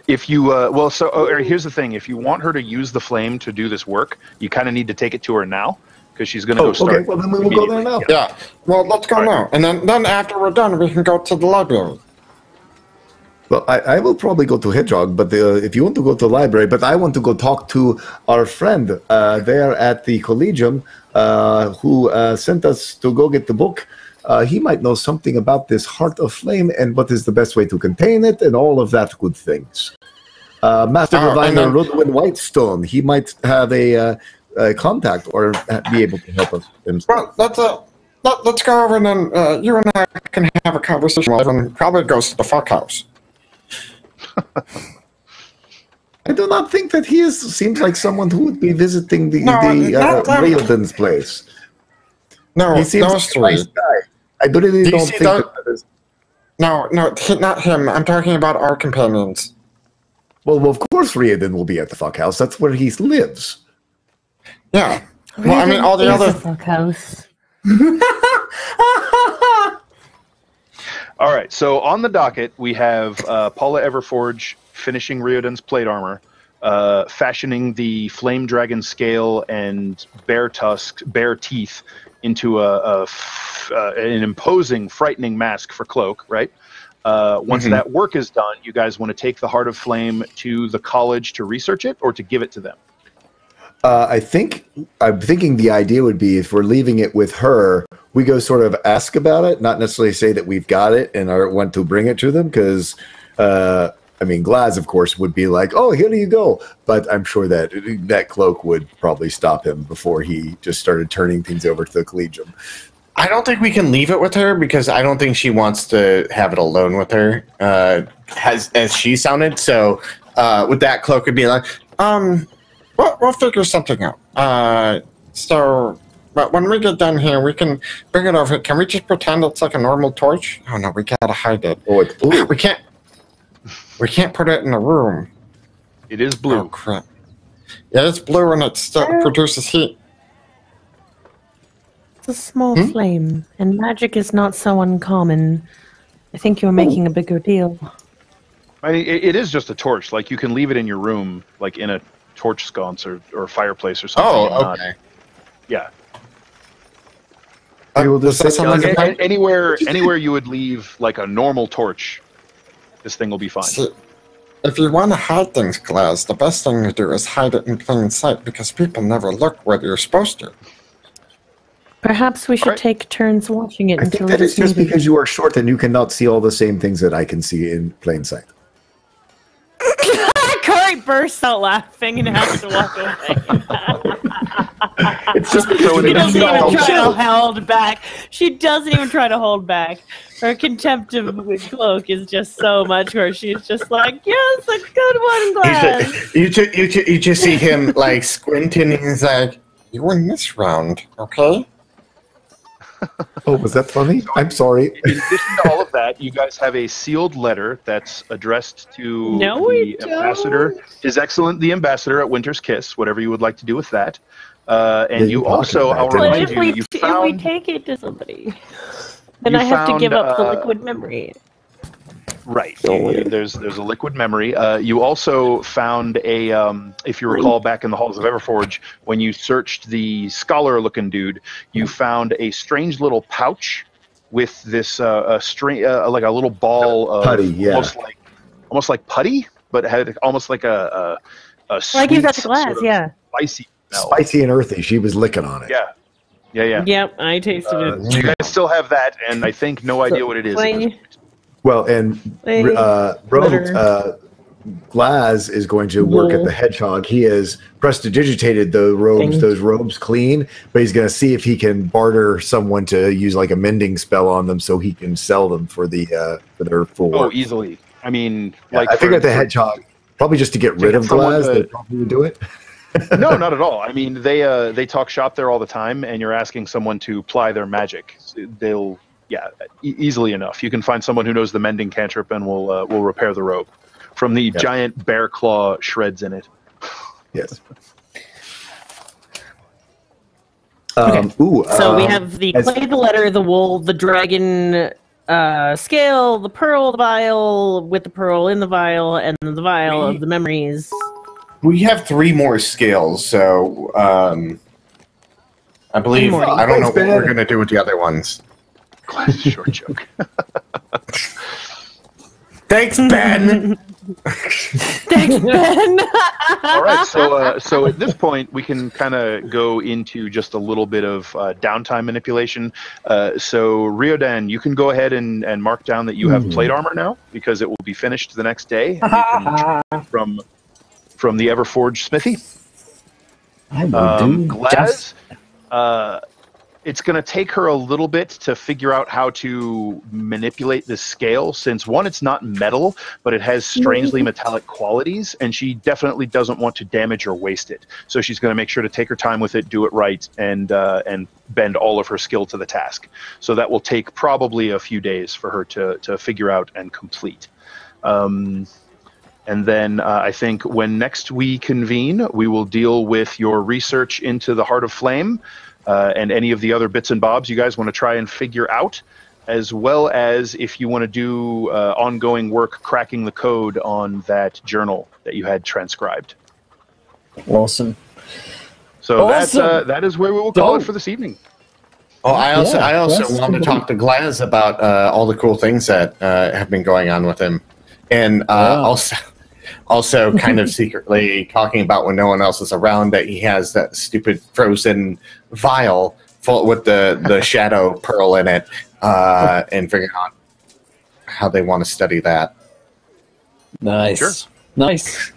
If you here's the thing: if you want her to use the flame to do this work, you kind of need to take it to her now, because she's going to go start. Okay, well then we will go there now. Yeah. Well, let's go now, and then after we're done, we can go to the library. Well, I will probably go to Hedgehog, but if you want to go to the library, but I want to go talk to our friend there at the Collegium who sent us to go get the book. He might know something about this Heart of Flame and what is the best way to contain it and all of that good things. Master Diviner Rudwin Whitestone, he might have a contact or be able to help us himself. Well, let's go over and then you and I can have a conversation and probably goes to the fuck house. I do not think that he seems like someone who would be visiting the Railden's place. No, he seems like a nice guy. I really don't think that is... No, not him. I'm talking about our companions. Well, of course Railden will be at the fuck house. That's where he lives. Yeah. Well, I mean, all the other... fuck house. All right, so on the docket, we have Paula Everforge finishing Riordan's plate armor, fashioning the flame dragon scale and bear teeth into an imposing, frightening mask for Cloak, right? Once that work is done, you guys want to take the Heart of Flame to the college to research it or to give it to them? I'm thinking the idea would be if we're leaving it with her, we go sort of ask about it, not necessarily say that we've got it and want to bring it to them, because I mean, Glaz, of course, would be like, "Oh, here you go," but I'm sure that Cloak would probably stop him before he just started turning things over to the Collegium. I don't think we can leave it with her because I don't think she wants to have it alone with her, as she sounded. So with that, Cloak would be like, We'll figure something out. But when we get done here, we can bring it over. Can we just pretend it's like a normal torch? Oh no, we gotta hide it. Oh, it's blue. We can't put it in a room. It is blue. Oh crap. Yeah, it's blue and it still produces heat. It's a small flame, and magic is not so uncommon. I think you're making a bigger deal. I mean, it is just a torch. Like, you can leave it in your room, like in a torch sconce or fireplace or something. oh, okay. Yeah. Anywhere you would leave like a normal torch, this thing will be fine. See, if you want to hide things, Glaz, the best thing to do is hide it in plain sight because people never look where you're supposed to. Perhaps we should take turns watching it I think that is just because you are short and you cannot see all the same things that I can see in plain sight. Curry bursts out laughing and has to walk away. It's just because she doesn't even try to hold back. She doesn't even try to hold back. Her contempt of Cloak is just so much where she's just like, yes, a good one, Glaz. You just see him like squinting and he's like, you win this round, okay? Oh, was that funny? I'm sorry. In addition to all of that, you guys have a sealed letter that's addressed to the ambassador, His Excellent the Ambassador at Winter's Kiss, whatever you would like to do with that. And you also, I'll remind you, if we take it to somebody, then I have to give up the liquid memory. Right. There's a liquid memory. You also found if you recall back in the halls of Everforge, when you searched the scholar-looking dude, you found a strange little pouch with this like a little ball of putty, yeah. almost like putty, but it had almost like a sweet, I gave that to Glaz, sort of spicy smell. Spicy and earthy. She was licking on it. Yeah. Yep, I tasted it. You guys still have that, and I think no idea what it is. Well, and Glaz is going to work at the Hedgehog. He has prestidigitated those robes clean, but he's going to see if he can barter someone to use like a mending spell on them so he can sell them for their full work. Oh, easily. I mean, I figured the Hedgehog, probably just to get rid of Glaz, they probably would do it. No, not at all. I mean, they talk shop there all the time, and you're asking someone to ply their magic. They'll... Yeah, easily enough. You can find someone who knows the mending cantrip and will repair the robe from the giant bear claw shreds in it. Yes. Okay. So we have the clay, the letter, the wool, the dragon scale, the pearl, the vial with the pearl in the vial, and the vial of the memories. We have 3 more scales, so I believe I don't know what we're going to do with the other ones. Glad it's a short joke. Thanks, Ben. Thanks, Ben. All right, so at this point, we can kind of go into just a little bit of downtime manipulation. So Riodan, you can go ahead and mark down that you have plate armor now, because it will be finished the next day. And you can from the Everforged smithy. I will do Glaz, it's going to take her a little bit to figure out how to manipulate this scale, since one, it's not metal, but it has strangely metallic qualities, and she definitely doesn't want to damage or waste it. So she's going to make sure to take her time with it, do it right, and bend all of her skill to the task. So that will take probably a few days for her to figure out and complete. And then I think when next we convene, we will deal with your research into the Heart of Flame, and any of the other bits and bobs you guys want to try and figure out, as well as if you want to do ongoing work cracking the code on that journal that you had transcribed. Awesome. So that is where we will call it for this evening. Oh, I also want to talk to Glaz about all the cool things that have been going on with him, and also kind of secretly talking about, when no one else is around, that he has that stupid frozen vial full with the shadow pearl in it, and figuring out how they want to study that. Nice. Sure. Nice.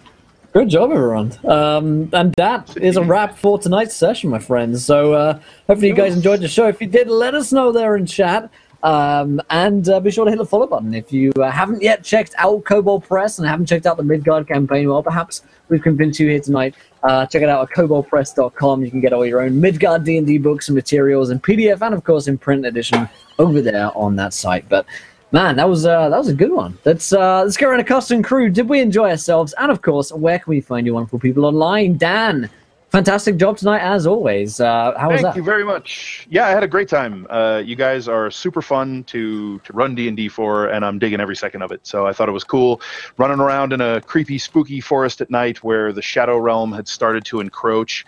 Good job, everyone. And that is a wrap for tonight's session, my friends. So hopefully you guys enjoyed the show. If you did, let us know there in chat. And be sure to hit the follow button. If you haven't yet checked out Kobold Press and haven't checked out the Midgard campaign, well, perhaps we've convinced you here tonight. Check it out at koboldpress.com. You can get all your own Midgard D&D books and materials in PDF and, of course, in print edition over there on that site. But man, that was a good one. Let's go around a cast and crew. Did we enjoy ourselves? And of course, where can we find you wonderful people online? Dan, fantastic job tonight as always. How was that? Thank you very much. Yeah, I had a great time. You guys are super fun to run D&D for, and I'm digging every second of it. So I thought it was cool running around in a creepy, spooky forest at night where the Shadow Realm had started to encroach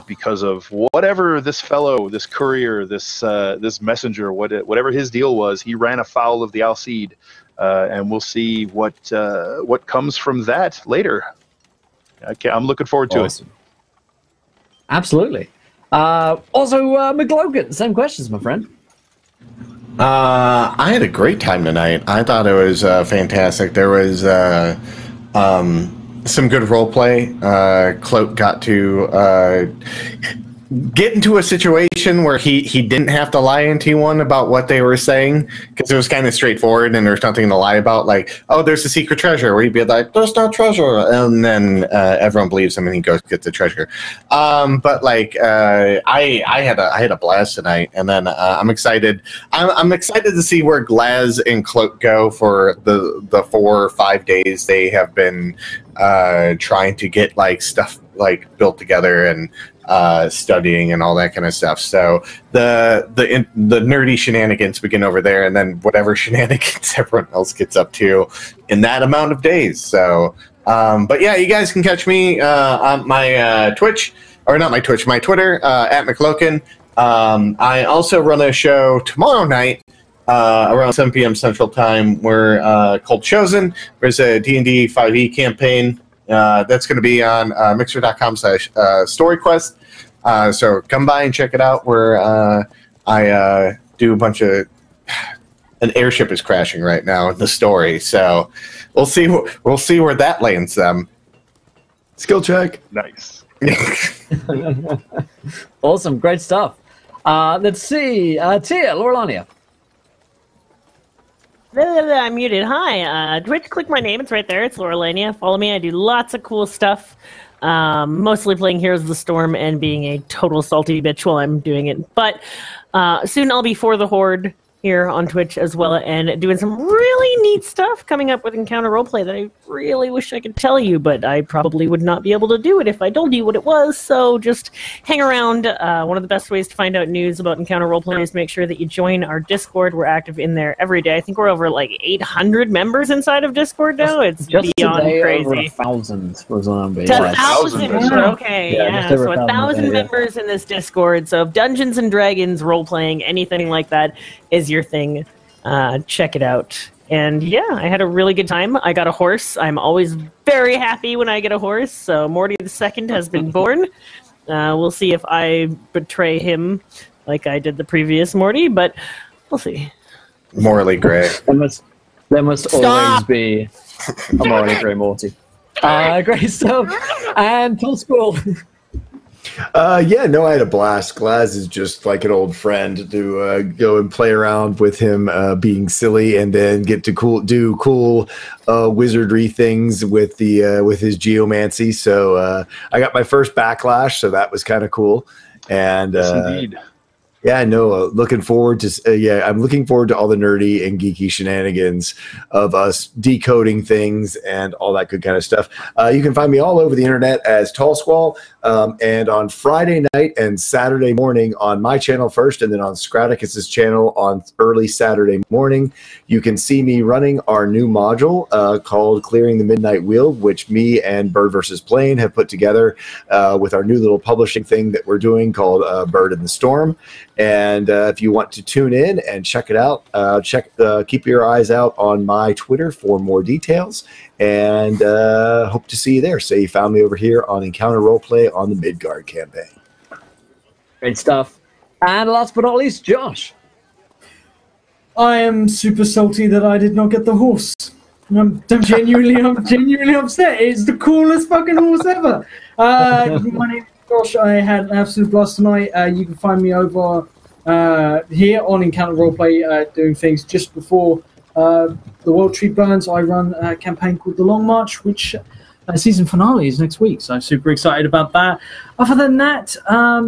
because of whatever this fellow, this courier, this messenger, whatever his deal was. He ran afoul of the Alcide, and we'll see what comes from that later. Okay, I'm looking forward to it. Absolutely. Also, McLogan, same questions, my friend. I had a great time tonight. I thought it was fantastic. There was some good role play. Cloak got to get into a situation where he didn't have to lie into one about what they were saying, because it was kind of straightforward and there's nothing to lie about. Like, oh, there's a secret treasure, where he'd be like, there's no treasure, and then everyone believes him and he goes get the treasure. But like, I had a blast tonight, and then I'm excited. I'm excited to see where Glaz and Cloak go for the 4 or 5 days they have been trying to get like stuff like built together and studying and all that kind of stuff. So the nerdy shenanigans begin over there, and then whatever shenanigans everyone else gets up to in that amount of days. So, but yeah, you guys can catch me on my Twitch, or not my Twitch, my Twitter at McLoken. I also run a show tomorrow night around 7 p.m. Central Time. We're called Chosen. There's a D&D5E campaign that's going to be on mixer.com/storyquest. So come by and check it out, where I do a bunch of... An airship is crashing right now in the story, so we'll see where that lands them. Skill check. Nice. Awesome, great stuff. Let's see. Tia, Lorelania. I'm muted. Hi. Twitch, click my name. It's right there. It's Lorelania. Follow me. I do lots of cool stuff. Mostly playing Heroes of the Storm and being a total salty bitch while I'm doing it. But soon I'll be For the Horde here on Twitch as well, and doing some really neat stuff coming up with Encounter Roleplay that I really wish I could tell you, but I probably would not be able to do it if I told you what it was, so just hang around. One of the best ways to find out news about Encounter Roleplay is to make sure that you join our Discord. We're active in there every day. I think we're over like 800 members inside of Discord now. It's just beyond crazy. Over 1,000 was on. 1,000. Okay, yeah. So 1,000 members in this Discord. So if Dungeons and Dragons, role-playing, anything like that is your thing, check it out. And yeah, I had a really good time. I got a horse. I'm always very happy when I get a horse. So Morty the Second has been born. We'll see if I betray him like I did the previous Morty, but we'll see. Morally gray. There must always be a morally gray Morty. Great stuff. And Toll School. Yeah, no, I had a blast. Glaz is just like an old friend to go and play around with him, being silly, and then get to do cool wizardry things with his geomancy. So I got my first backlash, so that was kind of cool. And yes, indeed. Yeah, no, looking forward to I'm looking forward to all the nerdy and geeky shenanigans of us decoding things and all that good kind of stuff. You can find me all over the internet as Tall Squall, and on Friday night and Saturday morning on my channel first, and then on Scraticus's channel on early Saturday morning. You can see me running our new module called Clearing the Midnight Wheel, which me and Bird vs. Plane have put together with our new little publishing thing that we're doing called Bird in the Storm. And if you want to tune in and check it out, keep your eyes out on my Twitter for more details. And hope to see you there. So you found me over here on Encounter Roleplay on the Midgard campaign. Great stuff. And last but not least, Josh. I am super salty that I did not get the horse. I'm genuinely upset. It's the coolest fucking horse ever. My name is Josh. I had an absolute blast tonight. You can find me over here on Encounter Roleplay doing things just before the World Tree burns. I run a campaign called The Long March, which season finale is next week, so I'm super excited about that. Other than that,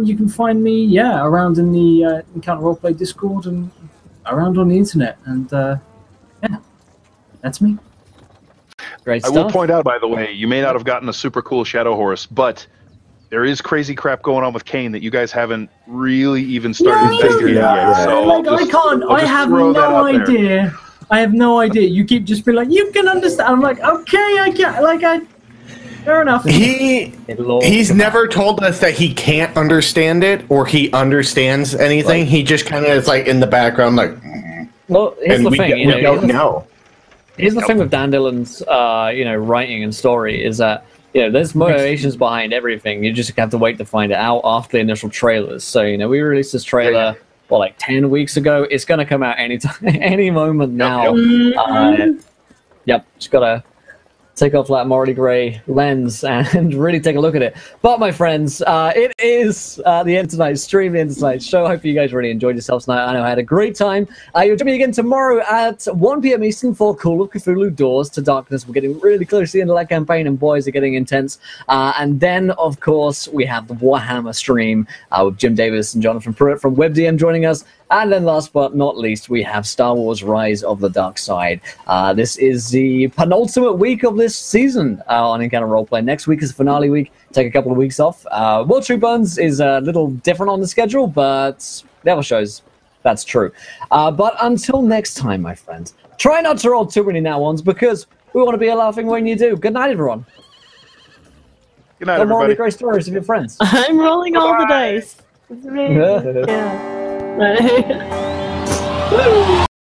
you can find me around in the Encounter Roleplay Discord and around on the internet, and yeah, that's me. Great stuff. I will point out, by the way, you may not have gotten a super cool shadow horse, but there is crazy crap going on with Kane that you guys haven't really even started investigating yet. So I have no idea. I have no idea. You keep just being like, you can understand. I'm like, okay, I can't. Fair enough. He's never told us that he can't understand it or he understands anything. He just kind of is like in the background, like. Well, here's the thing. We don't know. Here's the thing with Dan Dillon's, writing and story is that there's motivations behind everything. You just have to wait to find it out after the initial trailers. So we released this trailer. Well, like 10 weeks ago. It's going to come out any moment now. Yep, just got to take off that Morty Gray lens and really take a look at it. But, my friends, it is the end of tonight's stream, the end of tonight's show. Hopefully you guys really enjoyed yourselves tonight. I know I had a great time. You'll join me again tomorrow at 1 p.m. Eastern for Call of Cthulhu Doors to Darkness. We're getting really close to the end of that campaign, and boys are getting intense. And then, of course, we have the Warhammer stream with Jim Davis and Jonathan Pruitt from WebDM joining us. And then last but not least, we have Star Wars Rise of the Dark Side. This is the penultimate week of this season on Encounter Roleplay. Next week is the finale week. Take a couple of weeks off. World Tree Burns is a little different on the schedule, but the other shows, that's true. But until next time, my friends, try not to roll too many now ones because we want to be laughing when you do. Good night, everyone. Good night, everybody. More great stories of your friends. I'm rolling all the dice. It's amazing. Yeah.